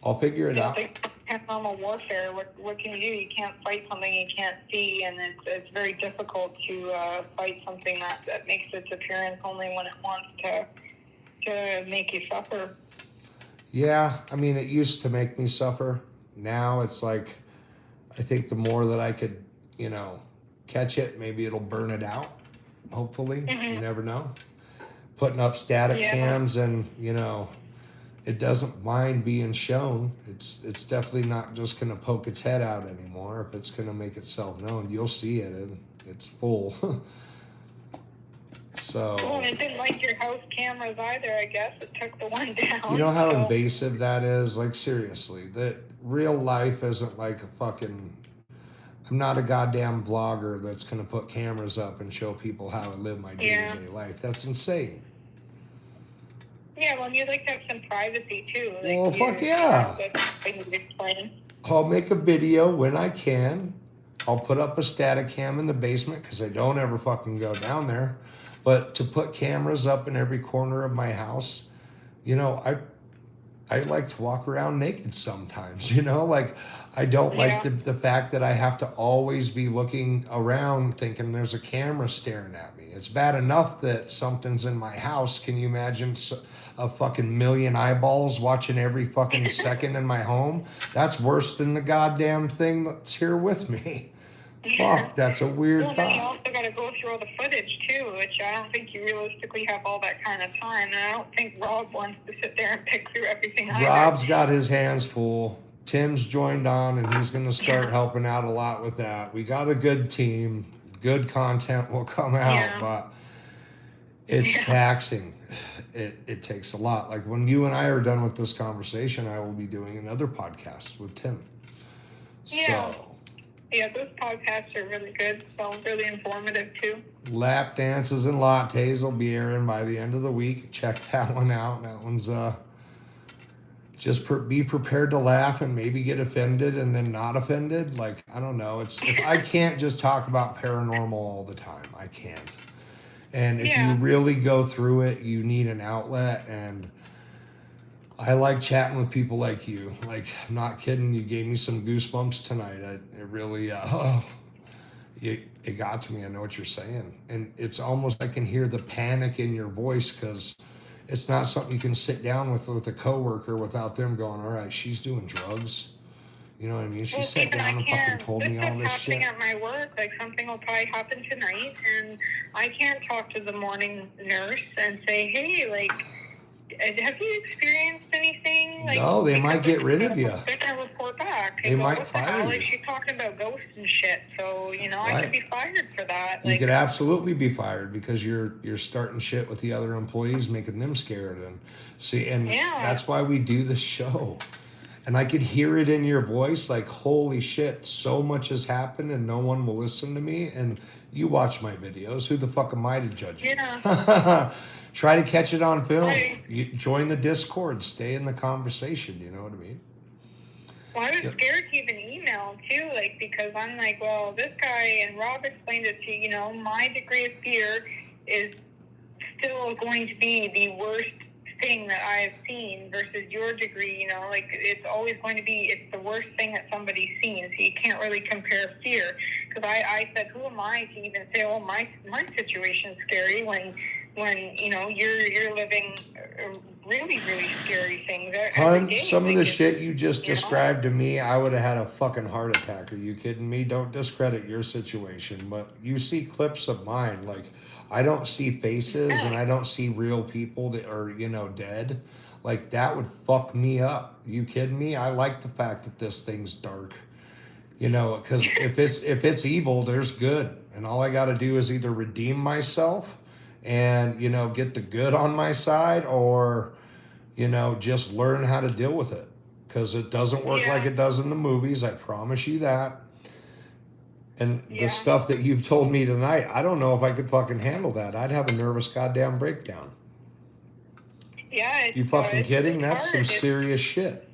I'll figure it out. Like paranormal warfare, what can you do? You can't fight something you can't see, and it's very difficult to fight something that makes its appearance only when it wants to make you suffer. Yeah, I mean, it used to make me suffer. Now it's like, I think the more that I could, you know, catch it, maybe it'll burn it out. Hopefully, you never know. Putting up static cams, and you know, it doesn't mind being shown. It's definitely not just gonna poke its head out anymore. If it's gonna make itself known, you'll see it, and it's full. So. Well, and it didn't like your house cameras either. I guess it took the one down. You know how invasive that is? Like, seriously, that real life isn't like a fucking. I'm not a goddamn vlogger that's gonna put cameras up and show people how I live my day-to-day life. That's insane. Yeah, well, you'd like to have some privacy too. Like well, fuck yeah. I'll make a video when I can. I'll put up a static cam in the basement because I don't ever fucking go down there. But to put cameras up in every corner of my house, you know, I like to walk around naked sometimes, you know? Like, I don't like the fact that I have to always be looking around thinking there's a camera staring at me. It's bad enough that something's in my house. Can you imagine a fucking million eyeballs watching every fucking second in my home? That's worse than the goddamn thing that's here with me. Fuck, that's a weird thought. Then you also got to go through all the footage too, which I don't think you realistically have all that kind of time. And I don't think Rob wants to sit there and pick through everything either. Rob's got his hands full. Tim's joined on, and he's going to start helping out a lot with that. We got a good team. Good content will come out, but it's taxing. It takes a lot. Like, when you and I are done with this conversation, I will be doing another podcast with Tim. Yeah. So. Yeah, those podcasts are really good, so really informative too. Lap dances and lattes will be airing by the end of the week. Check that one out. That one's just be prepared to laugh and maybe get offended and then not offended. Like, I don't know. I can't just talk about paranormal all the time. I can't. And if you really go through it, you need an outlet. And I like chatting with people like you. Like, I'm not kidding. You gave me some goosebumps tonight. It really, it got to me. I know what you're saying. And it's almost, I can hear the panic in your voice, because it's not something you can sit down with a coworker without them going, all right, she's doing drugs. You know what I mean? She sat down and fucking told me all this shit. This is happening at my work. Like, something will probably happen tonight, and I can't talk to the morning nurse and say, hey, like, have you experienced anything? Like, no, they might get rid of you. They're going to report back. They might fire you. Like, she's talking about ghosts and shit. So, you know, I could be fired for that. You could absolutely be fired, because you're starting shit with the other employees, making them scared. And see, and that's why we do this show. And I could hear it in your voice, like, holy shit, so much has happened and no one will listen to me. And you watch my videos. Who the fuck am I to judge you? Yeah. Try to catch it on film. You join the Discord. Stay in the conversation. You know what I mean? Well, I was scared to even email, too, like, because I'm like, well, this guy, and Rob explained it to you, you know, my degree of fear is still going to be the worst thing that I've seen versus your degree, you know, like, it's always going to be, it's the worst thing that somebody's seen, so you can't really compare fear, because I said, who am I to even say, oh, my situation's scary when you know, you're living really, really scary things every Hun, day. some of Like, the it's, shit you just you know? described to me, I would have had a fucking heart attack. Are you kidding me? Don't discredit your situation, but you see clips of mine. Like, I don't see faces and I don't see real people that are, you know, dead. Like, that would fuck me up. You kidding me? I like the fact that this thing's dark. You know, because if it's evil, there's good, and all I got to do is either redeem myself and, you know, get the good on my side, or, you know, just learn how to deal with it, because it doesn't work like it does in the movies. I promise you that. And the stuff that you've told me tonight, I don't know if I could fucking handle that. I'd have a nervous goddamn breakdown. Yeah, You fucking kidding? That's some hard. serious shit.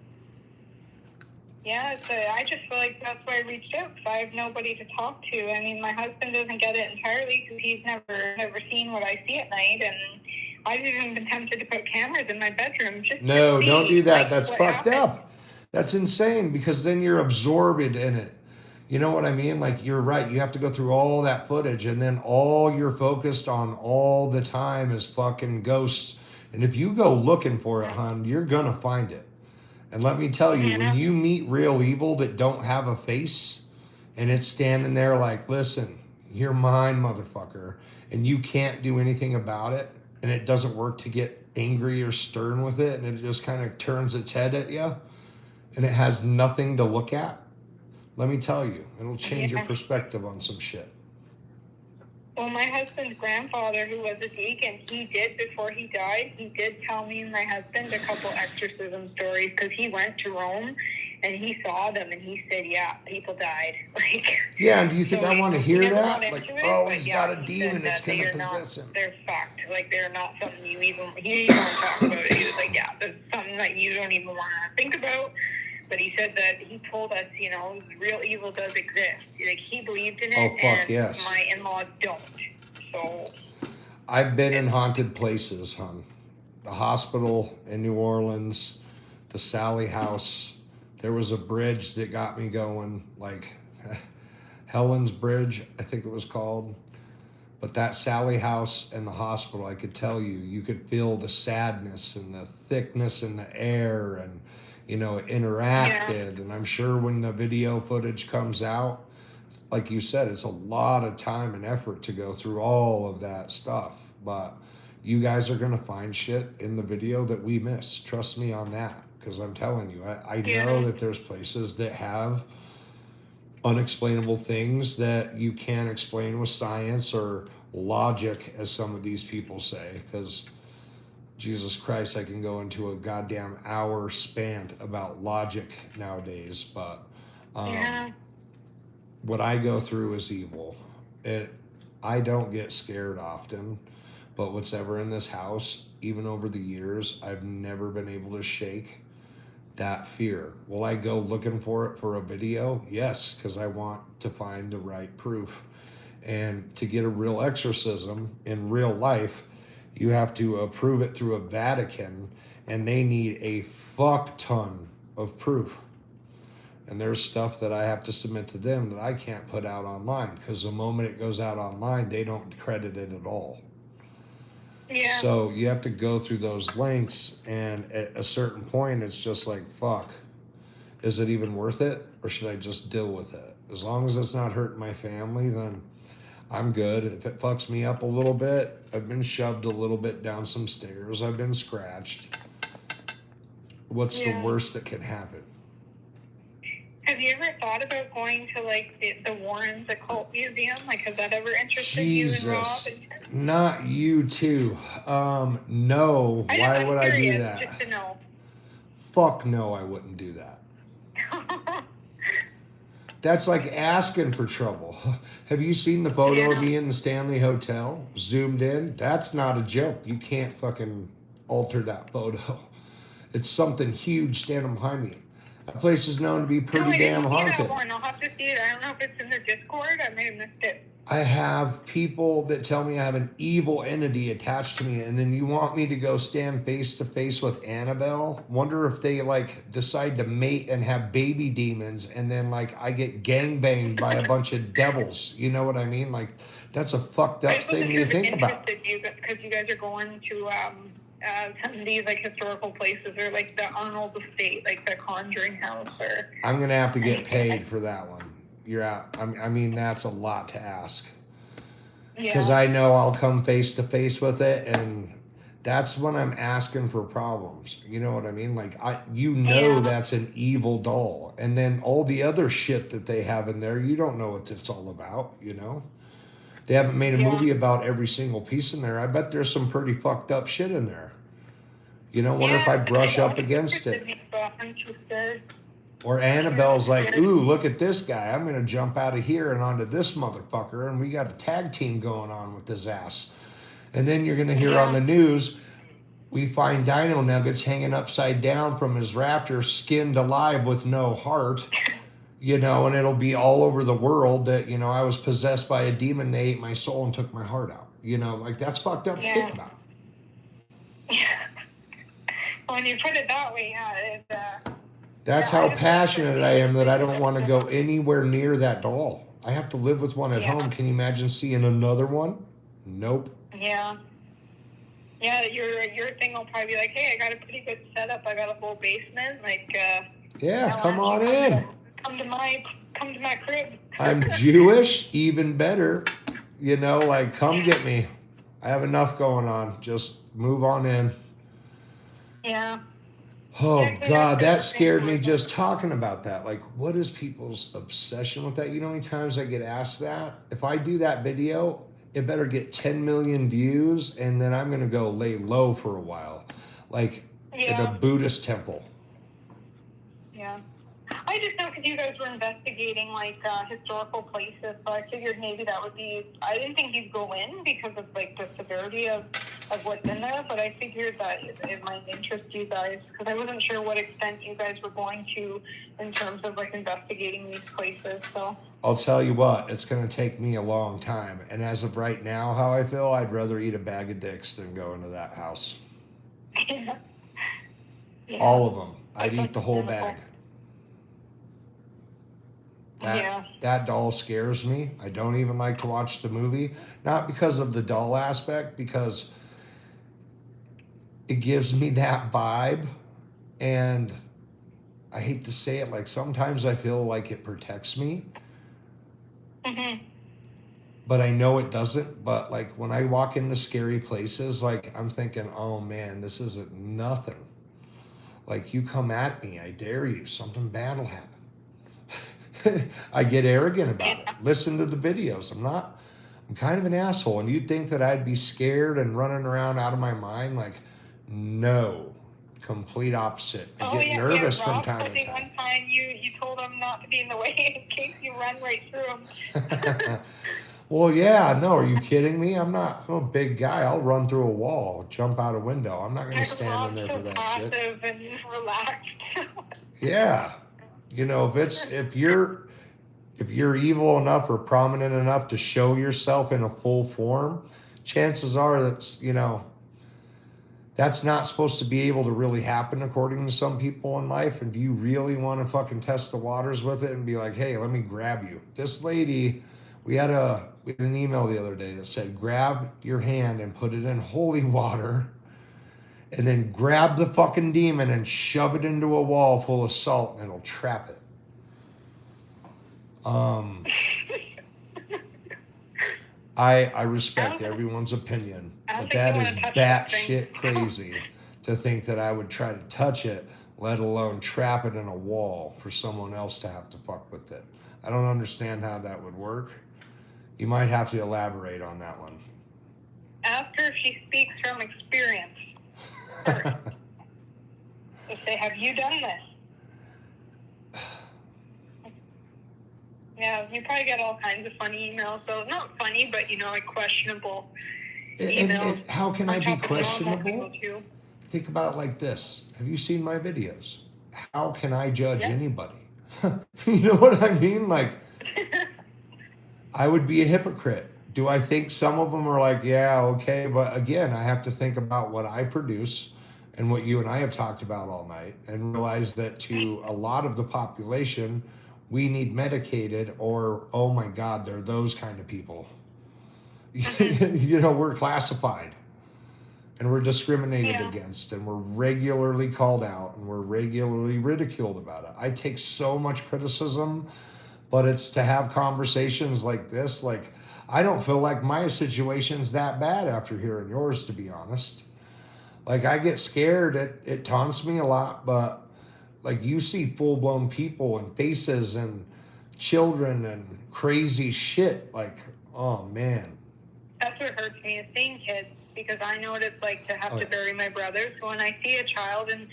Yeah, I just feel like that's why I reached out, because I have nobody to talk to. I mean, my husband doesn't get it entirely because he's never seen what I see at night, and I've even been tempted to put cameras in my bedroom just No, to see, don't do that. like, That's what fucked happens. up. That's insane, because then you're absorbed in it. You know what I mean? Like, you're right. You have to go through all that footage, and then all you're focused on all the time is fucking ghosts. And if you go looking for it, hon, you're gonna find it. And let me tell you, when you meet real evil that don't have a face, and it's standing there like, listen, you're mine, motherfucker, and you can't do anything about it, and it doesn't work to get angry or stern with it, and it just kind of turns its head at you, and it has nothing to look at, let me tell you, it'll change your perspective on some shit. Well, my husband's grandfather, who was a deacon, he did, before he died, he did tell me and my husband a couple exorcism stories, because he went to Rome and he saw them, and he said, yeah, people died. Like, yeah, and do you think I want to hear that? Like, oh, he's got a demon, it's going to possess him. They're fucked. Like, they're not something you even, he didn't want to talk about it. He was like, yeah, there's something that you don't even want to think about. But he said that he told us, you know, real evil does exist. Like, he believed in it, and yes. my in-laws don't. So I've been in haunted places, hon. The hospital in New Orleans, the Sally house. There was a bridge that got me going, like Helen's Bridge, I think it was called. But that Sally house and the hospital, I could tell you, you could feel the sadness and the thickness in the air, and, you know, it interacted. And I'm sure when the video footage comes out, like you said, it's a lot of time and effort to go through all of that stuff. But you guys are going to find shit in the video that we miss. Trust me on that, because I'm telling you, I know that there's places that have unexplainable things that you can't explain with science or logic, as some of these people say, because Jesus Christ, I can go into a goddamn hour span about logic nowadays. But what I go through is evil. I don't get scared often, but what's ever in this house, even over the years, I've never been able to shake that fear. Will I go looking for it for a video? Yes, because I want to find the right proof. And to get a real exorcism in real life, you have to approve it through a Vatican, and they need a fuck ton of proof. And there's stuff that I have to submit to them that I can't put out online, because the moment it goes out online, they don't credit it at all. Yeah. So you have to go through those lengths, and at a certain point, it's just like, fuck, is it even worth it, or should I just deal with it? As long as it's not hurting my family, then I'm good. If it fucks me up a little bit, I've been shoved a little bit down some stairs, I've been scratched. What's the worst that can happen? Have you ever thought about going to, like, the Warrens Occult Museum? Like, has that ever interested you and Rob? Not you too. No. Why would I do that? Just to know. Fuck no, I wouldn't do that. That's like asking for trouble. Have you seen the photo of me in the Stanley Hotel? Zoomed in? That's not a joke. You can't fucking alter that photo. It's something huge standing behind me. That place is known to be pretty damn haunted. I'll have to see it. I don't know if it's in the Discord. I may have missed it. I have people that tell me I have an evil entity attached to me, and then you want me to go stand face to face with Annabelle? Wonder if they, like, decide to mate and have baby demons, and then, like, I get gangbanged by a bunch of devils. You know what I mean? Like, that's a fucked up thing to think about. Because you guys are going to some of these like historical places, or like the Arnold Estate, like the Conjuring House, or I'm gonna have to get paid for that one. You're out. I mean, that's a lot to ask. Because yeah, I know I'll come face to face with it, and that's when I'm asking for problems. You know what I mean? Like Yeah. that's an evil doll, and then all the other shit that they have in there, you don't know what it's all about. You know, they haven't made a Yeah. movie about every single piece in there. I bet there's some pretty fucked up shit in there. You know, wonder if I brush up against it. Or Annabelle's like, ooh, look at this guy. I'm going to jump out of here and onto this motherfucker. And we got a tag team going on with his ass. And then you're going to hear on the news, we find Dino nuggets hanging upside down from his rafters, skinned alive with no heart. You know, and it'll be all over the world that, you know, I was possessed by a demon. They ate my soul and took my heart out. You know, like that's fucked up to think about. Yeah. When you put it that way, That's how passionate I am that I don't want to go anywhere near that doll. I have to live with one at home. Can you imagine seeing another one? Nope. Yeah. Yeah, your thing will probably be like, hey, I got a pretty good setup. I got a whole basement. Like, yeah, come on in. Come to my crib. I'm Jewish, even better. You know, like, come get me. I have enough going on. Just move on in. Yeah. Oh, God, that scared me just talking about that. Like, what is people's obsession with that? You know how many times I get asked that? If I do that video, it better get 10 million views, and then I'm going to go lay low for a while. Like, at a Buddhist temple. Yeah. I just know because you guys were investigating, like, historical places, so I figured maybe that would be... I didn't think you'd go in because of, like, the severity of what's in there, but I figured that it might interest you guys, because I wasn't sure what extent you guys were going to in terms of, like, investigating these places, so... I'll tell you what, it's going to take me a long time, and as of right now, how I feel, I'd rather eat a bag of dicks than go into that house. Yeah. All of them. I'd eat the whole bag. That doll scares me. I don't even like to watch the movie. Not because of the doll aspect, because it gives me that vibe. And I hate to say it, like sometimes I feel like it protects me. Mm-hmm. But I know it doesn't. But like when I walk into scary places, like I'm thinking, oh man, this isn't nothing. Like you come at me, I dare you. Something bad will happen. I get arrogant about it. Listen to the videos. I'm kind of an asshole. And you'd think that I'd be scared and running around out of my mind. Like, no. Complete opposite. I get nervous from time to time. One time you told him not to be in the way in case you run right through him. Well, yeah, no, are you kidding me? I'm a big guy. I'll run through a wall, jump out a window. I'm not going to stand in there for that shit. Passive and relaxed. Yeah. You know, if you're evil enough or prominent enough to show yourself in a full form, chances are that's, you know, that's not supposed to be able to really happen according to some people in life. And do you really want to fucking test the waters with it and be like, hey, let me grab you? This lady, we had an email the other day that said, grab your hand and put it in holy water and then grab the fucking demon and shove it into a wall full of salt and it'll trap it. I respect everyone's opinion, but that is batshit crazy to think that I would try to touch it, let alone trap it in a wall for someone else to have to fuck with it. I don't understand how that would work. You might have to elaborate on that one. Ask her if she speaks from experience. Just say, have you done this? Yeah, you probably get all kinds of funny emails. So not funny, but you know, like questionable emails. And how can I be questionable? Think about it like this. Have you seen my videos? How can I judge anybody? You know what I mean? Like, I would be a hypocrite. Do I think some of them are like, yeah, okay. But again, I have to think about what I produce and what you and I have talked about all night and realize that to a lot of the population, we need medicated or, oh my God, they're those kind of people. You know, we're classified. and we're discriminated against, and we're regularly called out, and we're regularly ridiculed about it. I take so much criticism, but it's to have conversations like this. Like, I don't feel like my situation's that bad after hearing yours, to be honest. Like, I get scared. It taunts me a lot, but like, you see full-blown people and faces and children and crazy shit. Like, oh man. That's what hurts me, is seeing kids, because I know what it's like to have to bury my brother. So when I see a child, and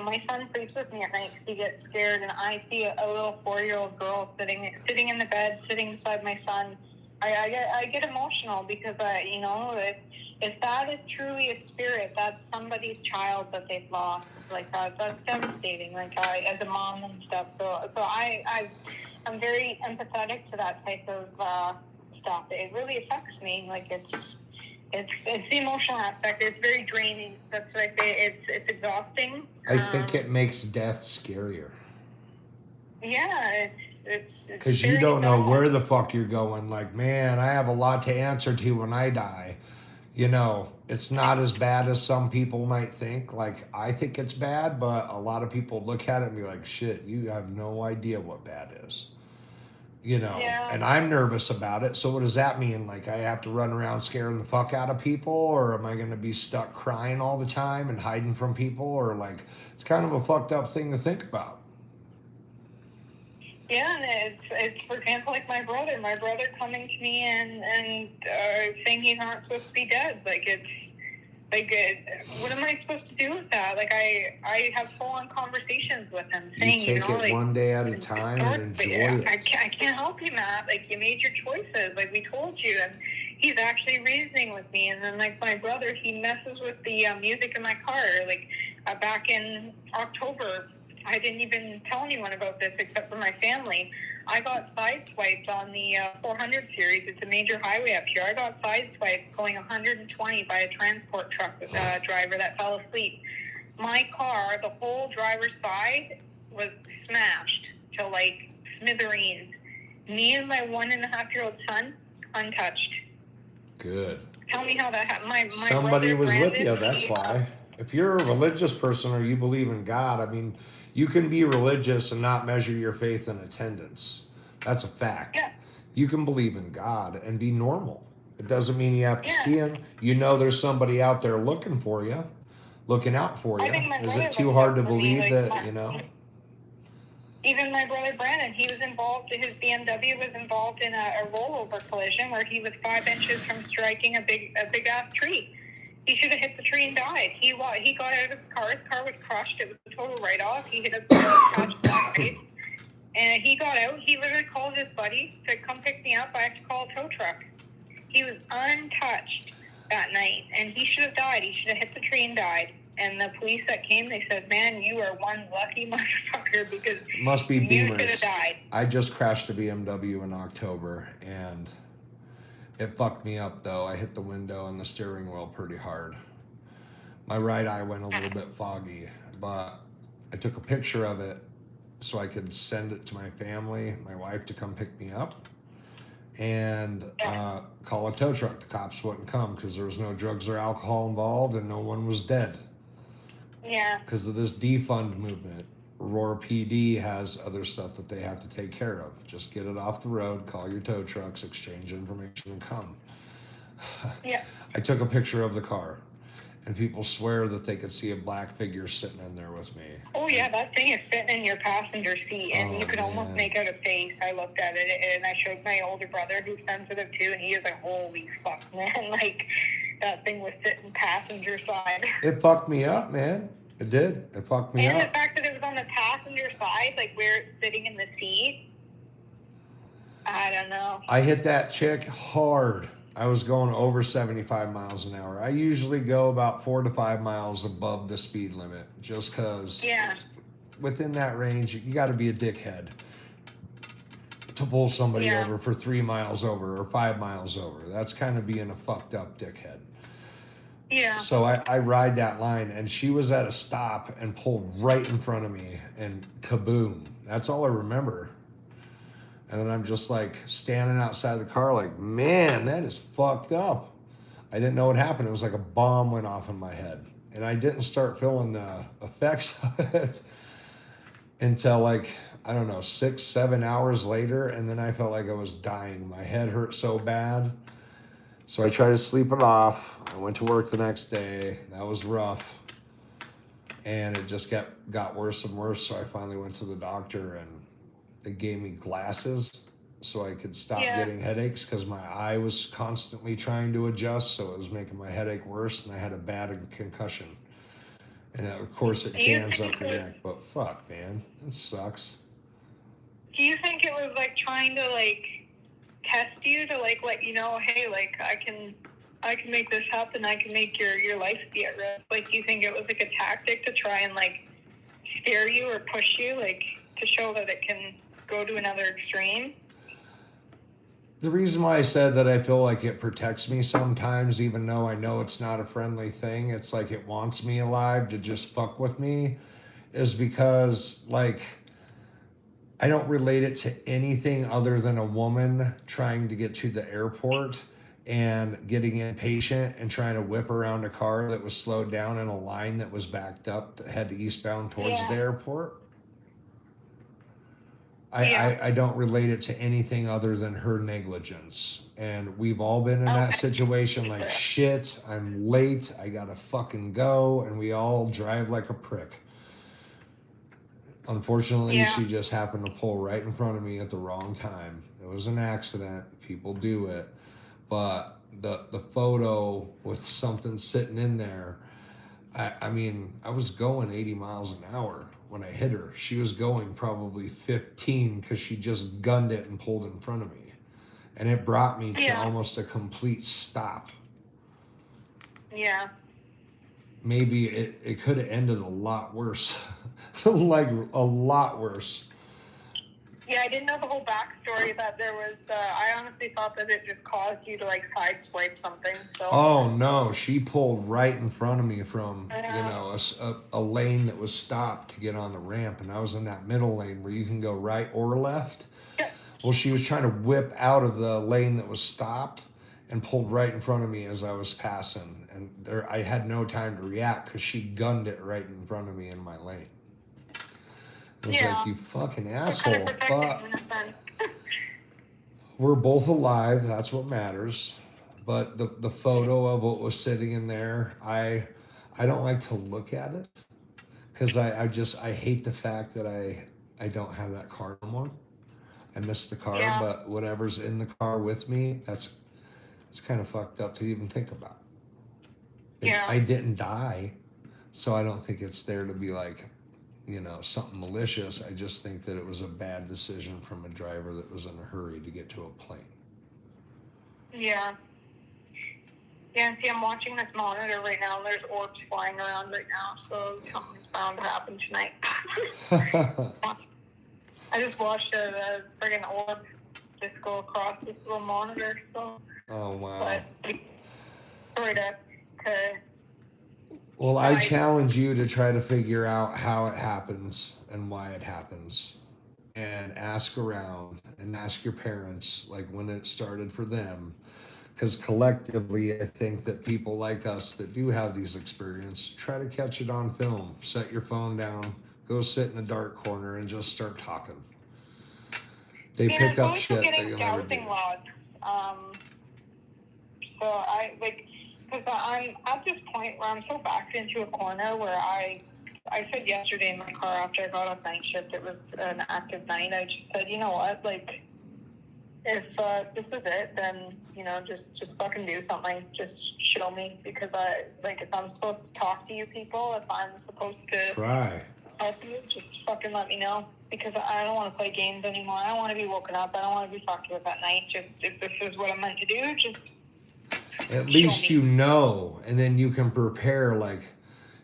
my son sleeps with me at night because he gets scared, and I see a little 4-year-old girl sitting in the bed, sitting beside my son, I get emotional, because if that is truly a spirit, that's somebody's child that they've lost. Like, that's devastating. Like, as a mom and stuff. So I'm very empathetic to that type of stuff. It really affects me. Like, it's the emotional aspect. It's very draining. That's what I say. It's exhausting. I think it makes death scarier. Yeah, it's because you don't know where the fuck you're going. Like, man, I have a lot to answer to when I die. It's not as bad as some people might think. Like, I think it's bad, but a lot of people look at it and be like, shit, you have no idea what bad is. And I'm nervous about it. So what does that mean? Like, I have to run around scaring the fuck out of people, or am I going to be stuck crying all the time and hiding from people? Or, like, it's kind of a fucked up thing to think about. Yeah, and it's for example, like my brother coming to me and saying he's not supposed to be dead. Like, it's like, what am I supposed to do with that? Like, I have full-on conversations with him, saying, you take it like, one day at a time and enjoy it. I can't help you, Matt. Like, you made your choices. Like, we told you, and he's actually reasoning with me. And then, like, my brother, he messes with the music in my car. Like, back in October, I didn't even tell anyone about this except for my family. I got sideswiped on the 400 series. It's a major highway up here. I got sideswiped going 120 by a transport truck driver that fell asleep. My car, the whole driver's side, was smashed to, like, smithereens. Me and my 1.5-year-old son, untouched. Good. Tell me how that happened. My Somebody was Brandon, with you, that's why. If you're a religious person or you believe in God, I mean, you can be religious and not measure your faith in attendance. That's a fact. Yeah. You can believe in God and be normal. It doesn't mean you have to see him. There's somebody out there looking for you, looking out for you. Is it too hard to believe that, Even my brother Brandon, he was involved, his BMW was involved in a rollover collision where he was 5 inches from striking a big ass tree. He should have hit the tree and died. He got out of his car was crushed. It was a total write-off. He hit a patch black face. And he got out. He literally called his buddy to come pick me up. I had to call a tow truck. He was untouched that night, and he should have died. He should have hit the tree and died. And the police that came, they said, man, you are one lucky motherfucker, because it must be you Beamers. should have died. I just crashed a BMW in October, and it fucked me up, though. I hit the window and the steering wheel pretty hard. My right eye went a little bit foggy, but I took a picture of it so I could send it to my family, my wife, to come pick me up, and call a tow truck. The cops wouldn't come because there was no drugs or alcohol involved, and no one was dead. Yeah. Because of this defund movement. Aurora PD has other stuff that they have to take care of. Just get it off the road, call your tow trucks, exchange information, and come. Yeah. I took a picture of the car, and people swear that they could see a black figure sitting in there with me. Oh, yeah, that thing is sitting in your passenger seat, and you could almost make out a face. I looked at it, and I showed my older brother, who's sensitive too, and he was like, holy fuck, man. Like, that thing was sitting passenger side. It fucked me up, man. It did. It fucked me up. And the fact that it was on the passenger side, like where it's sitting in the seat, I don't know. I hit that chick hard. I was going over 75 miles an hour. I usually go about 4 to 5 miles above the speed limit, just because within that range, you got to be a dickhead to pull somebody over for 3 miles over or 5 miles over. That's kind of being a fucked up dickhead. Yeah. So I ride that line, and she was at a stop and pulled right in front of me, and kaboom. That's all I remember. And then I'm just like standing outside the car like, man, that is fucked up. I didn't know what happened. It was like a bomb went off in my head. And I didn't start feeling the effects of it until like, I don't know, 6-7 hours later. And then I felt like I was dying. My head hurt so bad. So I tried to sleep it off. I went to work the next day. That was rough. And it just got worse and worse. So I finally went to the doctor and they gave me glasses so I could stop getting headaches because my eye was constantly trying to adjust. So it was making my headache worse. And I had a bad concussion. And of course it jams up your neck. But fuck, man, it sucks. Do you think it was like trying to like test you to like let you know, hey, like I can make this happen, I can make your life be at risk? Like, do you think it was like a tactic to try and like scare you or push you, like to show that it can go to another extreme? The reason why I said that I feel like it protects me sometimes, even though I know it's not a friendly thing, it's like it wants me alive to just fuck with me, is because like I don't relate it to anything other than a woman trying to get to the airport and getting impatient and trying to whip around a car that was slowed down in a line that was backed up that head eastbound towards the airport. I don't relate it to anything other than her negligence. And we've all been in that situation like, shit, I'm late, I gotta fucking go, and we all drive like a prick. Unfortunately, she just happened to pull right in front of me at the wrong time. It was an accident. People do it. But the photo with something sitting in there, I mean, I was going 80 miles an hour when I hit her. She was going probably 15 because she just gunned it and pulled in front of me. And it brought me to almost a complete stop. Yeah. Maybe it could have ended a lot worse. Like a lot worse. Yeah, I didn't know the whole backstory that there was, I honestly thought that it just caused you to like sideswipe something. So. Oh no, she pulled right in front of me from, you know, a lane that was stopped to get on the ramp. And I was in that middle lane where you can go right or left. Yeah. Well, she was trying to whip out of the lane that was stopped and pulled right in front of me as I was passing. And there, I had no time to react because she gunned it right in front of me in my lane. It was like, you fucking asshole. But we're both alive. That's what matters. But the photo of what was sitting in there, I don't like to look at it because I hate the fact that I don't have that car no more. I miss the car, but whatever's in the car with me, it's kind of fucked up to even think about. I didn't die, so I don't think it's there to be like, you know, something malicious. I just think that it was a bad decision from a driver that was in a hurry to get to a plane. Yeah. Yeah, see, I'm watching this monitor right now, and there's orbs flying around right now, so something's bound to happen tonight. I just watched a friggin' orb just go across this little monitor, so. Oh, wow. But, sorry to well, I challenge you to try to figure out how it happens and why it happens. And ask around and ask your parents, like when it started for them. Because collectively, I think that people like us that do have these experiences, try to catch it on film. Set your phone down, go sit in a dark corner and just start talking. They pick up shit that you'll never do. So I, like, because I'm at this point where I'm so backed into a corner where I said yesterday in my car after I got off night shift, it was an active night, I just said, you know what, like, if this is it, then, you know, just fucking do something. Just show me, because if I'm supposed to talk to you people, if I'm supposed to help you, just fucking let me know, because I don't want to play games anymore. I don't want to be woken up. I don't want to be fucked with at night. Just, if this is what I'm meant to do, just at least you know, and then you can prepare, like,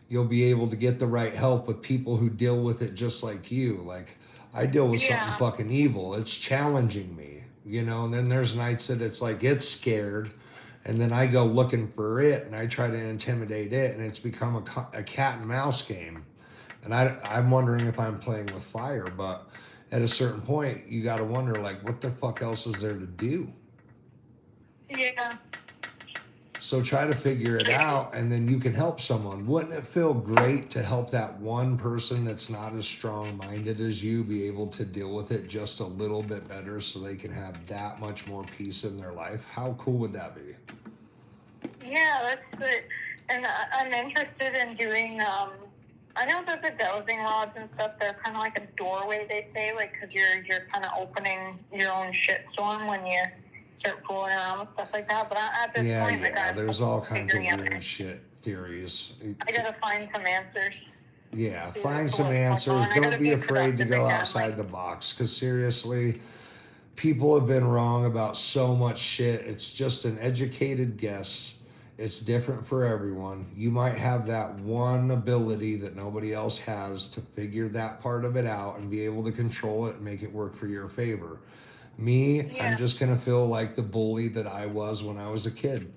you'll be able to get the right help with people who deal with it just like you. Like, I deal with something fucking evil. It's challenging me, you know, and then there's nights that it's like, it's scared, and then I go looking for it, and I try to intimidate it, and it's become a cat and mouse game. And I'm wondering if I'm playing with fire, but at a certain point, you got to wonder, like, what the fuck else is there to do? Yeah. So try to figure it out, and then you can help someone. Wouldn't it feel great to help that one person that's not as strong-minded as you be able to deal with it just a little bit better so they can have that much more peace in their life? How cool would that be? Yeah, that's good. And I'm interested in doing, I know that the dowsing rods and stuff, they're kind of like a doorway, they say, like, because you're kind of opening your own shitstorm when you start fooling around with stuff like that. But at this point, like, there's all kinds of weird shit theories. I gotta find some answers. Yeah, find some answers. Don't be afraid to go outside the box, because seriously, people have been wrong about so much shit. It's just an educated guess. It's different for everyone. You might have that one ability that nobody else has to figure that part of it out and be able to control it and make it work for your favor. Me, I'm just going to feel like the bully that I was when I was a kid.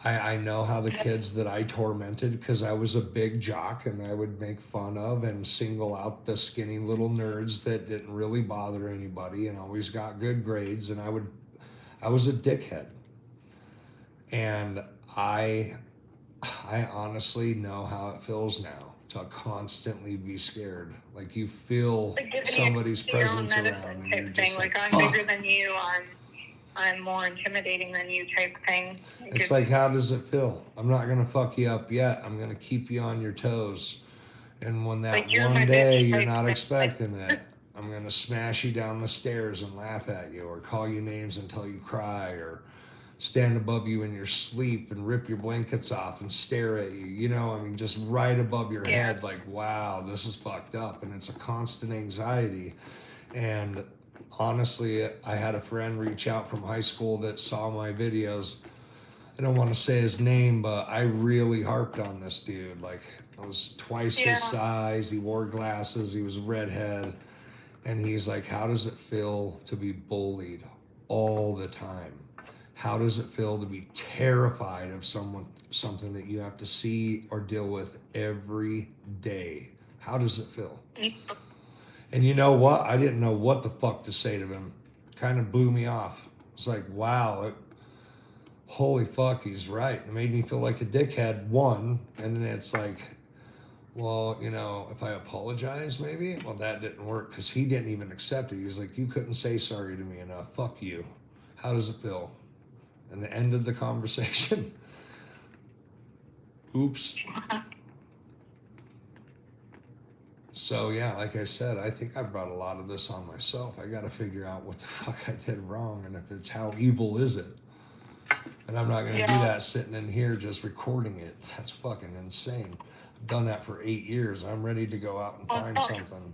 I know how the kids that I tormented, because I was a big jock and I would make fun of and single out the skinny little nerds that didn't really bother anybody and always got good grades, and I was a dickhead. And I honestly know how it feels now to constantly be scared. Like you feel somebody's presence around, and you're just like I'm bigger than you, I'm more intimidating than you type thing. It's like, how does it feel? I'm not gonna fuck you up yet. I'm gonna keep you on your toes. And when that one day you're not expecting it, I'm gonna smash you down the stairs and laugh at you, or call you names until you cry, or stand above you in your sleep and rip your blankets off and stare at you. You know, I mean, just right above your head, like, wow, this is fucked up. And it's a constant anxiety. And honestly, I had a friend reach out from high school that saw my videos. I don't want to say his name, but I really harped on this dude. Like, I was twice his size. He wore glasses. He was a redhead. And he's like, how does it feel to be bullied all the time? How does it feel to be terrified of something that you have to see or deal with every day? How does it feel? And you know what? I didn't know what the fuck to say to him. Kind of blew me off. It's like, wow, holy fuck, he's right. It made me feel like a dickhead, one. And then it's like, well, you know, if I apologize, maybe? Well, that didn't work because he didn't even accept it. He's like, you couldn't say sorry to me enough. Fuck you. How does it feel? And the end of the conversation. Oops. So yeah, like I said, I think I brought a lot of this on myself. I got to figure out what the fuck I did wrong, and if it's how evil is it. And I'm not going to do that sitting in here just recording it. That's fucking insane. I've done that for 8 years. I'm ready to go out and find something,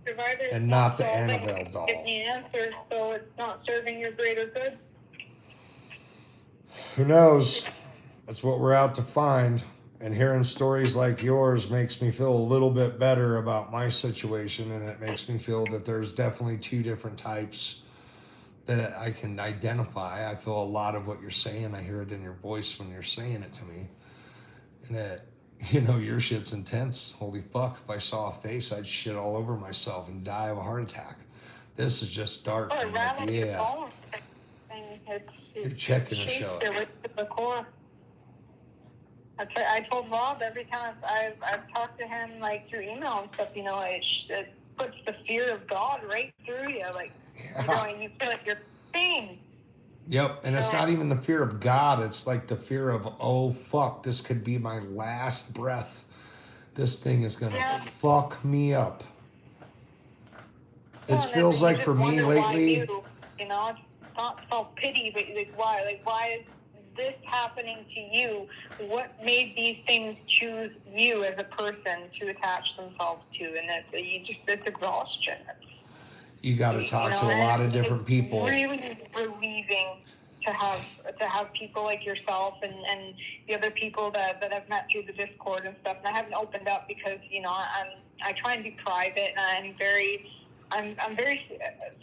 and not the Annabelle doll. Give me answers, so it's not serving your greater good. Who knows? That's what we're out to find. And hearing stories like yours makes me feel a little bit better about my situation, and it makes me feel that there's definitely two different types that I can identify. I feel a lot of what you're saying. I hear it in your voice when you're saying it to me. And that, you know, your shit's intense. Holy fuck, if I saw a face, I'd shit all over myself and die of a heart attack. This is just dark. Oh, like, yeah. You're checking a show. I told Rob every time I've talked to him, like, through email and stuff, you know, it puts the fear of God right through you. Like, you know, and you feel like you're pain. Yep, and it's not even the fear of God. It's like the fear of, oh, fuck, this could be my last breath. This thing is going to fuck me up. It feels like for me lately... You know, it's not self-pity, but like, why? Like, why is this happening to you? What made these things choose you as a person to attach themselves to? And it's exhaustion. You got to talk to a lot of different people. It's really relieving to have people like yourself and the other people that I've met through the Discord and stuff. And I haven't opened up because, you know, I try and be private, and I'm very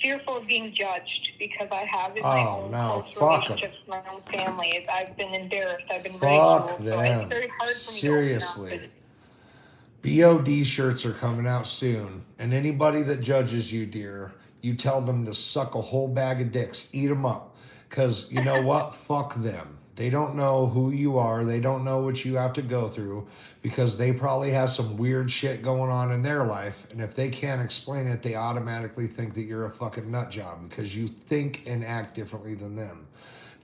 fearful of being judged because I have in my own close relationships with my own family. I've been embarrassed. I've been ridiculed. Fuck them. So it's very hard for me Seriously. to BOD shirts are coming out soon. And anybody that judges you, dear, you tell them to suck a whole bag of dicks. Eat them up. Because you know what? Fuck them. They don't know who you are. They don't know what you have to go through because they probably have some weird shit going on in their life. And if they can't explain it, they automatically think that you're a fucking nut job because you think and act differently than them.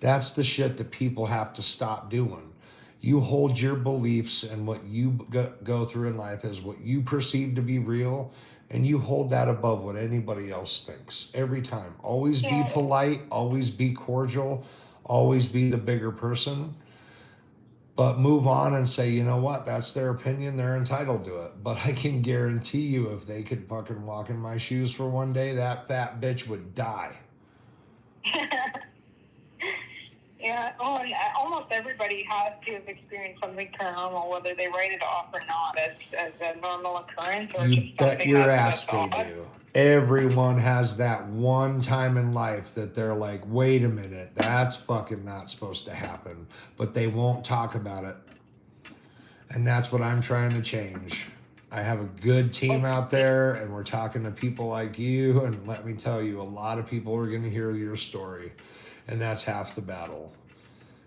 That's the shit that people have to stop doing. You hold your beliefs and what you go through in life as what you perceive to be real, and you hold that above what anybody else thinks every time. Always be polite, always be cordial, always be the bigger person, but move on and say, you know what, that's their opinion, they're entitled to it. But I can guarantee you, if they could fucking walk in my shoes for one day, that fat bitch would die. Yeah, and almost everybody has to have experienced something paranormal, whether they write it off or not, as a normal occurrence or You just bet something your that's ass they odd. do. Everyone has that one time in life that they're like, wait a minute, that's fucking not supposed to happen. But they won't talk about it. And that's what I'm trying to change. I have a good team out there, and we're talking to people like you. And let me tell you, a lot of people are going to hear your story. And that's half the battle.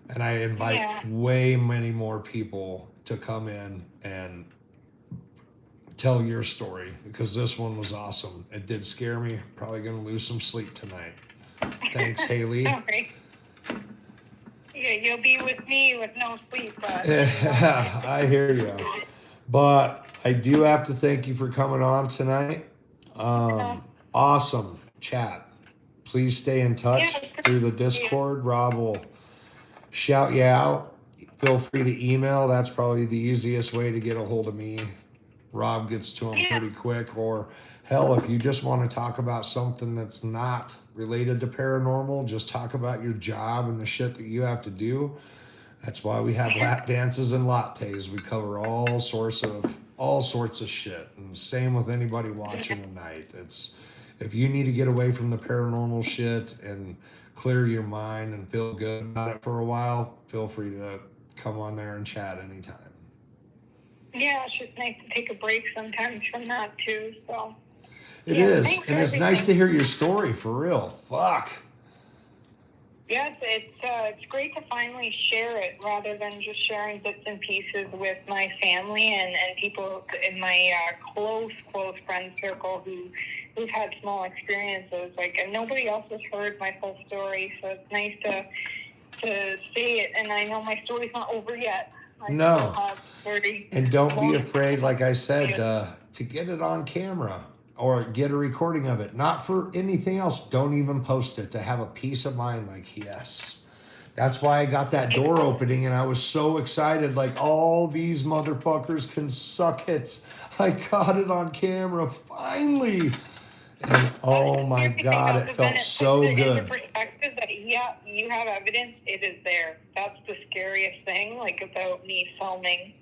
And I invite way many more people to come in and tell your story, because this one was awesome. It did scare me. Probably going to lose some sleep tonight. Thanks, Hailey. Okay. Yeah, you'll be with me with no sleep. I hear you. But I do have to thank you for coming on tonight. Awesome chat. Please stay in touch through the Discord. Rob will shout you out. Feel free to email. That's probably the easiest way to get a hold of me. Rob gets to them pretty quick. Or hell, if you just want to talk about something that's not related to paranormal, just talk about your job and the shit that you have to do. That's why we have lap dances and lattes. We cover all sorts of shit. And same with anybody watching tonight. It's, if you need to get away from the paranormal shit and clear your mind and feel good about it for a while, feel free to come on there and chat anytime. Yeah, it's just nice to take a break sometimes from that too. So it is, and it's nice to hear your story for real. Fuck. Yes, it's great to finally share it rather than just sharing bits and pieces with my family and people in my close friend circle who've had small experiences. And nobody else has heard my full story, so it's nice to say it. And I know my story's not over yet. No. And don't be afraid, like I said, to get it on camera or get a recording of it. Not for anything else. Don't even post it, to have a peace of mind. Like, yes. That's why I got that door opening and I was so excited. Like, all these motherfuckers can suck it. I got it on camera finally. And oh my God, it felt so good. The perspective that, yeah, you have evidence, it is there. That's the scariest thing, about me filming.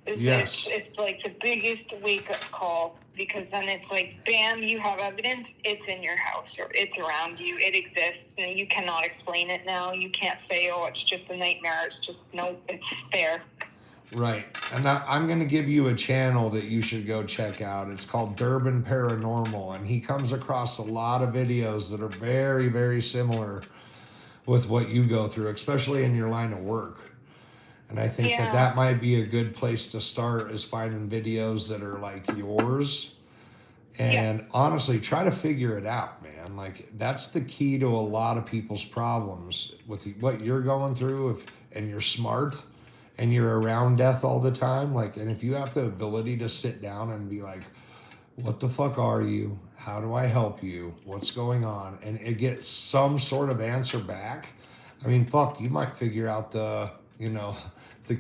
It's like the biggest wake-up call, because then it's like, bam, you have evidence, it's in your house, or it's around you, it exists, and you cannot explain it now. You can't say, oh, it's just a nightmare. It's just, no, it's there. Right. And I'm going to give you a channel that you should go check out. It's called Durban Paranormal, and he comes across a lot of videos that are very, very similar with what you go through, especially in your line of work. And I think that might be a good place to start, is finding videos that are like yours. And honestly, try to figure it out, man. Like, that's the key to a lot of people's problems with what you're going through. And you're smart and you're around death all the time. And if you have the ability to sit down and be like, what the fuck are you? How do I help you? What's going on? And it gets some sort of answer back. I mean, fuck, you might figure out the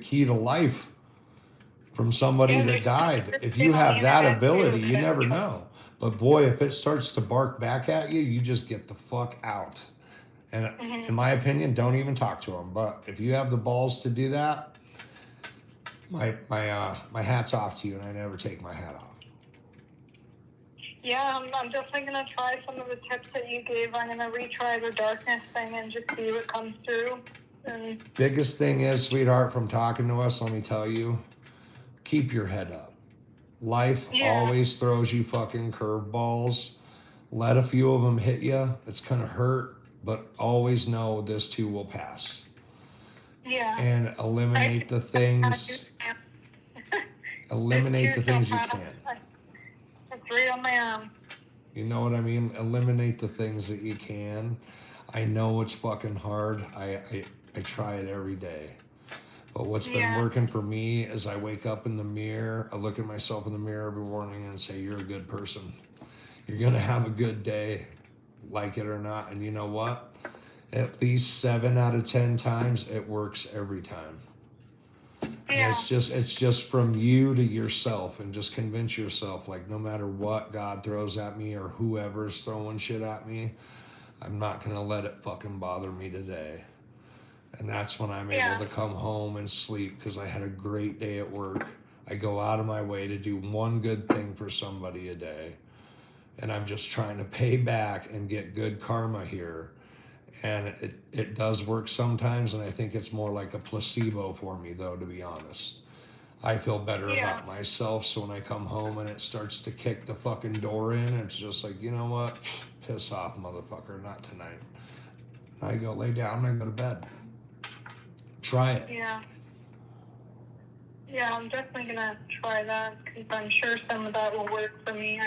key to life from somebody that died. If you have that ability, you never know. But boy, if it starts to bark back at you, you just get the fuck out. And in my opinion, don't even talk to them. But if you have the balls to do that, my hat's off to you, and I never take my hat off. Yeah, I'm definitely going to try some of the tips that you gave. I'm going to retry the darkness thing and just see what comes through. And biggest thing is, sweetheart, from talking to us, let me tell you, keep your head up. Life always throws you fucking curveballs. Let a few of them hit you. It's going to hurt, but always know this too will pass. Yeah. and eliminate the things. Eliminate the things you can. It's right on my arm. You know what I mean? Eliminate the things that you can. I know it's fucking hard. I try it every day. But what's been working for me is I wake up in the mirror, I look at myself in the mirror every morning and say, you're a good person. You're going to have a good day, like it or not. And you know what? At least 7 out of 10 times, it works every time. And it's just from you to yourself, and just convince yourself, like, no matter what God throws at me or whoever's throwing shit at me, I'm not going to let it fucking bother me today. And that's when I'm able to come home and sleep, because I had a great day at work. I go out of my way to do one good thing for somebody a day. And I'm just trying to pay back and get good karma here. And it does work sometimes, and I think it's more like a placebo for me, though, to be honest. I feel better about myself, so when I come home and it starts to kick the fucking door in, it's just like, you know what? Piss off, motherfucker, not tonight. And I go lay down and I go to bed. Try it. Yeah. Yeah, I'm definitely going to try that, because I'm sure some of that will work for me.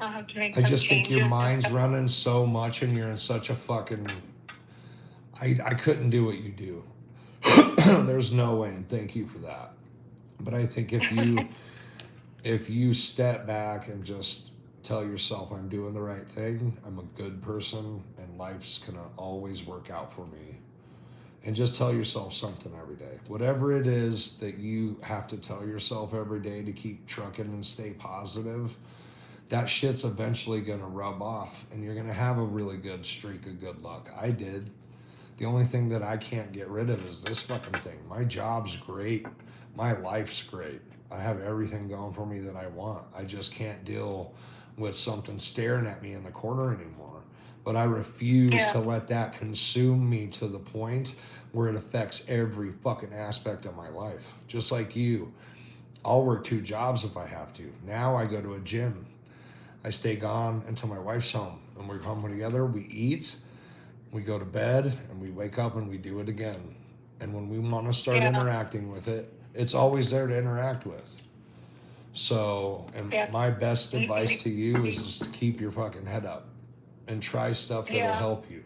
I'll have to make I some just think your changes. mind's running so much, and you're in such a fucking... I couldn't do what you do. There's no way, and thank you for that. But I think if you step back and just tell yourself, I'm doing the right thing, I'm a good person, and life's gonna always work out for me. And just tell yourself something every day. Whatever it is that you have to tell yourself every day to keep trucking and stay positive, that shit's eventually gonna rub off, and you're gonna have a really good streak of good luck. I did. The only thing that I can't get rid of is this fucking thing. My job's great. My life's great. I have everything going for me that I want. I just can't deal with something staring at me in the corner anymore. But I refuse to let that consume me to the point where it affects every fucking aspect of my life. Just like you. I'll work 2 jobs if I have to. Now I go to a gym. I stay gone until my wife's home, and we're home together. We eat, we go to bed, and we wake up and we do it again. And when we want to start interacting with it, it's always there to interact with. So, and my best advice to you is just to keep your fucking head up and try stuff that'll help you.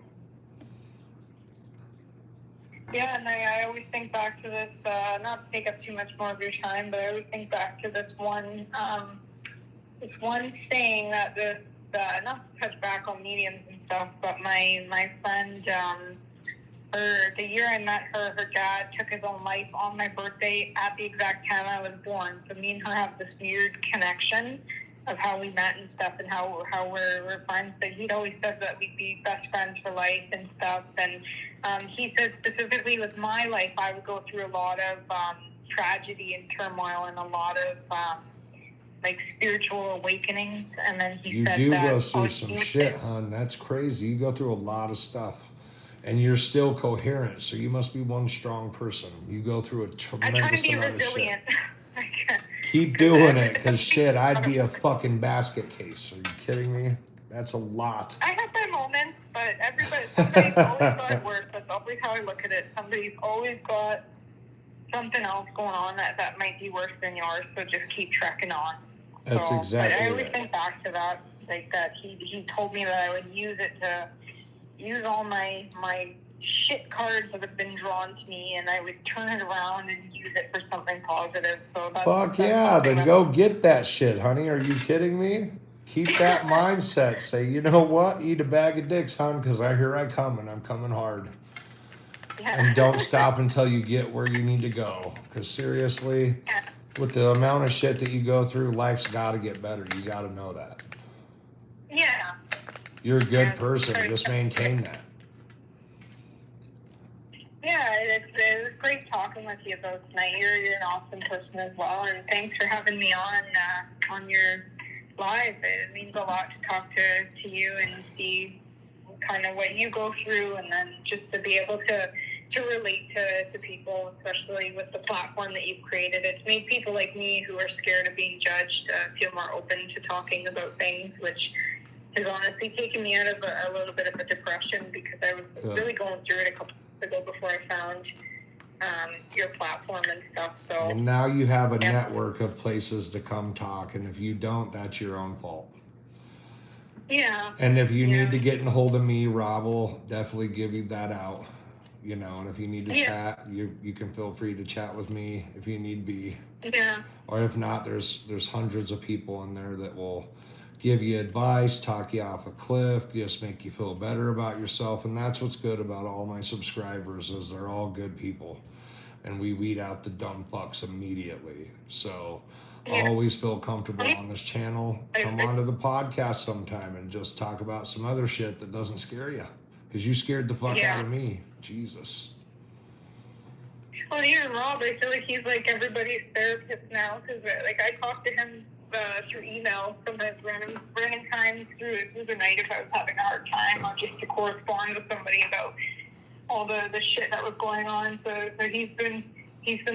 Yeah, and I always think back to this, not to take up too much more of your time, but I always think back to this one saying that not to touch back on mediums and stuff, but my friend, the year I met her, her dad took his own life on my birthday at the exact time I was born. So me and her have this weird connection of how we met and stuff, and how we're friends. But he'd always said that we'd be best friends for life and stuff. And he said specifically with my life, I would go through a lot of tragedy and turmoil, and a lot of like spiritual awakenings. And then he said you do that go through some shit, hon. That's crazy. You go through a lot of stuff, and you're still coherent. So you must be one strong person. You go through a tremendous amount of shit. Keep doing it, because shit, I'd be a fucking basket case. Are you kidding me? That's a lot. I have my moments, but somebody's always got it worse. That's always how I look at it. Somebody's always got something else going on that might be worse than yours, so just keep trekking on. That's exactly But I always think back to that, like that he told me that I would use all my shit cards that have been drawn to me, and I would turn it around and use it for something positive. So fuck yeah, then go get that shit, honey. Are you kidding me? Keep that mindset. Say, you know what? Eat a bag of dicks, hon, because here I come, and I'm coming hard. And don't stop until you get where you need to go. Because seriously, with the amount of shit that you go through, life's got to get better. You got to know that. Yeah. You're a good person. Just maintain that. Yeah, it was great talking with you both tonight. You're an awesome person as well, and thanks for having me on your live. It means a lot to talk to you and see kind of what you go through, and then just to be able to relate to people, especially with the platform that you've created. It's made people like me who are scared of being judged feel more open to talking about things, which has honestly taken me out of a little bit of a depression, because I was really going through it a couple ago before I found your platform and stuff. So Well, now you have a yeah. network of places to come talk, and if you don't, that's your own fault. Yeah. And if you need to get in hold of me, Rob will definitely give you that out. You know, and if you need to chat, you can feel free to chat with me if you need be. Yeah. Or if not, there's hundreds of people in there that will give you advice, talk you off a cliff, just make you feel better about yourself. And that's what's good about all my subscribers is they're all good people. And we weed out the dumb fucks immediately. So always feel comfortable on this channel. Come onto the podcast sometime and just talk about some other shit that doesn't scare you. Because you scared the fuck out of me. Jesus. Well, even Rob, I feel like he's like everybody's therapist now. Because like I talk to him through email sometimes random times through the night if I was having a hard time, or just to correspond with somebody about all the shit that was going on. So he's been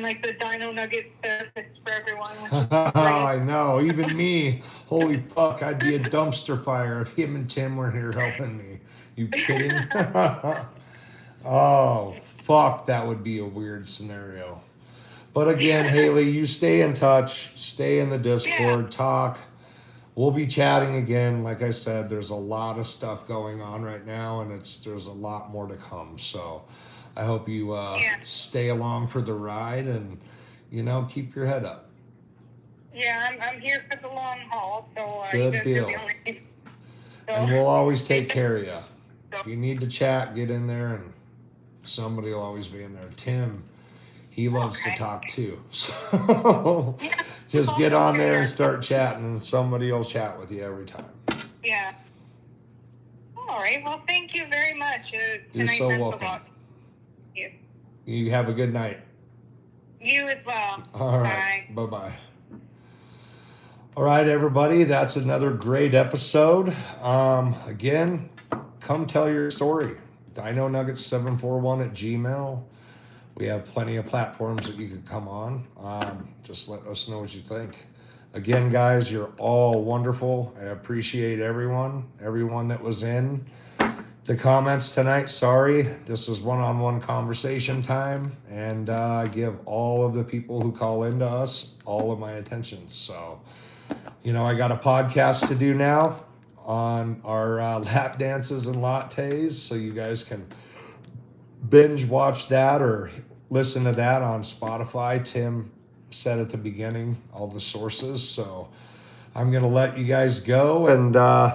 like the Dino Nugget therapist for everyone. I know, even me. Holy fuck, I'd be a dumpster fire if him and Tim were here helping me. You kidding? Oh, fuck, that would be a weird scenario. But again, Hailey, you stay in touch, stay in the Discord, talk. We'll be chatting again. Like I said, there's a lot of stuff going on right now, and there's a lot more to come. So I hope you stay along for the ride and, keep your head up. Yeah, I'm here for the long haul. So good deal. And we'll always take care of you. If you need to chat, get in there, and somebody will always be in there. Tim, he loves to talk too. So just get on there and start chatting, and somebody will chat with you every time. Yeah. All right. Well, thank you very much. You're so welcome. You have a good night. You as well. All right. Bye-bye. All right, everybody. That's another great episode. Again, come tell your story. DinoNuggets741@gmail. We have plenty of platforms that you could come on. Just let us know what you think. Again, guys, you're all wonderful. I appreciate everyone that was in the comments tonight. Sorry, this is one-on-one conversation time, and I give all of the people who call into us all of my attention. So, I got a podcast to do now on our lap dances and lattes, so you guys can binge watch that or listen to that on Spotify. Tim said at the beginning all the sources, so I'm gonna let you guys go, and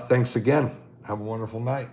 thanks again. Have a wonderful night.